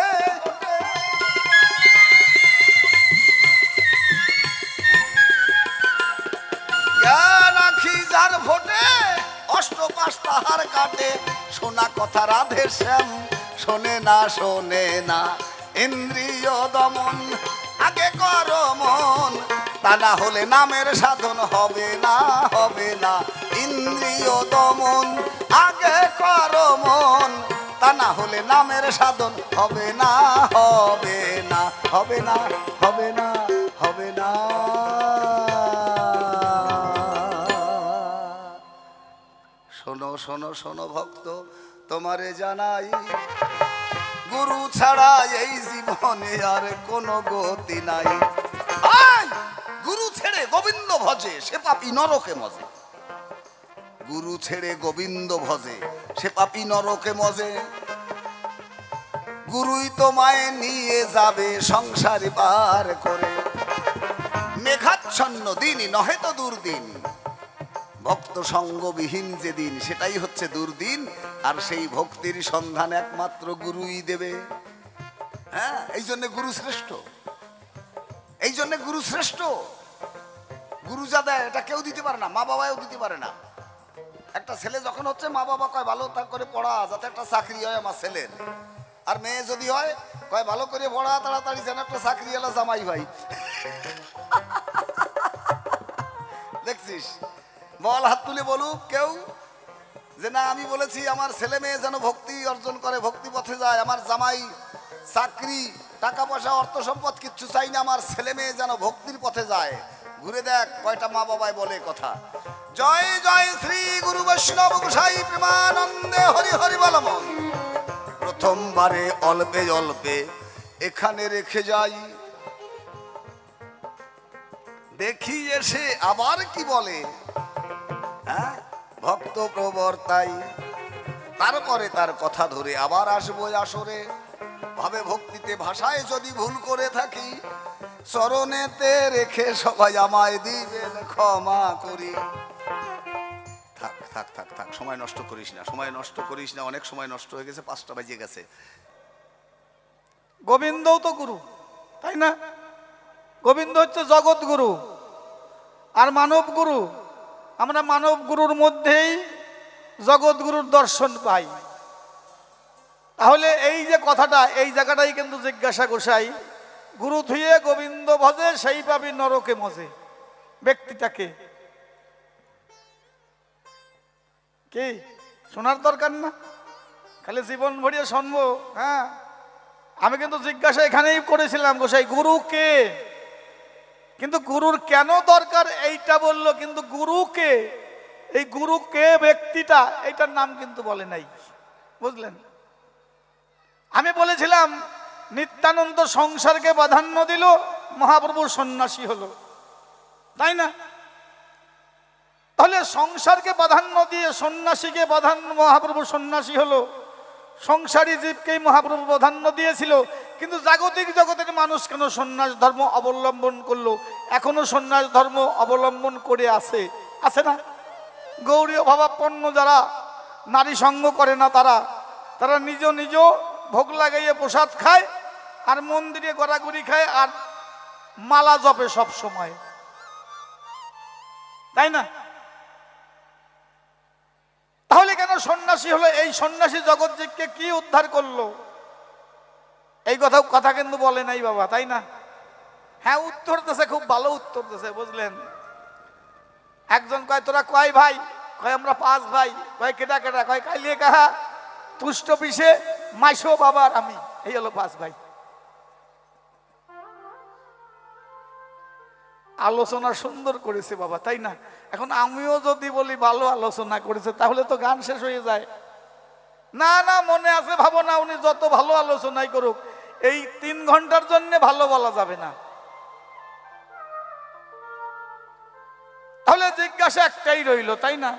যার ভোটে অষ্টপাশ তাহার কাটে। শোনা কথা রাধে শ্যাম শোনে না, শোনে না। ইন্দ্রিয় দমন আগে কর মন, তা না হলে নামের সাধন হবে না, হবে না। ইন্দ্রিয় দমন আগে কর মন, তা না হলে নামের সাধন হবে না, হবে না, হবে না, হবে না, হবে না। শোনো শোনো শোনো ভক্ত, তোমারে জানাই, গুরু ছাড়া এই জীবনে আর কোনো গতি নাই। গুরু ছেড়ে গোবিন্দ ভজে সে পাপী নরকে মজে। গুরু ছেড়ে গোবিন্দ ভজে সে পাপী নরকে মজে। গুরুই তোমায় নিয়ে যাবে সংসারে পার করে। মেঘাচ্ছন্ন দিনই নহে তো দুর্দিন, ভক্ত সঙ্গবিহীন যেদিন সেটাই হচ্ছে দুর্দিন। আর সেই ভক্তির সন্ধান একমাত্র গুরুই দেবে। হ্যাঁ, এই জন্য গুরু শ্রেষ্ঠ, এই জন্য গুরু শ্রেষ্ঠ। গুরু যা দেয় এটা কেউ দিতে পারে না, মা বাবাও দিতে পারে না। একটা ছেলে যখন হচ্ছে মা বাবা কয় ভালো তা করে পড়া যাতে একটা চাকরি হয় আমার ছেলের, আর মেয়ে যদি হয় কয় ভালো করে পড়া তাড়াতাড়ি যেন একটা চাকরি এলা জামাই ভাই। দেখছিস? বল, হাত তুলে বলুক কেউ যে না আমি বলেছি আমার ছেলে মেয়ে যেন ভক্তি অর্জন করে, ভক্তি পথে যায়। আমার জামাই চাকরি টাকা পয়সা অর্থ সম্পদ কিচ্ছু চাই না, আমার ছেলে মেয়ে যেন ভক্তির পথে যায়। ঘুরে দেখ কয়টা মা বাবাই বলে কথা। জয় জয় শ্রী গুরু বৈষ্ণব গোসাই প্রেমানন্দে হরি হরি বলম। প্রথমবারে অল্পে অল্পে এখানে রেখে যাই, দেখি এসে আবার কি বলে। হ্যাঁ, ভক্ত প্রবর্তাই, তারপরে তার কথা ধরে আবার আসবো আসরে। ভাবে ভক্তিতে ভাষায় যদি ভুল করে থাকি, চরণেতে রেখে সবাই আমায় দিবেন ক্ষমা করি। থাক থাক থাক থাক, সময় নষ্ট করিস না, সময় নষ্ট করিস না, অনেক সময় নষ্ট হয়ে গেছে, 5টা বাজে গেছে। গোবিন্দও তো গুরু, তাই না? গোবিন্দ হচ্ছে জগৎ গুরু আর মানব গুরু। আমরা মানব গুরুর মধ্যেই জগৎ গুরুর দর্শন পাই। তাহলে এই যে কথাটা, এই জায়গাটাই কিন্তু জিজ্ঞাসা গোসাই, গুরু থুয়ে গোবিন্দ ভজে সেই পাবি নরকে মজে। ব্যক্তিটাকে কি শোনার দরকার না, খালি জীবন ভরিয়ে শুনবো। হ্যাঁ, আমি কিন্তু জিজ্ঞাসা এখানেই করেছিলাম গোসাই গুরু কে, কিন্তু গুরুর কেন দরকার এইটা বললো, কিন্তু গুরু কে, এই গুরু কে ব্যক্তিটা এইটার নাম কিন্তু বলে নাই, বুঝলেন? আমি বলেছিলাম নিত্যানন্দ সংসারকে প্রাধান্য দিল, মহাপ্রভু সন্ন্যাসী হলো, তাই না? তাহলে সংসারকে প্রাধান্য দিয়ে সন্ন্যাসীকে প্রাধান্য, মহাপ্রভু সন্ন্যাসী হলো। সংসারী জীবকেই মহাপ্রভু প্রাধান্য দিয়েছিল, কিন্তু জাগতিক জগতের মানুষ কেন সন্ন্যাস ধর্ম অবলম্বন করলো? এখনো সন্ন্যাস ধর্ম অবলম্বন করে আছে, আছে না? গৌরীয় ভাবাপন্ন যারা নারী সঙ্গ করে না, তারা নিজ নিজ ভোগ লাগাইয়ে প্রসাদ খায় আর মন্দিরে গড়াগড়ি খায় আর মালা জপে সব সময়, তাই না? তাহলে কেন সন্ন্যাসী হলো? এই সন্ন্যাসী জগৎজীবকে কি উদ্ধার করলো? এই কথা কিন্তু বলে নাই বাবা, তাই না? হ্যাঁ, উত্তর দিয়েছে, খুব ভালো উত্তর দিয়েছে, বুঝলেন? একজন কয় তোরা কয় ভাই? কয় আমরা 5 ভাই। কয় কেটা কেটা? কয় কালিয়ে কাহা, তুষ্ট পিসে, মাইশো বাবার আমি, এই হলো 5 ভাই। আলোচনা সুন্দর করেছে বাবা, তাই না? এখন আমিও যদি বলি ভালো আলোচনা করেছে, তাহলে তো গান শেষ হয়ে যায়। না না, মনে আছে ভাবো না, উনি যত ভালো আলোচনাই করুক, এই 3 ঘন্টার জন্য ভালো বলা যাবে না। তাহলে জিজ্ঞাসা একটাই রইল, তাই না?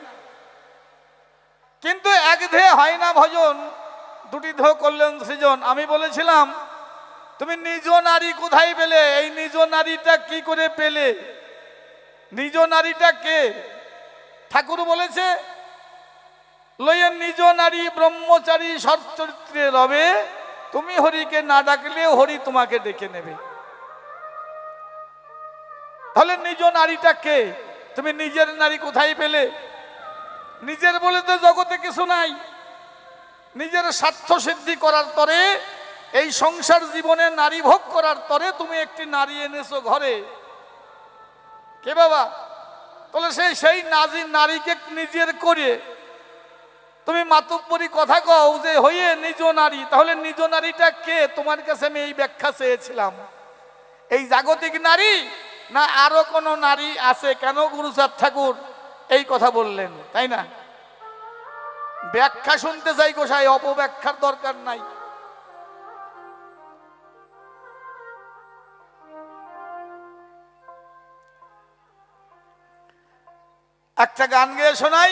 কিন্তু এক ধেয়ে হয় না ভজন, 2টি ধো করলেন সৃজন। আমি বলেছিলাম তুমি নিজ নারী কোথায় পেলে? এই নিজ নারীটা কি করে পেলে? নিজ নারীটা কে? ঠাকুর বলেছে লইয়ে নিজ নারী ব্রহ্মচারী সচ্চরিত্রে রবে, তুমি হরিকে না ডাকলে হরি তোমাকে ডেকে নেবে। তাহলে নিজ নারীটা কে? তুমি নিজের নারী কোথায় পেলে? নিজের বলে তো জগতে কিছু নাই। নিজের স্বার্থ সিদ্ধি করার তরে, এই সংসার জীবনে নারী ভোগ করার তরে তুমি একটি নারী এনেছো ঘরে। কে বাবা? তাহলে সেই নারীকে নিজের করে তুমি মাতব্বরি কথা কও যে হইয়ে নিজ নারী। তাহলে নিজ নারীটা কে? তোমার কাছে আমি এই ব্যাখ্যা চেয়েছিলাম। এই জাগতিক নারী না আরো কোনো নারী আছে? কেন গুরুচাঁদ ঠাকুর এই কথা বললেন, তাই না? ব্যাখ্যা শুনতে চাই গোসাই, অপব্যাখ্যার দরকার নাই। একটা গান গেয়ে শোনাই,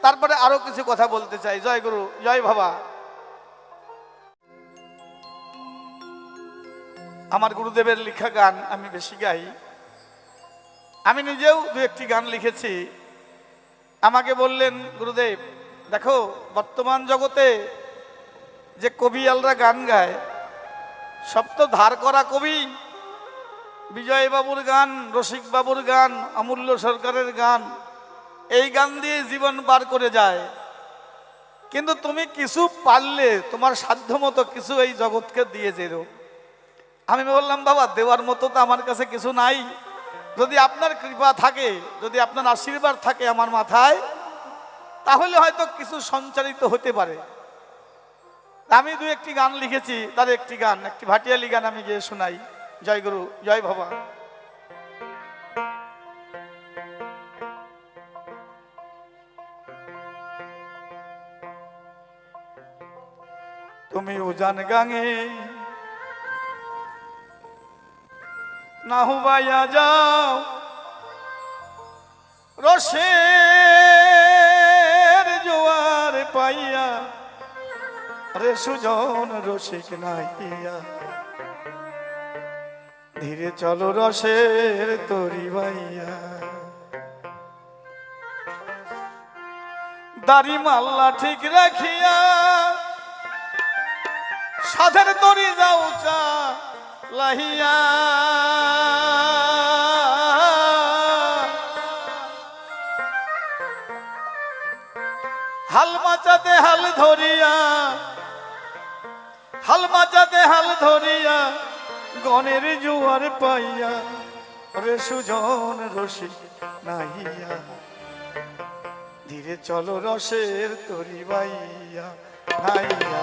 তারপরে আরো কিছু কথা বলতে চাই। জয় গুরু, জয় বাবা। আমার গুরুদেবের লেখা গান আমি বেশি গাই। আমি নিজেও 2-1টি গান লিখেছি। আমাকে বললেন গুরুদেব দেখো, বর্তমান জগতে যে কবিয়ালরা গান গায় সব তো ধার করা কবি, বিজয় বাবুর গান, রসিক বাবুর গান, অমূল্য সরকারের গান, এই গান দিয়ে জীবন পার করে যায়। কিন্তু তুমি কিছু পারলে তোমার সাধ্য মতো কিছু এই জগৎকে দিয়ে যেত। আমি বললাম, বাবা দেওয়ার মতো তো আমার কাছে কিছু নাই, যদি আপনার কৃপা থাকে, যদি আপনার আশীর্বাদ থাকে আমার মাথায়, তাহলে হয়তো কিছু সঞ্চারিত হতে পারে। আমি দু একটি গান লিখেছি, তার একটি গান, একটি ভাটিয়ালি গান আমি গিয়ে শোনাই। জয় গুরু, জয় বাবা। তুমি উজান গাঙে না হুবাইয়া যাও, রসের জোয়ার পাইয়া, রে সুজন রসিক নাইয়া, ধীরে চলো রসের তরি বাইয়া। দাড়ি মাল্লা ঠিক রাখিয়া সাধের তরি যাও চা লাহিয়া, হাল মাচাতে হাল ধরিয়া, হাল মাচাতে হাল ধরিয়া, গণের জোয়ার পাইয়া, রে সুজন রসিক নাহিয়া, ধীরে চলো রসের তরি বাইয়া নাইয়া,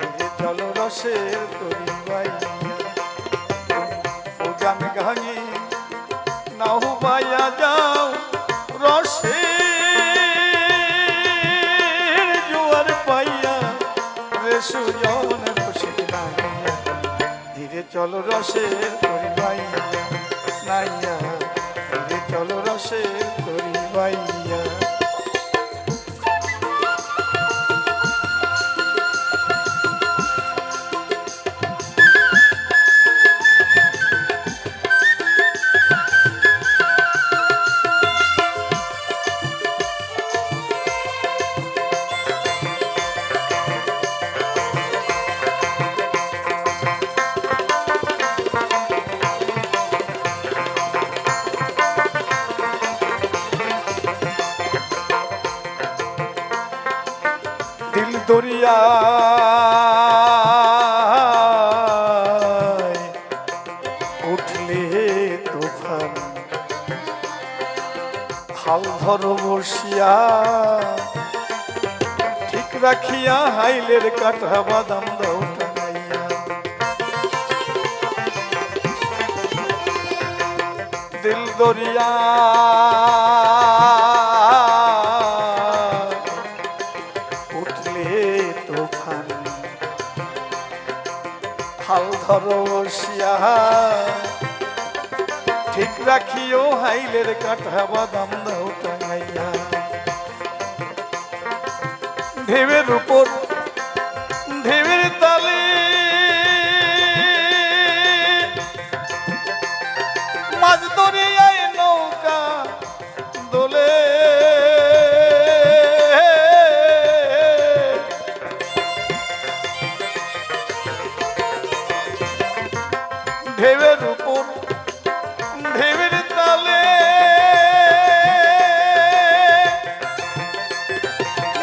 ধীরে চলো রসের তরি বাইয়া। উজান গাঙে না হুবাইয়া যাও, রসের জোয়ার পাইয়া, রে সুজন রসিক নাইয়া, ধীরে চলো রসের তরি বাইয়া নাইয়া, ধীরে চলো রসের তরি বাইয়া। দিল দরিয়া উঠলে তুফান, হাল ধরো বসিয়া, ঠিক রাখিয়া, হাইলের কাটা বাদাম দাও টানাইয়া। দিল দরিয়া তুফান, হাল ধরো বসিয়া, ঠিক রাখিও, হাইলের কাঠা বাদাম দাও টাঙাইয়া। ঢেউয়ের উপর ঢেউয়ের তালে মাছ দরিয়ায় নৌকা দোলে, ঢেউয়ের উপর ঢেউয়ের তালে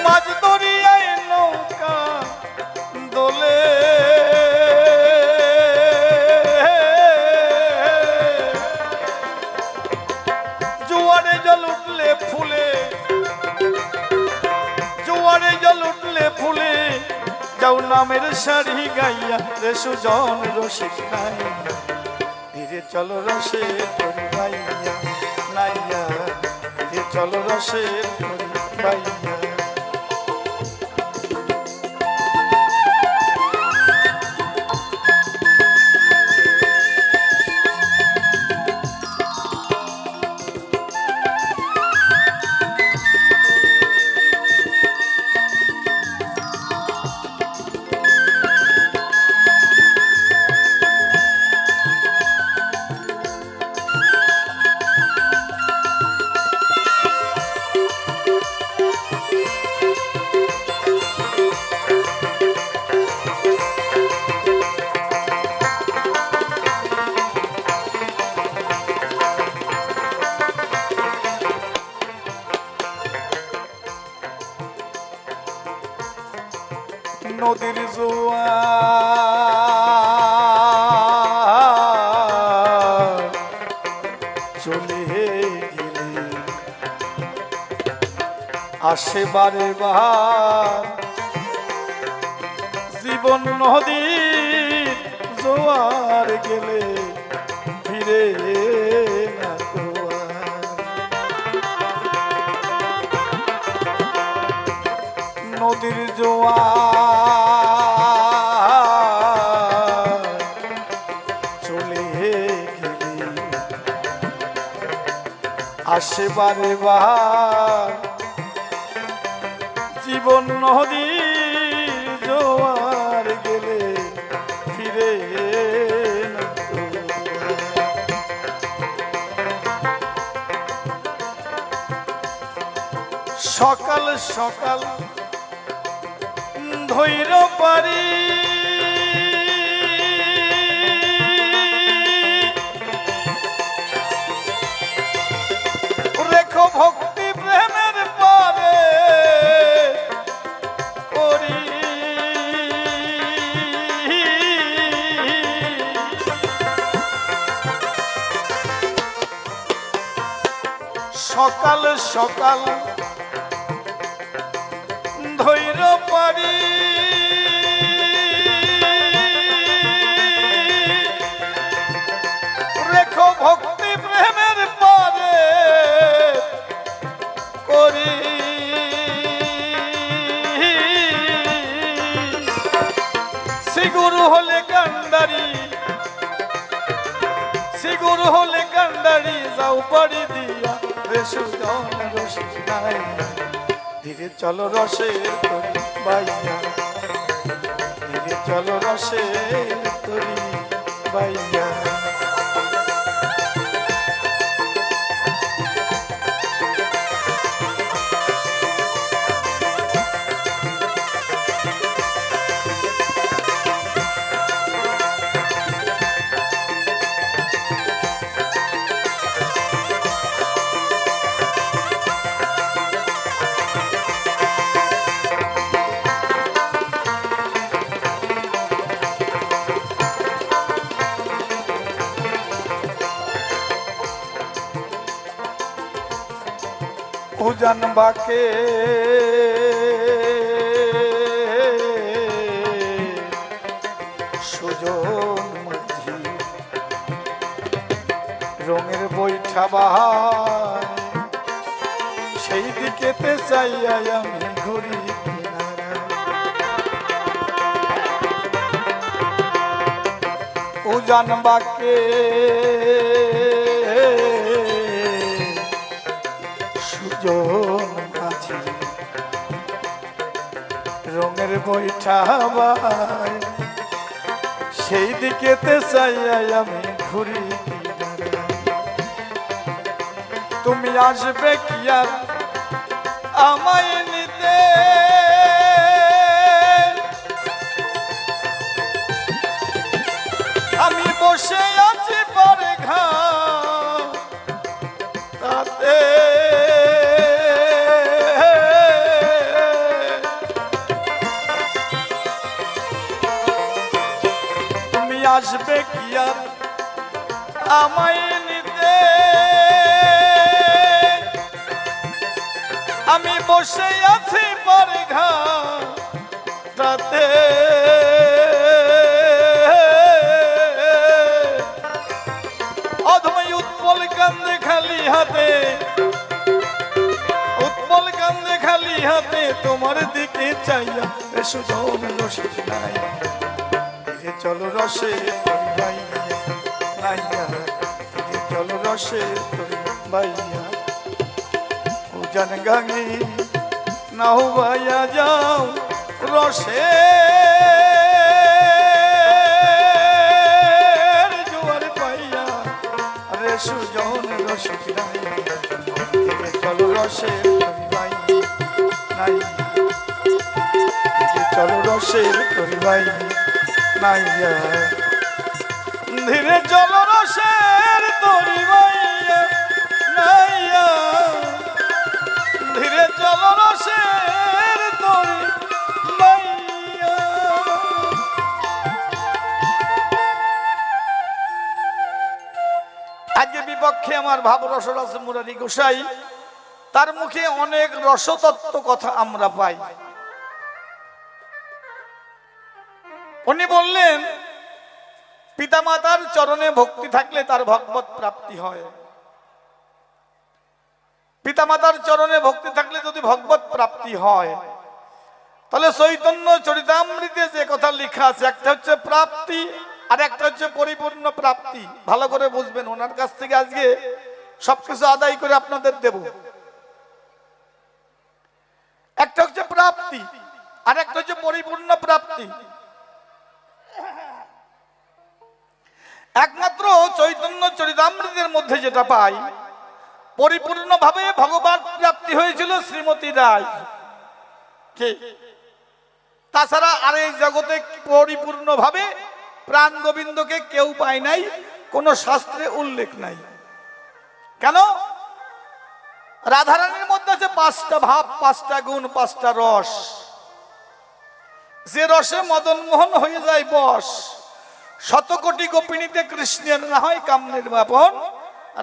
মাছ দরিয়ায় নৌকা দোলে, জোয়ারে জল উঠলে ফুলে, জোয়ারে জল উঠলে ফুলে, যাও নামের শাড়ি গাইয়া, রে সুজন রসিক নাইয়া, ধীরে চলো রসের তরি বাইয়া নাইয়া, ধীরে চলো রসের তরি বাইয়া। নদীর জোয়ার চলে গেলে আসে বারে বার, জীবন নদীর জোয়ার গেলে ফিরে না তো আর। নদীর জোয়ার চলে গেলে আসে বারে বার, জীবন নদীর জোয়ার গেলে ফিরে না তো আর। সকাল সকাল ধৈর পারি রেখো ভক্তি প্রেমের পারে করি, সকাল সকাল ধৈর পারি রেখো ভক্তি প্রেমের পারে করি, শ্রীগুরু হলে কান্ডারি, শ্রীগুরু হলে কান্ডারি যাও পাড়ি দিয়া রেশু জন রসি নাই, ধীরে চলো রসে তরি বাইয়া, ধীরে চলো রসে তরি বাইয়া। উজান বাকে সুজন মাঝি রঙের বৈঠা বাহার, সেই দিকেতে চাইয়াই আমি ঘুরি কিনারায়। উজান বাকে সুজন মাঝি রঙের বৈঠা বাহার, সেই দিকেতে চাইয়াই আমি ঘুরি কিনারায়। তুমি আসবে কি আর আমায় নিতে, আমি বসে আছি পরে ঘা তাতে, তুমি আসবে কি আর আমায় নিতে, আমি বসে আছি পরে ঘা তাতে, অধময় উৎপল কান্দে খালি হাতে, উৎপল কান্দে খালি হাতে তোমার দিকে চাইয়া সুজন রসিক নাই, ধীরে চলো রসে তরি বাইয়া নাইয়া, ধীরে চলো রসে তরি বাইয়া। উজান গাঙি নাও বাইয়া যাও রসে জোয়ার পাইয়া রে সুজন রসিক নাই, ধীরে চলো রসে তরি বাইয়া নাইয়া, ধীরে চলো রসে তরি বাইয়া নাইয়া, ধীরে চলো রসের তরি বাইয়া নাইয়া, ধীরে চলো রসের তরি বাইয়া। আমার ভাব রসরাজ মুরারি গোসাই, তার মুখে অনেক রসতত্ত্ব কথা আমরা পাই। উনি বললেন পিতামাতার চরণে ভক্তি থাকলে তার ভগবত প্রাপ্তি হয়। পিতামাতার চরণে ভক্তি থাকলে যদি ভগবত প্রাপ্তি হয়, তাহলে চৈতন্য চরিতামৃতে যে কথা লেখা আছে, একটা হচ্ছে প্রাপ্তি আর একটা হচ্ছে পরিপূর্ণ প্রাপ্তি। ভালো করে বুঝবেন, ওনার কাছ থেকে আজকে সবকিছু আদায় করে আপনাদের দেব। একটা হচ্ছে প্রাপ্তি আর একটা হচ্ছে পরিপূর্ণ প্রাপ্তি। একমাত্র চৈতন্য চরিতামৃতের মধ্যে যেটা পাই, পরিপূর্ণভাবে ভগবান প্রাপ্তি হয়েছিল শ্রীমতী রায় কে। তাছাড়া আর এই জগতে পরিপূর্ণভাবে প্রাণ গোবিন্দকে কেউ পায় নাই, কোন শাস্ত্রে উল্লেখ নাই। কেন? রাধারানীর মধ্যে আছে 5টা ভাব, 5টা গুণ, 5টা রস। যে রসে মদন মোহন হয়ে যায় বশ, শতকোটি গোপিনীতে কৃষ্ণের না হয় কাম নির্বাপন,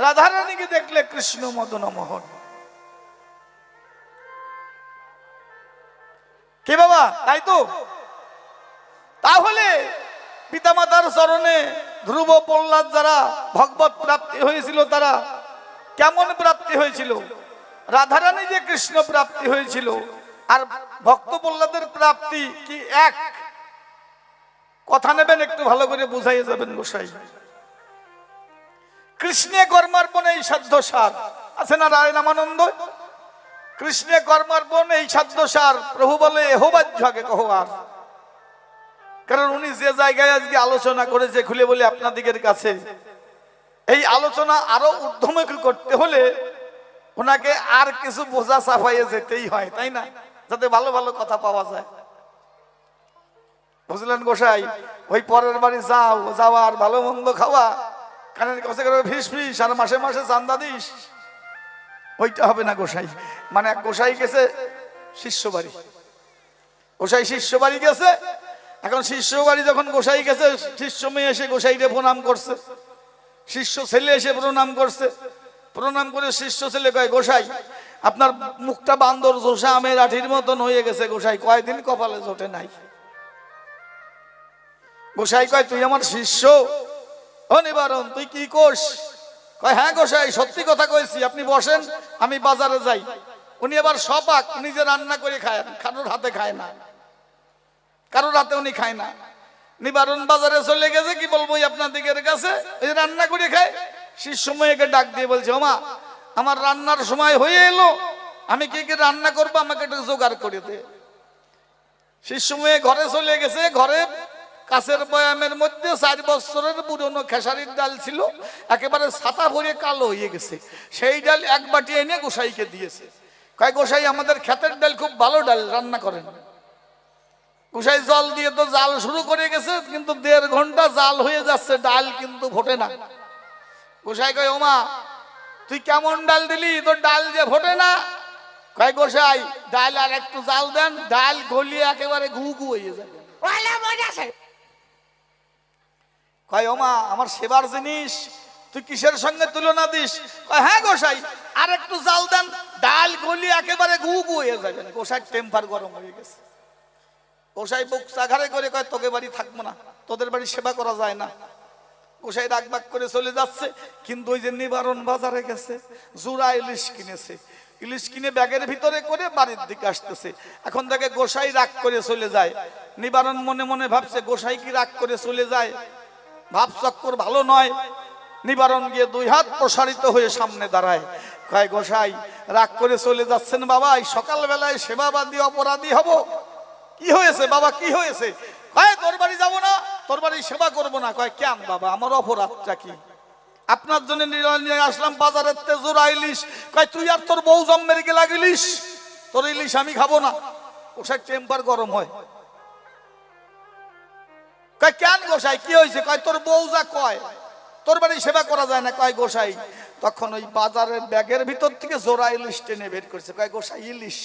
রাধারানীকে দেখলে কৃষ্ণ মদন মোহন। কি বাবা, তাই তো? তাহলে পিতামাতার চরণে ধ্রুব প্রহ্লাদ যারা ভগবত প্রাপ্তি হয়েছিল, তারা কেমন প্রাপ্তি হয়েছিল? রাধারানী যে কৃষ্ণ প্রাপ্তি হয়েছিল আর ভক্ত প্রহ্লাদের প্রাপ্তি কি এক? কথা নেবেন, একটু ভালো করে বুঝাইয়ে যাবেন গোসাই। কৃষ্ণে কর্মার্পণ এই সাধ্য সার আছে না রায় নামানন্দ? কৃষ্ণে কর্মার্পণ এই সাধ্য সার, প্রভু বলে এহোবাহ্য আগে কহ আর। কারণ উনি যে জায়গায় আজকে আলোচনা করেছে, খুলে বলে আপনাদের কাছে, এই আলোচনা আরো ঊর্ধ্বমুখী করতে হলে ওনাকে আর কিছু বোঝা চাপাইয়ে যেতেই হয়, তাই না? যাতে ভালো ভালো কথা পাওয়া যায়। বুঝলেন গোসাই? ওই পরের বাড়ি যাওয়ার ভালো মন্দ খাওয়া, কানের কাছে করে ফিস ফিস আর মাসে মাসে চান্দা দিস, ওইটা হবে না গোসাই। মানে এক গোসাই গেছে শিষ্য বাড়ি, গোসাই শিষ্য বাড়ি গেছে। এখন শিষ্য বাড়ি যখন গোসাই গেছে, শিষ্য মেয়ে এসে গোসাইকে প্রণাম করছে, শিষ্য ছেলে এসে প্রণাম করছে। প্রণাম করে শিষ্য ছেলে কয়, গোসাই আপনার মুখটা বান্দর জোসা আমের আঠির মতন হয়ে গেছে গোসাই, কয়দিন কপালে জোটে নাই। গোসাই কয়, তুই আমার শিষ্য? ও নিবারণ, তুই কি কোস? কয়, হ্যাঁ গোসাই, সত্যি কথা কইছি, আপনি বসেন, আমি বাজারে যাই। উনি আবার সপাক, নিজে রান্না করে খায়, কারোর হাতে খায় না, কারোর হাতে উনি খায় না। নিবারণ বাজারে চলে গেছে, কি বলবো আপনাদের কাছে, ওই রান্না করে খায়। শিষ্য মেয়েকে ডাক দিয়ে বলছে, ওমা আমার রান্নার সময় হয়ে এলো, আমি কি কি রান্না করবো, আমাকে একটু জোগাড় করে দে। শিষ্য মেয়ে ঘরে চলে গেছে। ঘরে কাছের বয়ামের মধ্যে 4 বছরের পুরনো খেসারির ডাল ছিল, একেবারে ছাতা ভরে কালো হয়ে গেছে। সেই ডাল এক বাটি এনে গোসাইকে দিয়েছে। কয়, গোসাই আমাদের ক্ষেতের ডাল খুব ভালো ডাল, রান্না করেন। গোসাই জল দিয়ে তো জাল শুরু করে গেছে, কিন্তু 1.5 ঘন্টা জাল হয়ে যাচ্ছে, ডাল কিন্তু ফোটে না। গোসাই কয়, ওমা তুই কেমন ডাল দিলি, তোর ডাল যে ফোটে না। কয়, গোসাই ডাল আর একটু জাল দেন, ডাল গলিয়ে একেবারে ঘু ঘু হয়ে যাবে। কয়, ওমা আমার সেবার জিনিস, তুই কিসের সঙ্গে তুলনা দিস? কয়, হ্যাঁ গোসাই আর একটু জাল দেন, ডাল গলিয়ে একেবারে ঘু ঘু হয়ে যাবে। গোসাই টেম্পার গরম হয়ে গেছে। গোসাই বুক চাঘারে করে কয়, তোকে বাড়ি থাকবো না, তোদের বাড়ি সেবা করা যায় না। গোসাই রাগবাগ করে চলে যাচ্ছে। কিন্তু ওই যে নিবারণ বাজারে গেছে, জোড়া ইলিশ কিনেছে, ইলিশ কিনে ব্যাগের ভিতরে করে বাড়ির দিকে আসতেছে। এখন থেকে গোসাই রাগ করে চলে যায়। নিবারণ মনে মনে ভাবছে, গোসাই কি রাগ করে চলে যায়, ভাব চক্কর ভালো নয়। নিবারণ গিয়ে 2 হাত প্রসারিত হয়ে সামনে দাঁড়ায়। কয়, গোসাই রাগ করে চলে যাচ্ছেন বাবা, এই সকালবেলায় সেবাবাদী অপরাধী হব? কি হয়েছে বাবা, কি হয়েছে? কয়, তোর বাড়ি যাবো না, তোর বাড়ি সেবা করবো না। কয়, কেন বাবা, আমার অপরাধটা কি? আপনার জন্য নিয়ে আসলাম বাজারের জোড়া ইলিশ। কয়, তুই আর তোর বউ জন্মের গে লাগিলিস, তোর ইলিশ আমি খাবো না। গোসাই টেম্পার গরম হয়। কয়, কেন গোসাই কি হয়েছে? কয়, তোর বউ যা কয়, তোর বাড়ি সেবা করা যায় না। কয়, গোসাই তখন ওই বাজারের ব্যাগের ভিতর থেকে জোড়া ইলিশ টেনে বের করছে। কয়, গোসাই ইলিশ।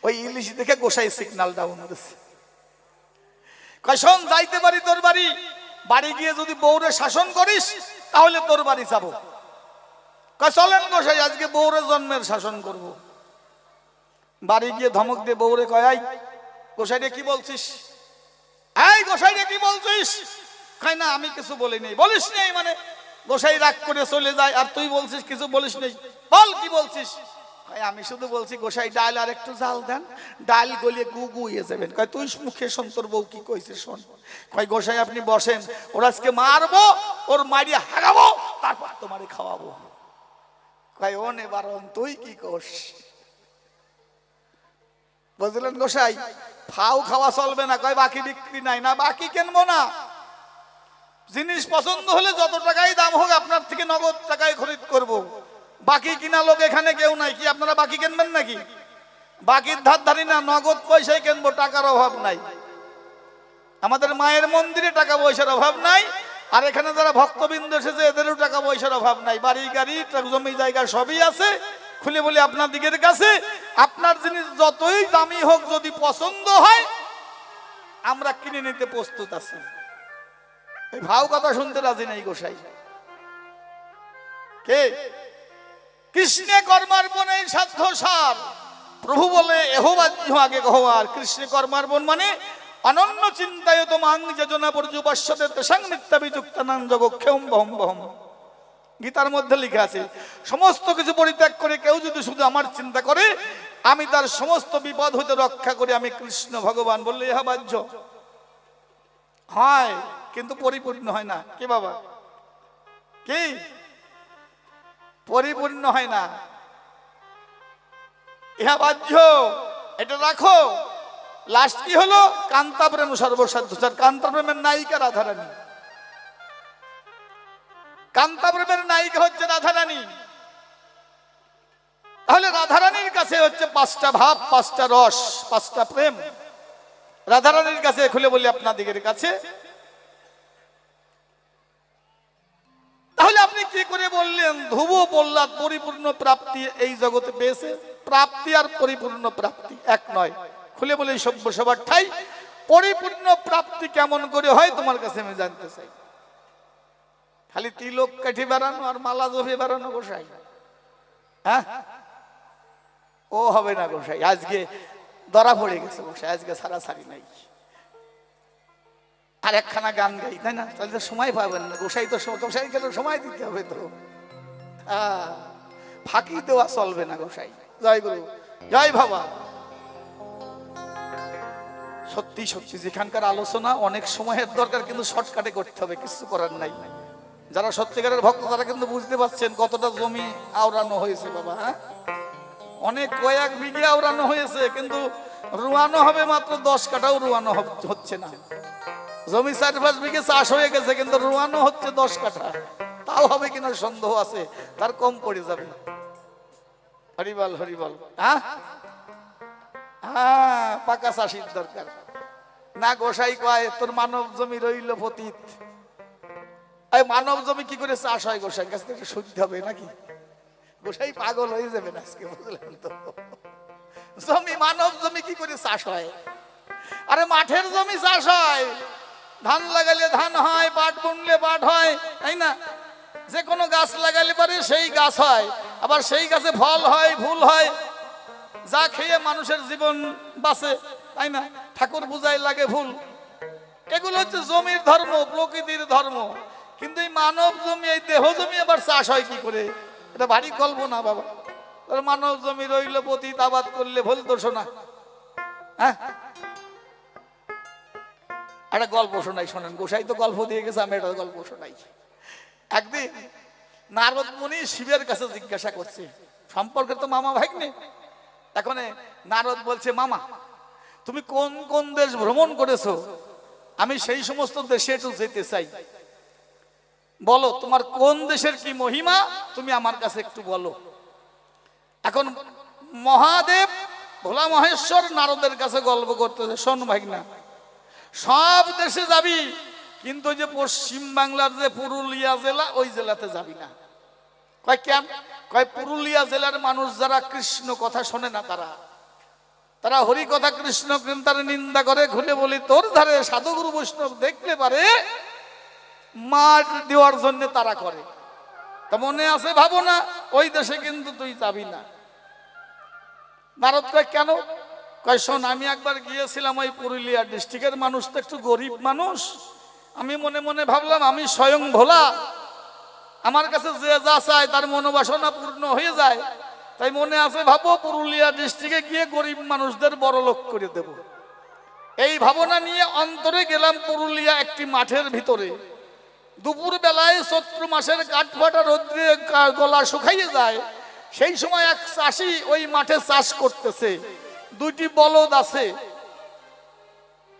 ওই ইলিশ দেখে গোসাই সিগন্যাল ডাউন করেছে। কয়, শোন, যাইতে পারি তোর বাড়ি, বাড়ি গিয়ে যদি বউরে শাসন করিস তাহলে তোর বাড়ি যাবো। কয় চলেন গোসাই আজকে বউরে জন্মের শাসন করব। বাড়ি গিয়ে ধমক দিয়ে বউরে কয়, আই গোসাই রে কি বলছিস, এই গোসাই রে কি বলছিস? কয় না আমি কিছু বলি নাই। বলিস নেই মানে? গোসাই রাগ করে চলে যায়, আর তুই বলছিস কিছু বলিস নেই, বল কি বলছিস? আমি শুধু বলছি গোসাই ডাল আর একটু জাল দেন, ডাল গলিয়ে গু গু হয়ে যাবেন। কয় তুই মুখে শোন তোর বউ কি কইছে শোন। কয় গোসাই আপনি বসেন, ওর আজকে মারবো, ওর মারিয়ে হাগাবো, তারপর তোমারে খাওয়াবো। কয় ও নে বারণ তুই কি কোস? বুঝলেন গোসাই? ফাও খাওয়া চলবে না। কয় বাকি বিক্রি নাই। না বাকি কিনবো না, জিনিস পছন্দ হলে যত টাকাই দাম হোক আপনার থেকে নগদ টাকায় খরিদ করব। বাকি কিনা লোক এখানে কেউ নাই। কি আপনারা বাকি কিনবেন নাকি? বাকির ধার ধারি না, নগদ পয়সায় কিনবো, টাকার অভাব নাই। আমাদের মায়ের মন্দিরে টাকা পয়সার অভাব নাই, আর এখানে যারা ভক্তবৃন্দ এসেছে এদেরও টাকা পয়সার অভাব নাই। বাড়ি গাড়ি জমি জায়গা সবই আছে। খুলে বলি আপনার দিকের কাছে, আপনার জিনিস যতই দামি হোক যদি পছন্দ হয় আমরা কিনে নিতে প্রস্তুত আছি। এই ভাও কথা শুনতে রাজি নাই গোসাই। কে? কৃষ্ণে কর্মার্পণে সাধ্য সার। প্রভু বলে এহো বাহ্য আগে কহ। আর কৃষ্ণে কর্মার্পণ মানে অনন্য চিন্তায় তোমাং যোজনা পর্যুপাস্যতে তেসাং মিথ্যাবিযুক্তানাং জগক্ষেম বহম বহম। গীতার মধ্যে লিখা আছে সমস্ত কিছু পরিত্যাগ করে কেউ যদি শুধু আমার চিন্তা করে আমি তার সমস্ত বিপদ হইতে রক্ষা করি। আমি কৃষ্ণ ভগবান বললে ইহা বাহ্য হয়, কিন্তু পরিপূর্ণ হয় না। কি বাবা? কি পরিপূর্ণ হয় না? ইহা বাহ্য, এটা রাখো। লাস্ট কি হলো? কান্তা প্রেম সর্বসাধ্য। কান্তা প্রেমের নায়িকা রাধারানী। কান্তা প্রেমের নায়িকা হচ্ছে রাধারানী। তাহলে রাধারানীর কাছে হচ্ছে পাঁচটা ভাব, পাঁচটা রস, পাঁচটা প্রেম। রাধারানীর কাছে খুলে বলি আপনাদের কাছে। তাহলে আপনি কি করে বললেন ধ্রুব প্রহ্লাদ পরিপূর্ণ প্রাপ্তি এই জগতে পেয়েছে? প্রাপ্তি আর পরিপূর্ণ প্রাপ্তি এক নয়। খুলে বলি সভ্য সবার ঠাই পরিপূর্ণ প্রাপ্তি কেমন করে হয় তোমার কাছে আমি জানতে চাই। খালি তিলক কাঠি বেড়ানো আর মালা জফে বেড়ানো গোসাই, হ্যাঁ ও হবে না গোসাই। আজকে ধরা পড়ে গেছে গোসাই, আজকে ছাড়াছাড়ি নাই। আর একখানা গান গাই, তাই না? তাহলে তো সময় পাবেন না। গোসাই তো গোসাইকে তো সময় দিতে হবে তো। ফাঁকি দেওয়া চলবে না গোসাই। জয় গুরু, জয় বাবা। সত্যি সত্যি যেখানকার আলোচনা অনেক সময়ের দরকার, কিন্তু শর্টকাটে করতে হবে, কিছু করার নাই। যারা সত্যিকারের ভক্ত তারা কিন্তু বুঝতে পারছেন কতটা জমি আওড়ানো হয়েছে বাবা। হ্যাঁ, অনেক কয়েক বিঘে আওড়ানো হয়েছে, কিন্তু রুয়ানো হবে মাত্র 10 কাঠাও রুয়ানো হচ্ছে না। জমি 4-5 বিঘে চাষ হয়ে গেছে, কিন্তু রুয়ানো হচ্ছে 10 কাঠা। তাও হবে কিনা সন্দেহ আছে, তার কম পড়ে যাবে। হরিবল হরিবল। হ্যাঁ হ্যাঁ, পাকা চাষির দরকার না। গোসাই কয় তোর মানব জমি রইল পতিত। এই মানব জমি কি করে চাষ হয়? গোসাইয়ের কাছ থেকে শুনতে হবে নাকি? গোসাই পাগল হয়ে যাবে না আজকে, বুঝলেন তো? জমি মানব জমি কি করে চাষ হয়? আরে মাঠের জমি চাষ হয়, ধান লাগালে ধান হয়, পাট বুনলে পাট হয়, তাই না? যে কোনো গাছ লাগালে পারে সেই গাছ হয়, আবার সেই গাছে ফল হয়, ফুল হয়, যা খেয়ে মানুষের জীবন বাঁচে, তাই না? ঠাকুর পূজায় লাগে ফুল। এগুলো হচ্ছে জমির ধর্ম, প্রকৃতির ধর্ম। কিন্তু এই মানব জমি, এই দেহ জমি আবার চাষ হয় কি করে? এটা ভারী কল্পনা বাবা। মানব জমি রইল পতিত, আবাদ করলে ভুল তো শোনা। হ্যাঁ, একটা গল্প শোনাই, শোনেন। গোসাই তো গল্প দিয়ে গেছে, আমি একটা গল্প শোনাই। একদিন নারদ মুনি শিবের কাছে জিজ্ঞাসা করছে, সম্পর্কে তো মামা ভাগ্নে। এখন নারদ বলছে, মামা তুমি কোন কোন দেশ ভ্রমণ করেছো? আমি সেই সমস্ত দেশে একটু যেতে চাই। বলো তোমার কোন দেশের কি মহিমা, তুমি আমার কাছে একটু বলো। এখন মহাদেব ভোলা মহেশ্বর নারদের কাছে গল্প করতেছে, শোন ভাগনা, সব দেশে যাবি, কিন্তু যে পশ্চিম বাংলার যে পুরুলিয়া জেলা, ওই জেলাতে যাবি না। কয় কেন? কয় পুরুলিয়া জেলার মানুষ যারা কৃষ্ণ কথা শোনে না, তারা হরি কথা কৃষ্ণ তারা নিন্দা করে। খুলে বলি তোর ধারে সাধুগুরু বৈষ্ণব দেখলে পারে মার দেওয়ার জন্য তারা করে। তা মনে আছে ভাবো না, ওই দেশে কিন্তু তুই যাবি না। নারদ কয় কেন? কয় শোন, আমি একবার গিয়েছিলাম ওই পুরুলিয়া ডিস্ট্রিক্টের মানুষ তো একটু গরিব মানুষ, আমি মনে মনে ভাবলাম আমি স্বয়ং ভোলা, আমার কাছে যে যা চায় তার মনোবাসনা পূর্ণ হয়ে যায়, তাই মনে আছে ভাবো পুরুলিয়া ডিস্ট্রিক্টে গিয়ে গরিব মানুষদের বড় লোক করে দেব। এই ভাবনা নিয়ে অন্তরে গেলাম পুরুলিয়া একটি মাঠের ভিতরে। দুপুর বেলায় চৈত্র মাসের কাঠফাটা রৌদ্রে গলা শুকাইয়ে যায়, সেই সময় এক চাষি ওই মাঠে চাষ করতেছে, দুইটি বলদ আছে।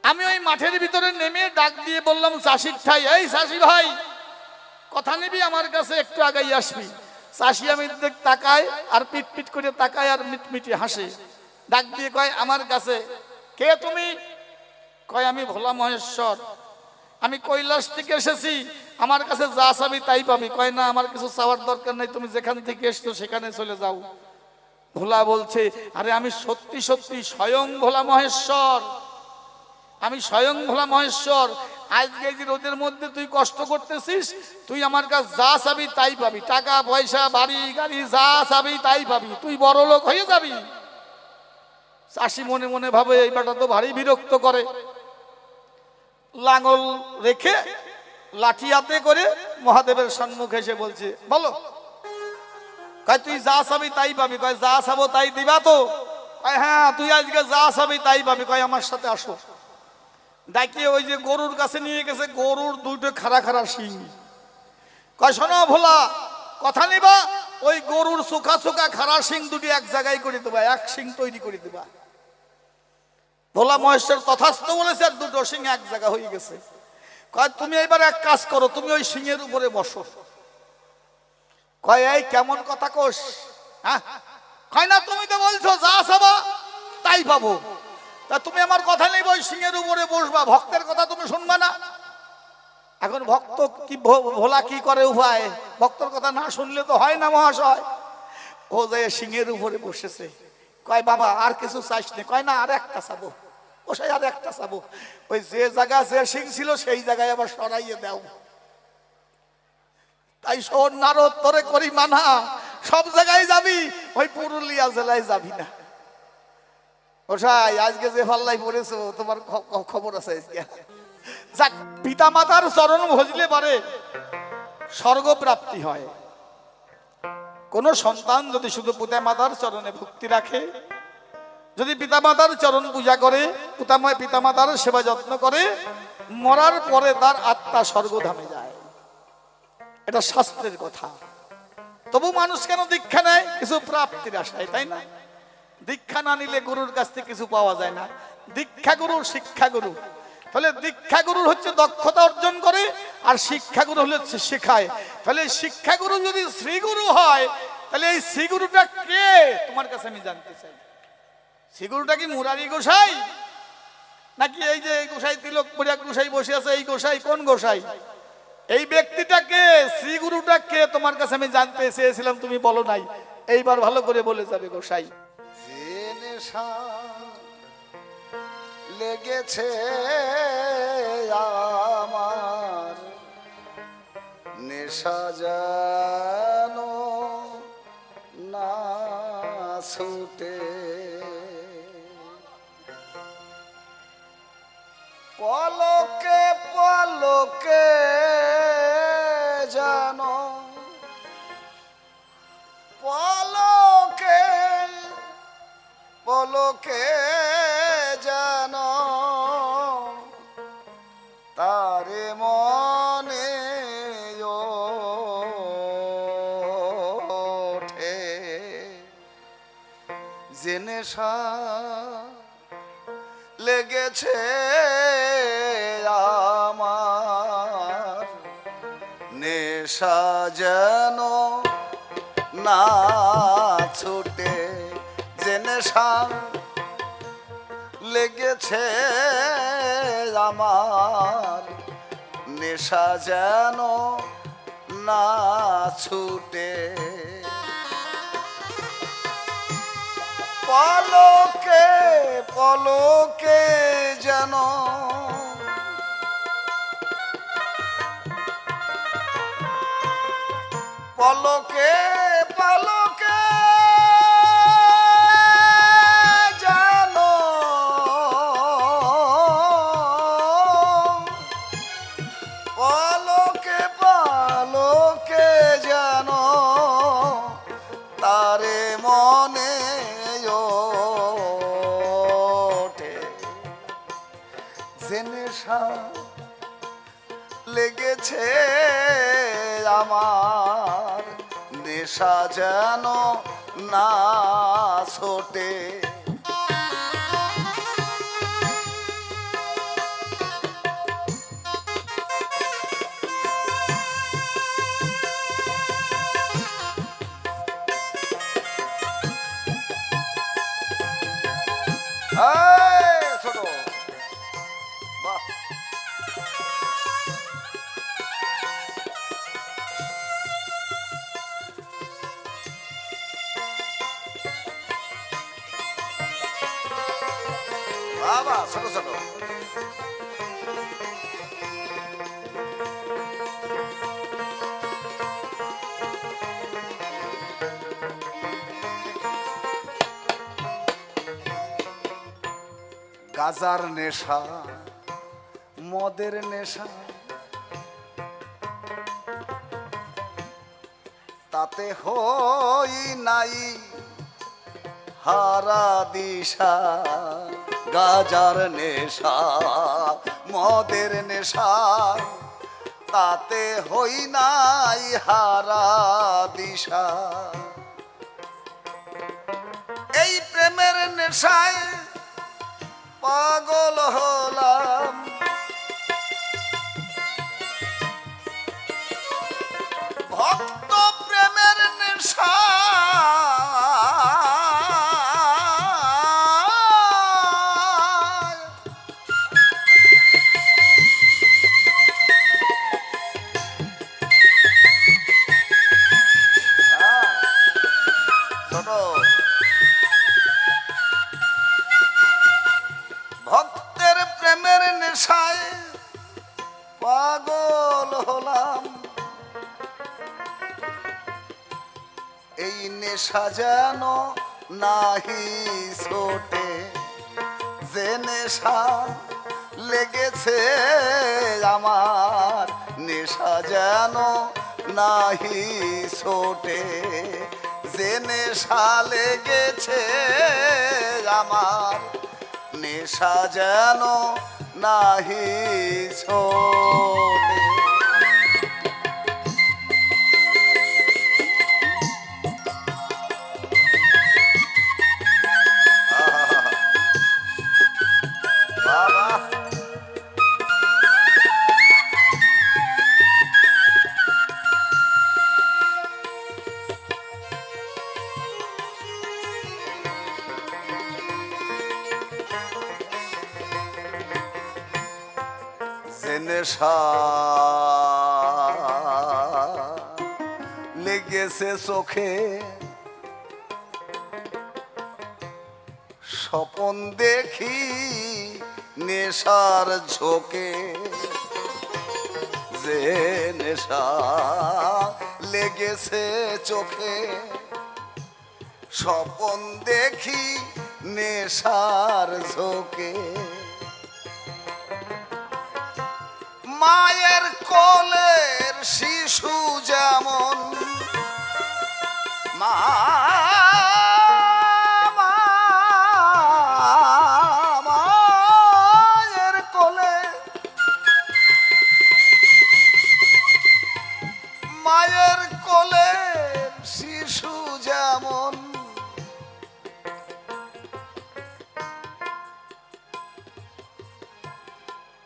আমি ওই মাঠের ভিতরে নেমে ডাক দিয়ে বললাম চাষির ঠাই, এই চাষি ভাই কথা নিবি আমার কাছে, একটু আগাই আসবি। চাষি আমি তাকায় আর পিট পিট করে তাকায় আর মিটমিটি হাসে। ডাক দিয়ে কয় আমার কাছে, কে তুমি? কয় আমি ভোলা মহেশ্বর, আমি কৈলাস থেকে এসেছি, আমার কাছে যা চাবি তাই পাবি। কয় না, আমার কিছু চাওয়ার দরকার নাই, তুমি যেখান থেকে এসছো সেখানে চলে যাও। ভোলা বলছে, আরে আমি সত্যি সত্যি স্বয়ং ভোলা মহেশ্বর, আমি স্বয়ং ভোলা মহেশ্বর। আজকে এই যে রোদের মধ্যে তুই কষ্ট করতেছিস, তুই আমার কাছে যা চাবি তাই পাবি, টাকা পয়সা বাড়ি গাড়ি যা চাবি তাই পাবি, তুই বড় লোক হয়ে যাবি। চাষি মনে মনে ভাবে এই বেটা তো ভারী বিরক্ত করে। লাঙল রেখে লাঠি হাতে করে মহাদেবের সম্মুখে এসে বলছে, বলো। কয় তুই যা চাবি তাই পাবি। কয় যা চাবো তাই দিবা তো? কয় হ্যাঁ, তুই আজকে যা চাবি তাই পাবি। কয় আমার সাথে আসো। ডাকিয়ে ওই যে গরুর কাছে নিয়ে গেছে, গরুর দুটো খাড়া খাড়া শিং। কয় শোনো ভোলা, কথা নিবা, ওই গরুর চোখা চোখা খাড়া শিং দুটি এক জায়গায় করে দেবা, এক শিং তৈরি করে দেবা। ভোলা মহেশ্বর তথাস্থ বলেছে, আর দুটো সিং এক জায়গা হয়ে গেছে। কয় তুমি এবার এক কাজ করো, তুমি ওই সিংহের উপরে বসো। কয় এই কেমন কথা কোস? হ্যাঁ, কয় না তুমি তো বলছো যা চাবা তাই পাবো, তা তুমি আমার কথা নেই, ওই সিংহের উপরে বসবা, ভক্তের কথা তুমি শুনবা না। এখন ভক্ত কি ভোলা কি করে উপায়, ভক্তর কথা না শুনলে তো হয় না মহাশয়। ও যে সিংহের উপরে বসেছে। কয় বাবা আর কিছু চাইস নে? কয় না, আর একটা চাবো। ওসাই আর একটা চাবো, ওই যে জায়গা যে সিং ছিল সেই জায়গায় আবার সরাইয়ে দাও। তাই শোন নারদ, তোরে করি মানা, সব জায়গায় যাবি, ওই পুরুলিয়া জেলায় যাবি না। ওসাই আজকে যে পাল্লাই পড়েছো, তোমার খবর আছে আজকে। যাক, পিতা মাতার চরণ ভজলে পারে স্বর্গ প্রাপ্তি হয়। কোন সন্তান যদি শুধু পিতা মাতার চরণে ভক্তি রাখে, যদি পিতামাতার চরণ পূজা করে, পিতামাতার সেবা যত্ন করে, মরার পরে তার আত্মা স্বর্গধামে যায়। এটা শাস্ত্রের কথা। তবু মানুষ কেন দীক্ষা নেয়? কিছু প্রাপ্তির আশায়, তাই না? দীক্ষা না নিলে গুরুর কাছ থেকে কিছু পাওয়া যায় না। দীক্ষা গুরু, শিক্ষা গুরু। তাহলে দীক্ষা গুরুর হচ্ছে দক্ষতা অর্জন করে, আর শিক্ষা গুরু হলে শেখায়। তাহলে শিক্ষা গুরু যদি শ্রীগুরু হয়, তাহলে এই শ্রীগুরুটা কে তোমার কাছে আমি জানতে চাই। শ্রীগুরুটা কি মুরারি গোসাই, নাকি এই যে গোসাই তিলক পরিয়া গোসাই বসে আছে এই গোসাই? কোন গোসাই? এই ব্যক্তিটা কে? শ্রীগুরুটা কে তোমার কাছে আমি জানতে চেয়েছিলাম, তুমি বলো নাই। এইবার ভালো করে বলে যাবে গোসাই। যে নেশা লেগেছে আমার, নেশা যেন না ছুটে, পলকে পলকে যেন, পলকে পলকে যেন তারে মনে ওঠে, যে নেশা লেগেছে আমার, নেশা যেন না ছুটে, যে নেশা লেগেছে আমার, নেশা যেন না ছুটে, পলকে পলকে যেন, পল পলকে পলকে জানো পলকে পলকে জানো তারে মনে ওঠে যে নেশা লেগেছে আমার নেশা যেন না ছোটে ছোট বাহ বাবা ছোট ছোট গাজার নেশা মদের নেশা তাতে হই নাই হারা দিশা গাজার নেশা মদের নেশা তাতে হই নাই হারা দিশা এই প্রেমের নেশায় পাগল হলাম ভক্ত প্রেমের নেশা ভক্তের প্রেমের নেশায় পাগল হলাম এই নেশা যেন নাহি ছোটে যে নেশা লেগেছে আমার নেশা যেন নাহি ছোটে যে নেশা লেগেছে আমার নেশা যেন নাহি ছোটে বাবা যে নেশা লেগেছে চোখে স্বপন দেখি নেশার ঝোঁকে যে নেশা লেগেছে চোখে স্বপন দেখি নেশার ঝোঁকে মায়ের কোলের শিশু যেমন মায়ের কোলে মায়ের কোলের শিশু যেমন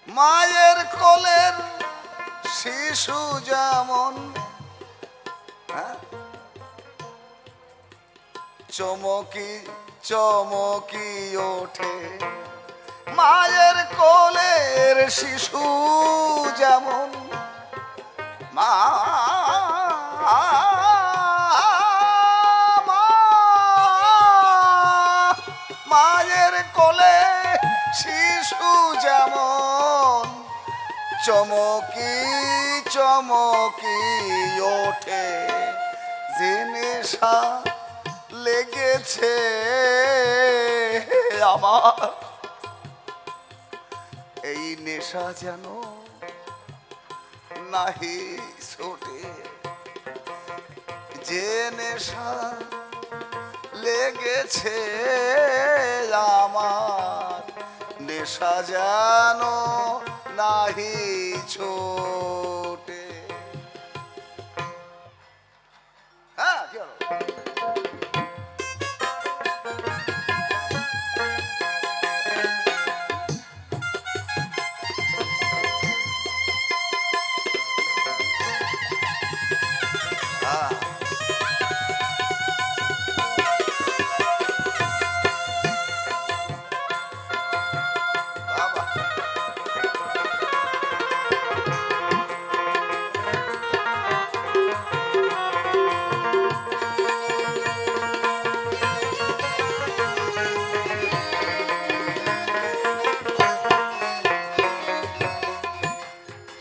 মায়ের কোলের শিশু যেমন চমকি চমকি ওঠে মায়ের কোলের শিশু যেমন মায়ের কোলে শিশু যেমন চমকি চমকি ওঠে যে নেশা লেগেছে আমার, এই নেশা যেন নাহি ছোটে। যে নেশা লেগেছে আমার, নেশা যেন নাহি ছোটে। হ্যাঁ, কি হলো? হ্যাঁ। বাবা।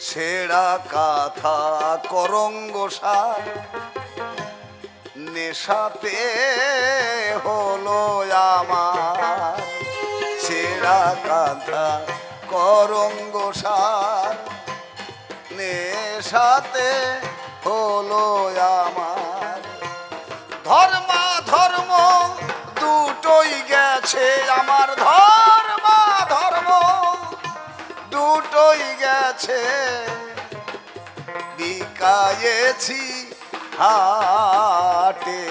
ছেঁড়া কাঁথা করঙ্গ সার নেশাতে হলো আমার। ছেঁড়া কাঁথা করঙ্গ সার নেশাতে হলো আমার। ধর্মা ধর্ম দুটোই গেছে আমার, ধর্মা ধর্ম দুটোই গেছে, বিকায়েছি হাটে।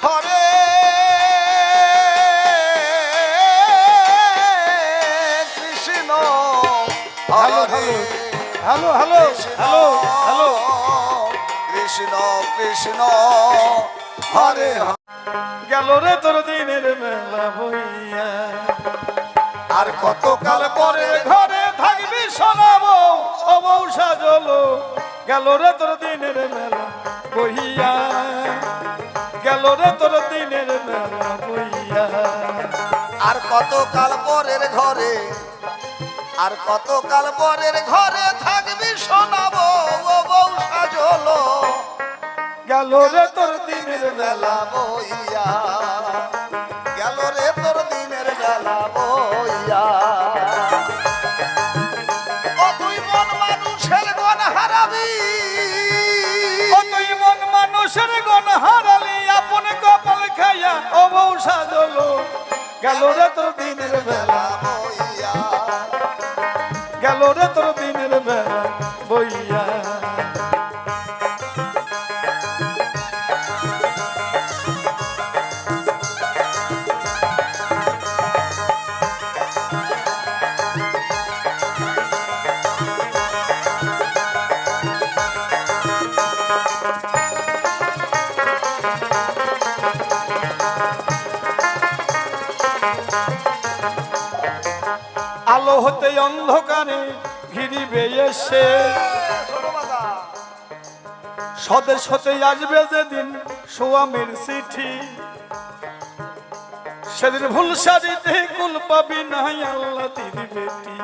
Hare Krishna Hare hello hello hello hello, Krishna Krishna Hare Hare. গেল রে তোর দিনের মেলা বইয়া, আর কতকাল পরে ঘরে থাকবি শোনাবো অবৌ সাজলো। গেল রে তোর দিনের মেলা বইয়া, গেল রে তোর দিনের মেলা বইয়া। আর কতকাল পরের ঘরে, আর কতকাল পরের ঘরে থাকবি শোনাবো ও বউ সাজলো। গেল রে তোর দিনের বেলা বইয়া, গেল রে তোর দিনের বেলা বইয়া। ও তুই মন মানুষের গণ হারাবি, ও তুই মন মানুষের গণ হারালি, আপন কপাল খাইয়া অবৌ সাজলো। গেল রে তোর দিনের বেলা বইয়া, গেল রে তোর দিনের বেলা বইয়া। আলো হতে অন্ধকারে ঘিরিবে এসে, স্বদেশ হতে আসবে যেদিন সোয়ামীর চিঠি, সেদিন ভুল সারিতে কুল পাবি নাই আল্লাহ দিদি বেটি।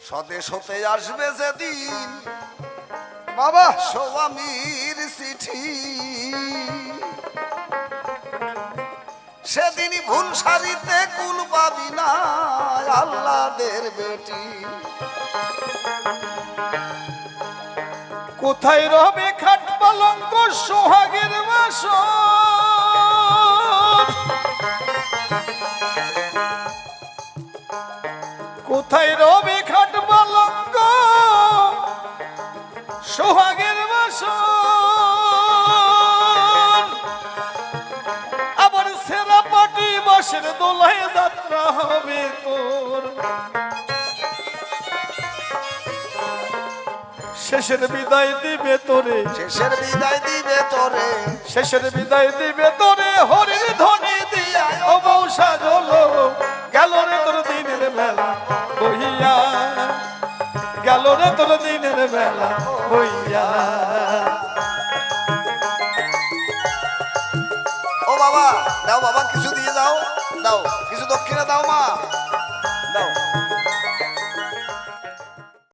স্বদেশ হতে আসবে যেদিন বাবা স্বামীর চিঠি, সেদিনই ভুল সারিতে কুল পাবি না আল্লাহদের বেটি। কোথায় রবে খাট পালঙ্ক সোহাগের বাসর, কোথায় রবে খাট পালঙ্ক সোহাগের বাসর। আবার সেরা পাটি বাসের দোলায় যাত্রা হবে তোর, শেষের বিদায় দিবে তোরে, শেষের বিদায় দিবে তোরে, শেষের বিদায় দিবে তোরে হরির ধ্বনি দিয়া অবৌ সাজলো। গেল রে তোর দিনের বেলা বইয়া, গেল রে তোর দিনের বেলা বইয়া। ও বাবা দাও, বাবা কিছু দিয়ে যাও।